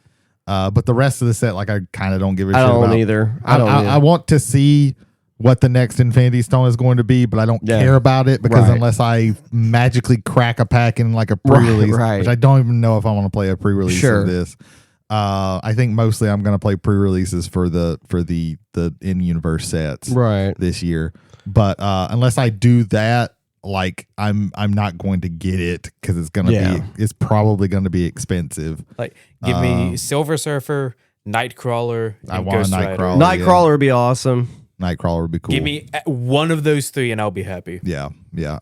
But the rest of the set, like I kind of don't give a shit I don't about. either. I want to see what the next Infinity Stone is going to be, but I don't care about it because Right. unless I magically crack a pack in like a pre-release, Right. which I don't even know if I want to play a pre-release Sure. of this. I think mostly I'm going to play pre-releases for the in-universe sets Right. this year. But unless I do that, like I'm not going to get it because it's probably going to be expensive. Like, give me Silver Surfer, Nightcrawler, and I want a Ghost Rider. Nightcrawler. Nightcrawler would be awesome. Nightcrawler would be cool. Give me one of those 3 and I'll be happy. Yeah.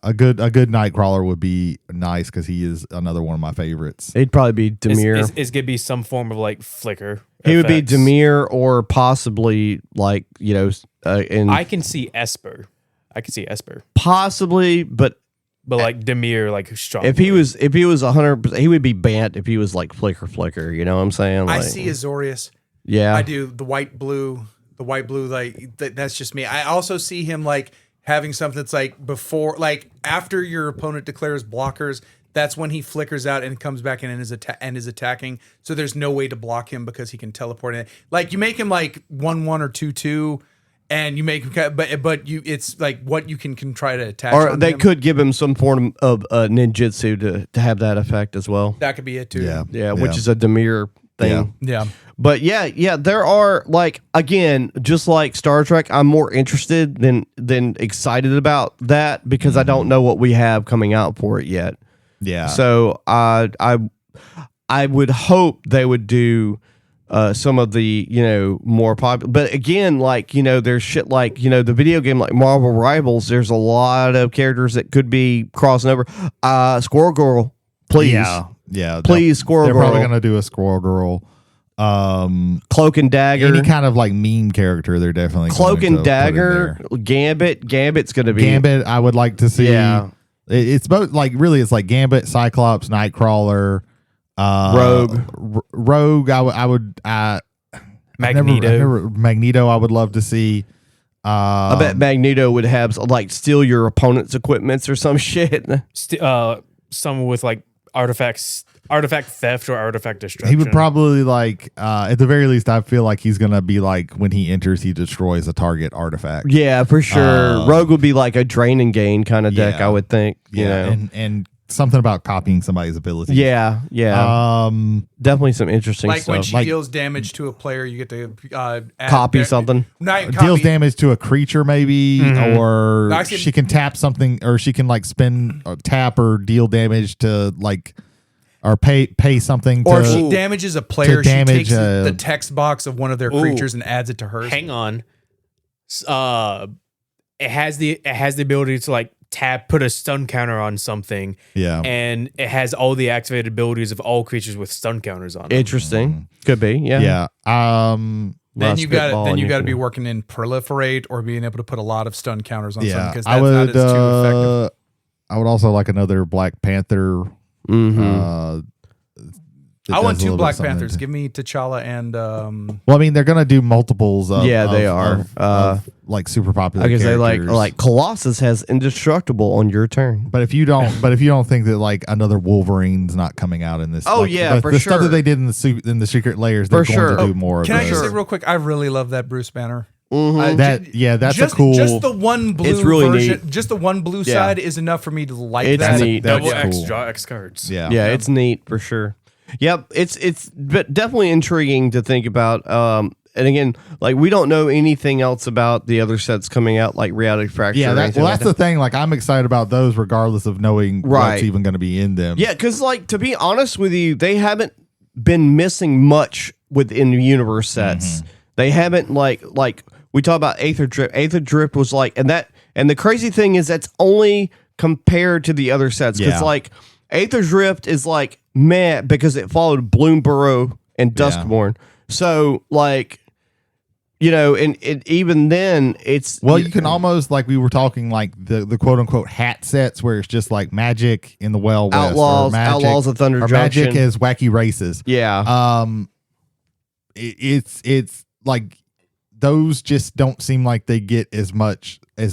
A good Nightcrawler would be nice because he is another one of my favorites. It'd probably be Demir. It's going to be some form of like flicker. He would be effects. Demir or possibly like, I can see Esper. possibly, but like Demir, like strong. if he was 100%, he would be Bant if he was like flicker. You know what I'm saying? I Like, see Azorius. Yeah. I do the white blue, like that's just me. I also see him like having something that's like before, like after your opponent declares blockers, that's when he flickers out and comes back in and is attacking. So there's no way to block him because he can teleport in. Like you make him like 1/1 or 2/2, and you make him, but it's like what you can try to attach. or on they him. could give him some form of ninjutsu to have that effect as well. That could be it too. Yeah, which is a Demir thing. Yeah. But yeah, there are like again, just like Star Trek, I'm more interested than excited about that because I don't know what we have coming out for it yet. Yeah. So I would hope they would do some of the more popular, but again, like there's shit like the video game like Marvel Rivals. There's a lot of characters that could be crossing over. Squirrel Girl, please, yeah. please, Squirrel They're Girl. probably gonna do a Squirrel Girl. Cloak and Dagger. Any kind of like meme character, they're definitely Cloak going and to put in Dagger, there. Gambit's gonna be Gambit. I would like to see. Yeah. It's both like really. It's like Gambit, Cyclops, Nightcrawler, Rogue. Rogue. I would. Magneto. Magneto. I would love to see. I bet Magneto would have like steal your opponent's equipments or some shit. Someone with like artifact theft or artifact destruction. He would probably like, at the very least, I feel like he's gonna be like when he enters, he destroys a target artifact. Yeah, for sure. Rogue would be like a drain and gain kind of deck, yeah. I would think. You know? and something about copying somebody's ability. Yeah. Definitely some interesting Like stuff. when she deals damage to a player, you get to add Copy something. Not deals copy. damage to a creature, maybe, or No, actually- she can tap something, or she can like spend tap or deal damage to like, or pay something. Or to, if she damages a player, she damage, takes the text box of one of their creatures and adds it to hers. Hang on. It has the ability to like put a stun counter on something. Yeah. And it has all the activated abilities of all creatures with stun counters on them. Interesting. Could be. Yeah. Yeah. Then you got to be working in proliferate or being able to put a lot of stun counters on something Yeah. because that's not as too effective. I would also like another Black Panther. I want two Black Panthers. Give me T'Challa and well, I mean, they're gonna do multiples. They are. Of, like super popular. Because they characters. like Colossus has indestructible on your turn. But if you don't think that like another Wolverine's not coming out in this, Oh, like, yeah, for the stuff sure. that they did in the secret layers, they're For going sure. to do more. Can of I just those. say real quick? I really love that Bruce Banner. That's just, a cool. Just the one blue It's really version. neat. Just the one blue Yeah. side is enough for me to like It's that. neat. Double That's X, cool. draw X cards. Yeah, Yeah, it's neat for sure. Yep, it's definitely intriguing to think about. And again, like we don't know anything else about the other sets coming out, like Reality Fracture. Yeah, or anything like that's the thing. Like, I'm excited about those, regardless of knowing Right. what's even going to be in them. Yeah, because like to be honest with you, they haven't been missing much within the universe sets. They haven't like we talk about Aether Drift. Aether Drift was like, and the crazy thing is that's only compared to the other sets because Yeah. like Aether Drift is like meh because it followed Bloomburrow and Duskborn. So like. You know, and even then, it's Well, you can almost, like we were talking, like the quote unquote hat sets where it's just like magic in the Well West, Outlaws, or magic, Outlaws of Thunder or Junction. magic as wacky races. Yeah. It's like those just don't seem like they get as much like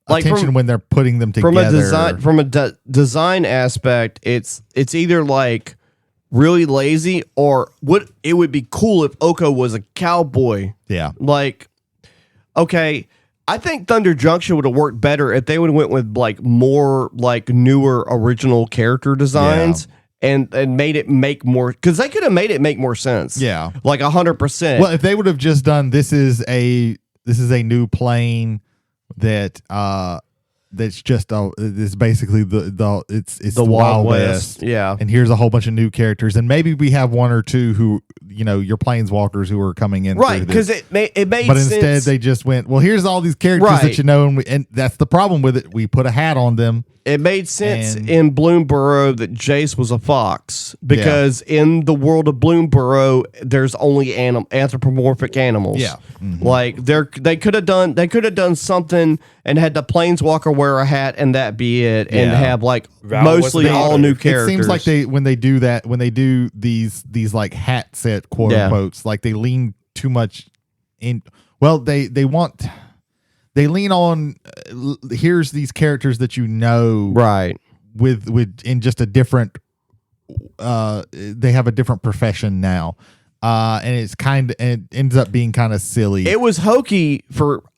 attention from- when they're putting them together. From a design aspect, it's either like really lazy or it would be cool if Oko was a cowboy. Yeah. Like, okay, I think Thunder Junction would have worked better if they would have went with like more like newer original character designs and made it make more, because they could have made it make more sense. Yeah. Like 100%. Well, if they would have just done this is a new plane that that's just it's basically it's the Wild West. Yeah. And here's a whole bunch of new characters, and maybe we have one or two who, you know, your planeswalkers who are coming in, Right, through because this. it made But sense. instead they just went, well, here's all these characters Right. that you know, and that's the problem with it. We put a hat on them. It made sense And- in Bloomburrow that Jace was a fox because in the world of Bloomburrow, there's only anthropomorphic animals. Yeah. Mm-hmm. Like they could have done something and had the planeswalker wear a hat and that be it, and Yeah. have like Val mostly was the all otter. new It characters. seems like when they do these like hat set quote Yeah. unquotes, like they lean too much in. Well, they lean on here's these characters that you know, right. with in just a different they have a different profession now, and it ends up being kind of silly. It was hokey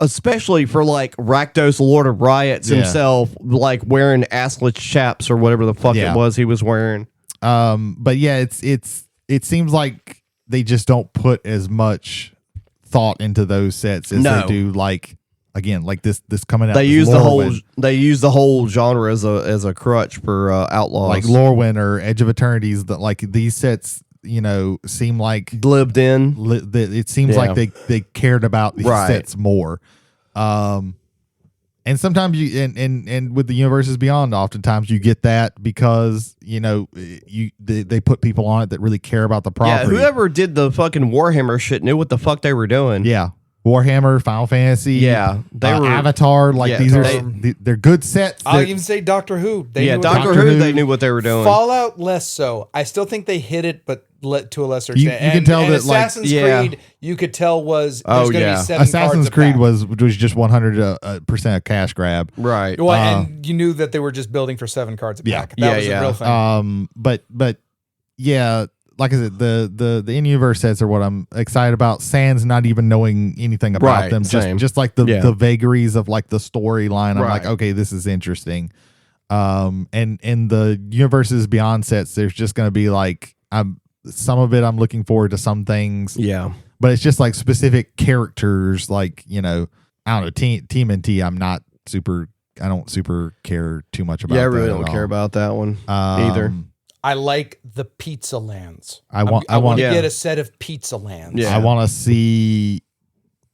especially for like Rakdos, Lord of Riots Yeah. himself, like wearing assless chaps or whatever the fuck Yeah. it was he was wearing. But yeah, it seems like they just don't put as much thought into those sets as No. they do, like, again, like this coming out. They this use the Lorwyn, whole genre as a crutch for Outlaws. like Lorwyn or Edge of Eternities, that like these sets, you know, seem like lived in. it seems like they cared about these Right. sets more. And sometimes you and with the Universes Beyond, oftentimes you get that because, you know, they put people on it that really care about the Yeah, property. whoever did the fucking Warhammer shit knew what the fuck they were doing. Yeah. Warhammer, Final Fantasy, Yeah, they were- Avatar. Like, yeah, these are they- they're good sets. I'll that- even say Doctor Who. They Yeah, knew what Doctor Doctor Who, Who. they knew what they were doing. Fallout less so. I still think they hit it, but to a lesser You- extent. you can tell and that, like- Assassin's Yeah. Creed, you could tell was Oh, there's going to yeah. be 7 Assassin's cards a Creed pack. was just 100% a cash grab. Right. Well, and you knew that they were just building for 7 cards a Yeah. pack. That was Yeah, a real thing. But yeah, like I said, the in-universe sets are what I'm excited about. Sans not even knowing anything about Right, them, same. just like the vagaries of like the storyline. I'm like, Right. okay, this is interesting. And the universes beyond sets, there's just going to be like, some of it I'm looking forward to, some things, Yeah. but it's just like specific characters, like, I don't know, TMNT. I don't super care too much about. Yeah, I really that don't at care all. about that one either. I like the pizza lands. I want to Yeah. get a set of pizza lands. Yeah. I want to see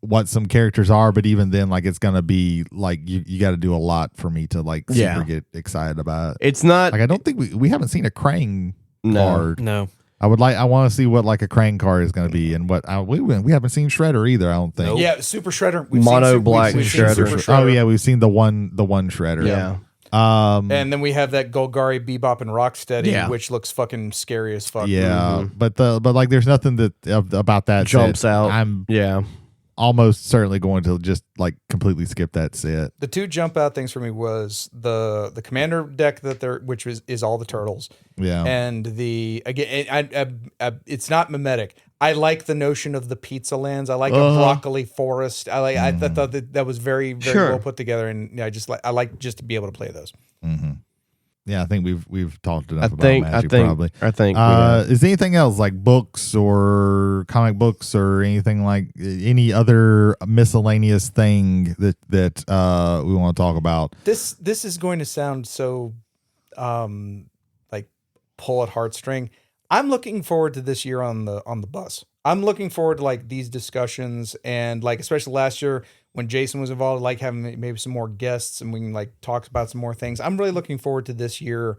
what some characters are, but even then, like, it's gonna be like you got to do a lot for me to like super Yeah. get excited about it. It's not. Like, I don't think we haven't seen a Krang No. card. No. I want to see what like a Krang card is going to be, and what we haven't seen Shredder either. I don't think. Yeah, Super Shredder. Mono black seen Shredder. Super Shredder. Oh yeah, we've seen the one Shredder. Yeah. And then we have that Golgari, Bebop, and Rocksteady, Yeah. which looks fucking scary as fuck. Yeah, but like, there's nothing about that Jumps set. out. I'm Yeah. almost certainly going to just like completely skip that set. The 2 jump out things for me was the commander deck which is all the turtles, Yeah, and the again it's not mimetic. I like the notion of the pizza lands. I like a broccoli forest. I thought that was very Sure. well put together, and I like just to be able to play those. yeah. I think we've talked enough I about think. Magic. Probably. I think. we have. Is there anything else like books or comic books or anything like any other miscellaneous thing that we want to talk about? This is going to sound so like pull at heartstring. I'm looking forward to this year on the bus. I'm looking forward to like these discussions, and like especially last year when Jason was involved, like having maybe some more guests and we can like talk about some more things. I'm really looking forward to this year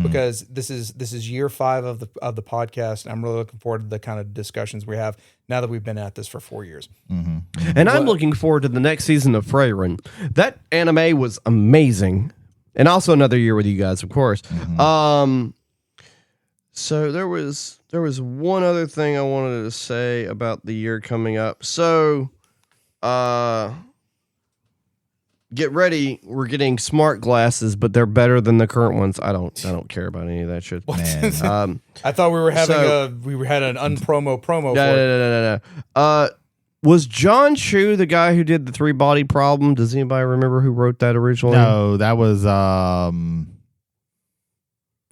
because this is year 5 of the podcast, and I'm really looking forward to the kind of discussions we have now that we've been at this for 4 years. And I'm looking forward to the next season of Freyren. That anime was amazing, and also another year with you guys, of course. So there was one other thing I wanted to say about the year coming up. So, get ready. We're getting smart glasses, but they're better than the current ones. I don't care about any of that shit. Man. I thought we were having we had an unpromo promo for it. No. Was John Chu the guy who did the 3-body problem? Does anybody remember who wrote that originally? No, that was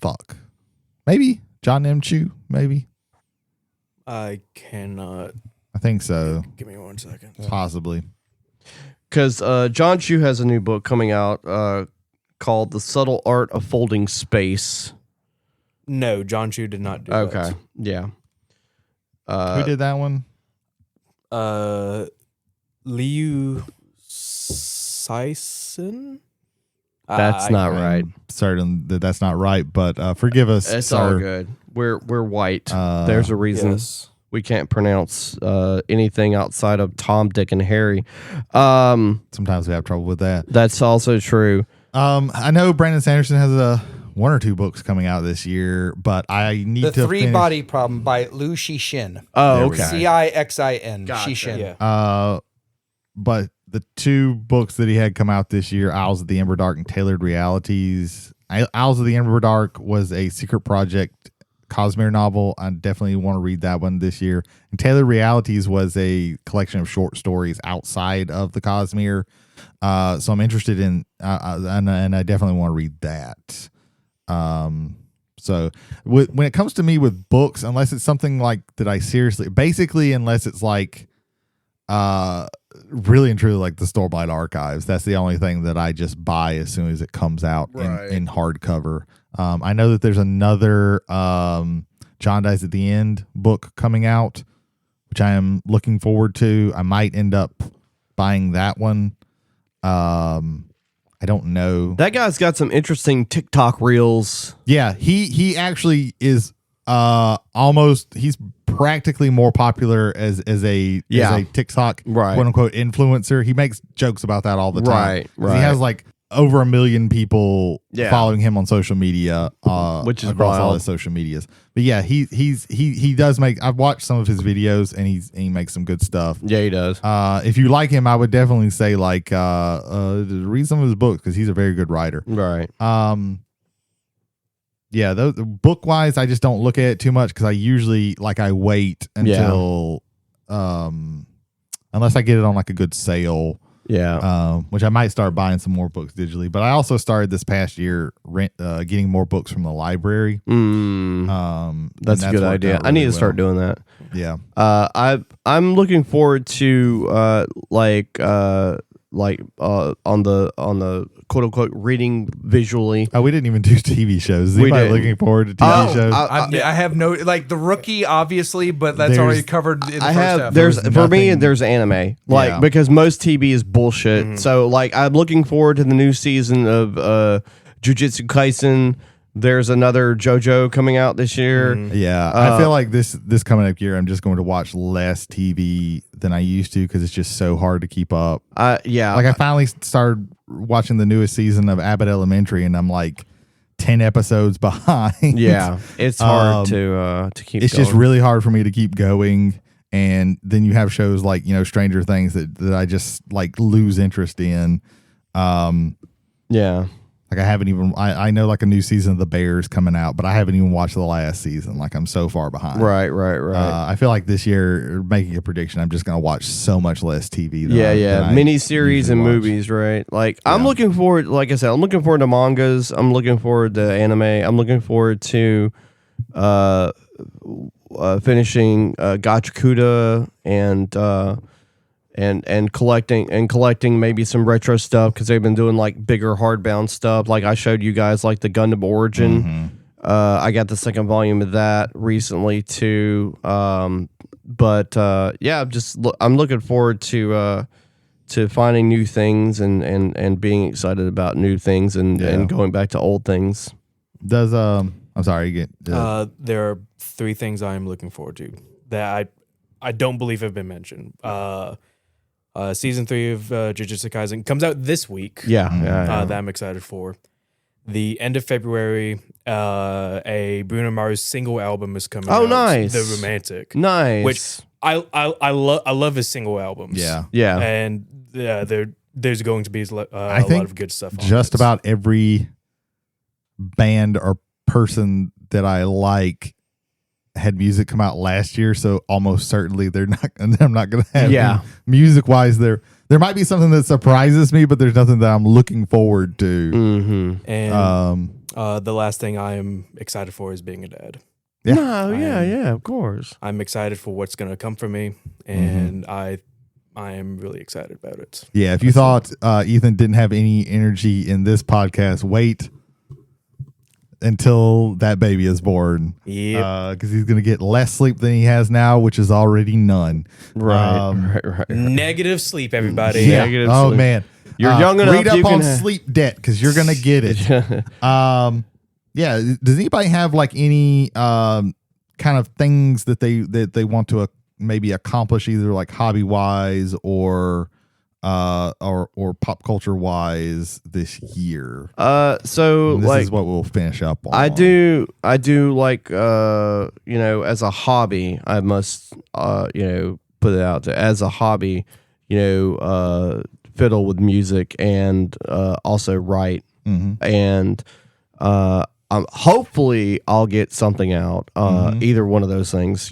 fuck. Maybe John M. Chu, maybe. I cannot. I think so. Give me 1 second. Possibly. Because John Chu has a new book coming out called The Subtle Art of Folding Space. No, John Chu did not do that. Okay, yeah. Who did that one? Liu Sison? That's not right. Certain that's not right, but forgive us. It's sir. all good. We're white. There's a reason Yes. we can't pronounce anything outside of Tom, Dick, and Harry. Sometimes we have trouble with that. That's also true. I know Brandon Sanderson has 1 or 2 books coming out this year, but I need The to 3-body problem by Liu Shixin. Oh, There we okay. Cixin. Gotcha. Shixin. Yeah. But the 2 books that he had come out this year, Owls of the Emberdark and Tailored Realities. Owls of the Emberdark was a secret project Cosmere novel. I definitely want to read that one this year. And Tailored Realities was a collection of short stories outside of the Cosmere. So I'm interested in, and I definitely want to read that. So when it comes to me with books, unless it's something like that I seriously, basically, unless it's like, really and truly like the store-bought archives, that's the only thing that I just buy as soon as it comes out in hardcover. I know that there's another John Dies at the End book coming out, which I am looking forward to. I might end up buying that one. I don't know. That guy's got some interesting TikTok reels. Yeah, he actually is he's practically more popular as a TikTok Right. quote unquote influencer. He makes jokes about that all the time. Right. He has like over 1 million people Yeah. following him on social media, Which is across all wild. his social medias. But yeah, he does make. I've watched some of his videos, and he makes some good stuff. Yeah, he does. If you like him, I would definitely say read some of his books because he's a very good writer. Right. Yeah, those book wise, I just don't look at it too much because I usually I wait until unless I get it on like a good sale. Yeah. Which I might start buying some more books digitally. But I also started this past year getting more books from the library. That's a good worked idea. out I need to really start well. doing that. Yeah. I'm looking forward to on the quote unquote reading visually. Oh, we didn't even do TV shows. Is We anybody didn't. looking forward to TV shows? I have no The Rookie, obviously, but that's There's- already covered in the I first have half. there's There's for me nothing- there's anime Yeah. because most TV is bullshit. So I'm looking forward to the new season of Jujutsu Kaisen. There's another JoJo coming out this year. Yeah, I feel like this coming up year, I'm just going to watch less TV than I used to because it's just so hard to keep up. Yeah, Like I finally started watching the newest season of Abbott Elementary, and I'm like 10 episodes behind. yeah, it's hard to keep. It's going. just really hard for me to keep going. And then you have shows like Stranger Things that I just lose interest in. Yeah. Like I haven't even I know a new season of The Bears coming out, but I haven't even watched the last season. Like I'm so far behind. Right. I feel like this year, making a prediction, I'm just going to watch so much less TV. Than Yeah. I Mini series usually and watch. movies, right? I'm looking forward. Like I said, I'm looking forward to mangas. I'm looking forward to anime. I'm looking forward to finishing Gachakuda and collecting maybe some retro stuff because they've been doing bigger hardbound stuff. Like I showed you guys the Gundam Origin. I got the second volume of that recently too. I'm looking forward to finding new things and being excited about new things and going back to old things. Does I'm sorry. There are 3 things I am looking forward to that I don't believe have been mentioned. Season 3 of Jujutsu Kaisen comes out this week. Yeah. That I'm excited for. The end of February, a Bruno Mars single album is coming out. Oh, nice. The Romantic. Nice. Which I love his single albums. Yeah. And there's going to be a I lot think of good stuff on just it. about every band or person that I like had music come out last year, so almost certainly I'm not going to have music wise there might be something that surprises me, but there's nothing that I'm looking forward to. Mm-hmm. And the last thing I am excited for is being a dad. Yeah. Of course. I'm excited for what's going to come for me, and I am really excited about it. Yeah, if you thought Ethan didn't have any energy in this podcast, wait until that baby is born. Yeah. Because he's going to get less sleep than he has now, which is already none. Right. Negative sleep, everybody. Yeah. Negative Oh, sleep. man. You're young enough. Read up you on can sleep debt because you're going to get it. Yeah. Does anybody have any kind of things that they want to maybe accomplish either hobby wise or pop culture wise this year? So And this is what we'll finish up on. I do as a hobby, I must put it out there as a hobby, fiddle with music and also write. And hopefully I'll get something out, either one of those things,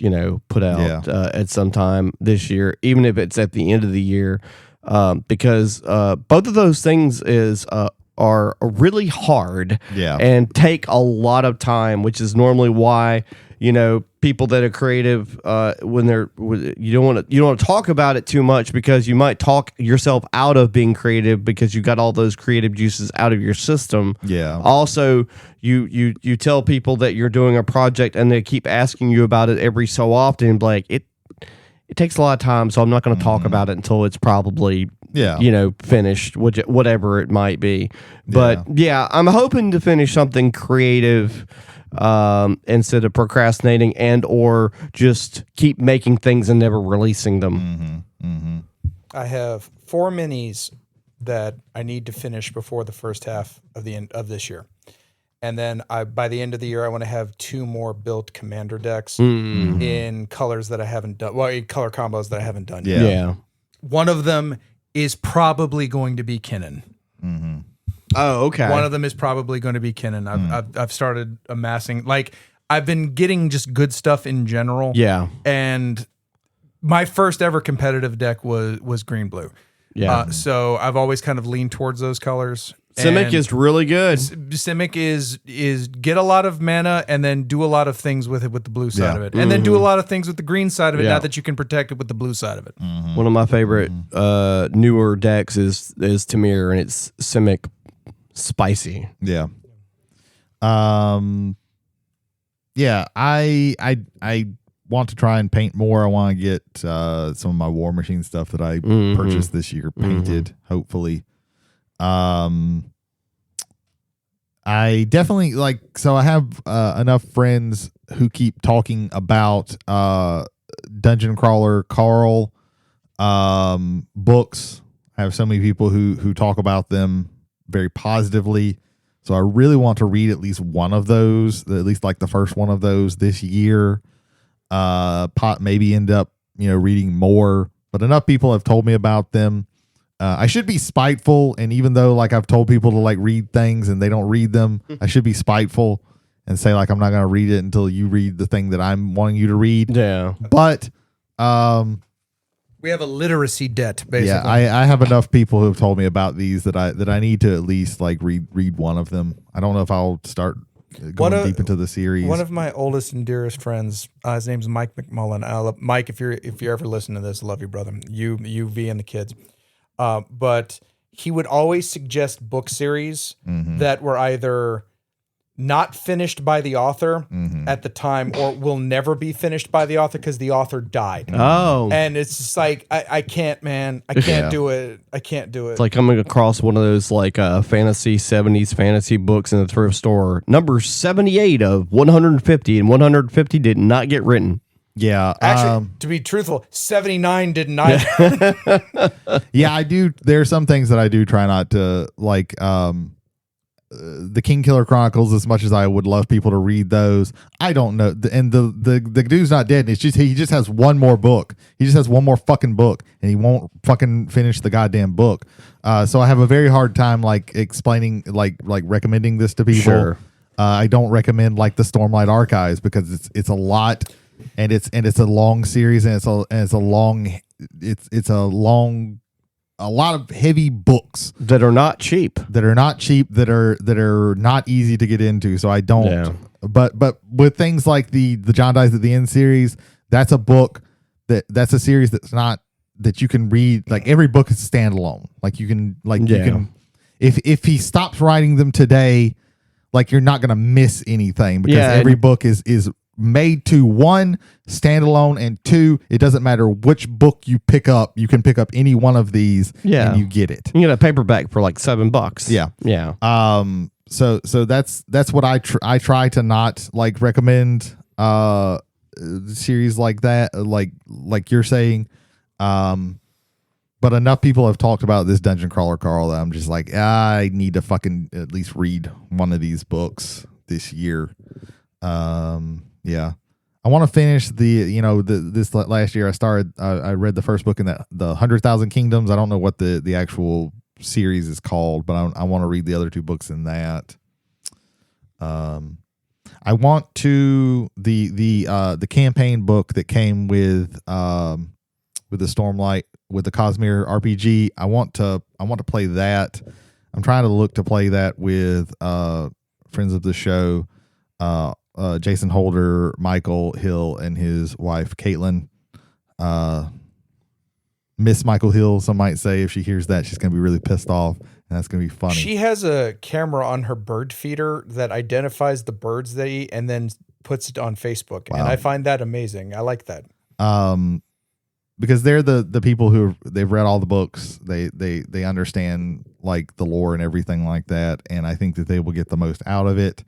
put out at some time this year, even if it's at the end of the year, because both of those things are really hard and take a lot of time, which is normally why people that are creative, you don't want to talk about it too much because you might talk yourself out of being creative because you got all those creative juices out of your system. Yeah. Also, you tell people that you're doing a project and they keep asking you about it every so often. It takes a lot of time, so I'm not going to talk about it until it's probably finished, whatever it might be. But I'm hoping to finish something creative instead of procrastinating and or just keep making things and never releasing them. I have 4 minis that I need to finish before the first half of the end of this year. And then by the end of the year, I want to have 2 more built commander decks in colors that I haven't done. Well, in color combos that I haven't done yet. Yeah. One of them is probably going to be Kinnan. Oh, okay. One of them is probably going to be Kinnan. I've started amassing, like, I've been getting just good stuff in general. Yeah. And my first ever competitive deck was green blue. Yeah. So I've always kind of leaned towards those colors. Simic And is really good. Simic is get a lot of mana and then do a lot of things with it with the blue side Yeah. of it. And then do a lot of things with the green side of it Yeah. now that you can protect it with the blue side of it. One of my favorite newer decks is Tamir, and it's Simic Spicy. Yeah. Yeah, I want to try and paint more. I want to get some of my War Machine stuff that I purchased this year painted, hopefully. I definitely so I have enough friends who keep talking about Dungeon Crawler Carl books. I have so many people who talk about them very positively. So I really want to read at least one of those, at least like the first one of those this year. Maybe end up, reading more, but enough people have told me about them. I should be spiteful. And even though I've told people to read things and they don't read them, I should be spiteful and say I'm not going to read it until you read the thing that I'm wanting you to read. Yeah. But, We have a literacy debt, basically. yeah, I have enough people who have told me about these that I need to at least read one of them. I don't know if I'll start going deep into the series. One of my oldest and dearest friends, his name's Mike McMullen. Mike, if you're ever listening to this, I love you, brother. You, V, and the kids. But he would always suggest book series that were either not finished by the author at the time or will never be finished by the author because the author died. Oh. And it's just I can't, man. I can't do it. I can't do it. It's like coming across one of those fantasy 70s fantasy books in the thrift store. Number 78 of 150, and 150 did not get written. Yeah. Actually, to be truthful, 79 did not. Yeah, I do. There are some things that I do try not to the King Killer Chronicles, as much as I would love people to read those. I don't know. And the dude's not dead. It's just, he just has one more book. He just has one more fucking book and he won't fucking finish the goddamn book. So I have a very hard time explaining, recommending this to people. Sure. I don't recommend the Stormlight Archives because it's a lot and it's a long series and it's a lot of heavy books That are not cheap. that are not easy to get into. So I don't, Yeah. but with things like the John Dies at the End series, that's a book that's a series that's not, that you can read. Every book is standalone. You can, if he stops writing them today, you're not going to miss anything because every book is made to, one, standalone, and two, it doesn't matter which book you pick up, you can pick up any one of these and you get it. You get a paperback for $7. Yeah. Yeah. So that's what I try to not recommend series like that, like you're saying. But enough people have talked about this Dungeon Crawler Carl that I'm just I need to fucking at least read one of these books this year. Yeah, I want to finish this last year. I read the first book in the 100,000 Kingdoms. I don't know what the actual series is called, but I want to read the other 2 books in that. I want to the campaign book that came with the Stormlight, with the Cosmere RPG. I want to play that. I'm trying to look to play that with friends of the show. Jason Holder, Michael Hill, and his wife Caitlin. Miss Michael Hill, some might say. If she hears that, she's gonna be really pissed off, and that's gonna be funny. She has a camera on her bird feeder that identifies the birds they eat and then puts it on Facebook, and I find that amazing. I like that. Because they're the people they've read all the books. They understand the lore and everything like that, and I think that they will get the most out of it.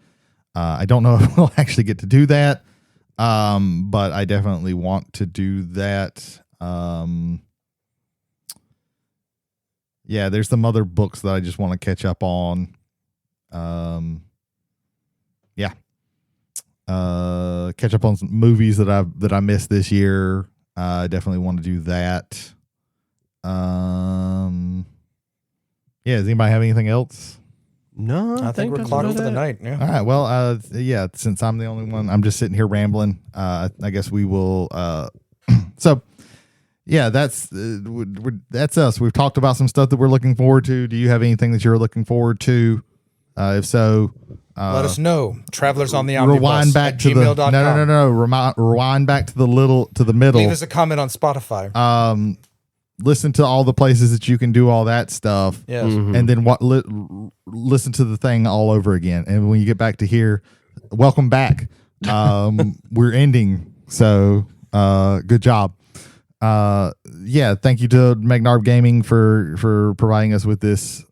I don't know if we'll actually get to do that, but I definitely want to do that. yeah, there's some other books that I just want to catch up on. Yeah. Catch up on some movies that I missed this year. I definitely want to do that. Yeah, does anybody have anything else? No, I think we're that's clocked about for the it. night. Yeah. All right. Well, yeah, since I'm the only one, I'm just sitting here rambling. I guess we will. So, yeah, that's us. We've talked about some stuff that we're looking forward to. Do you have anything that you're looking forward to? If so, Let us know. Travelers on the Omnibus rewind back at to the gmail.com. no. Rewind back to the middle. Leave us a comment on Spotify. Listen to all the places that you can do all that stuff. Yes. And then listen to the thing all over again. And when you get back to here, welcome back. We're ending. So, good job. Yeah, thank you to Magnarb Gaming for providing us with this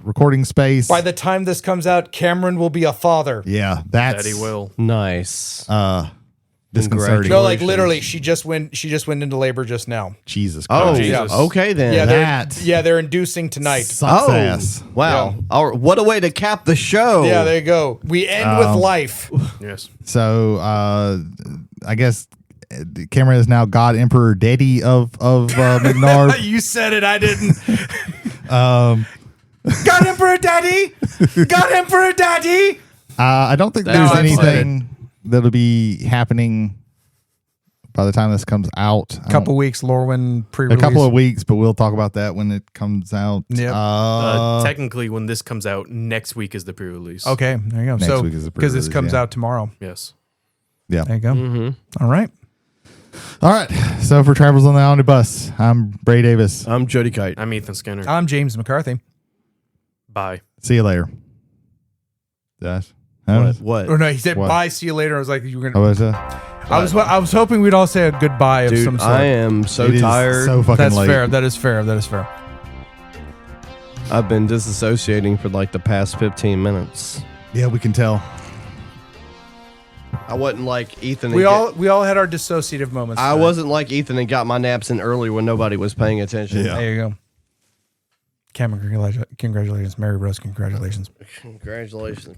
recording space. By the time this comes out, Cameron will be a father. Yeah, that's Daddy will. Nice. disconcerting. No, like literally, she just went into labor just now. Jesus Oh, Christ. Jesus. okay then. Yeah, they're inducing tonight. Sucks ass. Wow. What a way to cap the show. Yeah, there you go. We end with life. Yes. So I guess Cameron is now God Emperor Daddy of McNarb. You said it, I didn't. God Emperor Daddy! God Emperor Daddy! I don't think That's there's excited. anything that'll be happening by the time this comes out. Couple weeks, Lorwyn A pre-release. couple of weeks, but we'll talk about that when it comes out. Yep. Technically, when this comes out, next week is the pre-release. Okay, there you go. Next So week is the because this pre-release, comes yeah. out tomorrow. Yes. Yeah. There you go. Mm-hmm. All right. All right. So for Travelers on the Omnibus, I'm Bray Davis. I'm Jody Kite. I'm Ethan Skinner. I'm James McCarthy. Bye. See you later. Josh? What? Or no, he said What? bye. See you later. I was like, you were How gonna. was that? I was hoping we'd all say a goodbye of some Dude, sort. I am so It is tired. so fucking That's late. fair. That is fair. That is fair. I've been disassociating for like the past 15 minutes. Yeah, we can tell. I wasn't like Ethan. We all had our dissociative moments. I tonight. wasn't like Ethan and got my naps in early when nobody was paying attention. Yeah. There you go. Cameron, congratulations. Mary Rose, congratulations. Congratulations.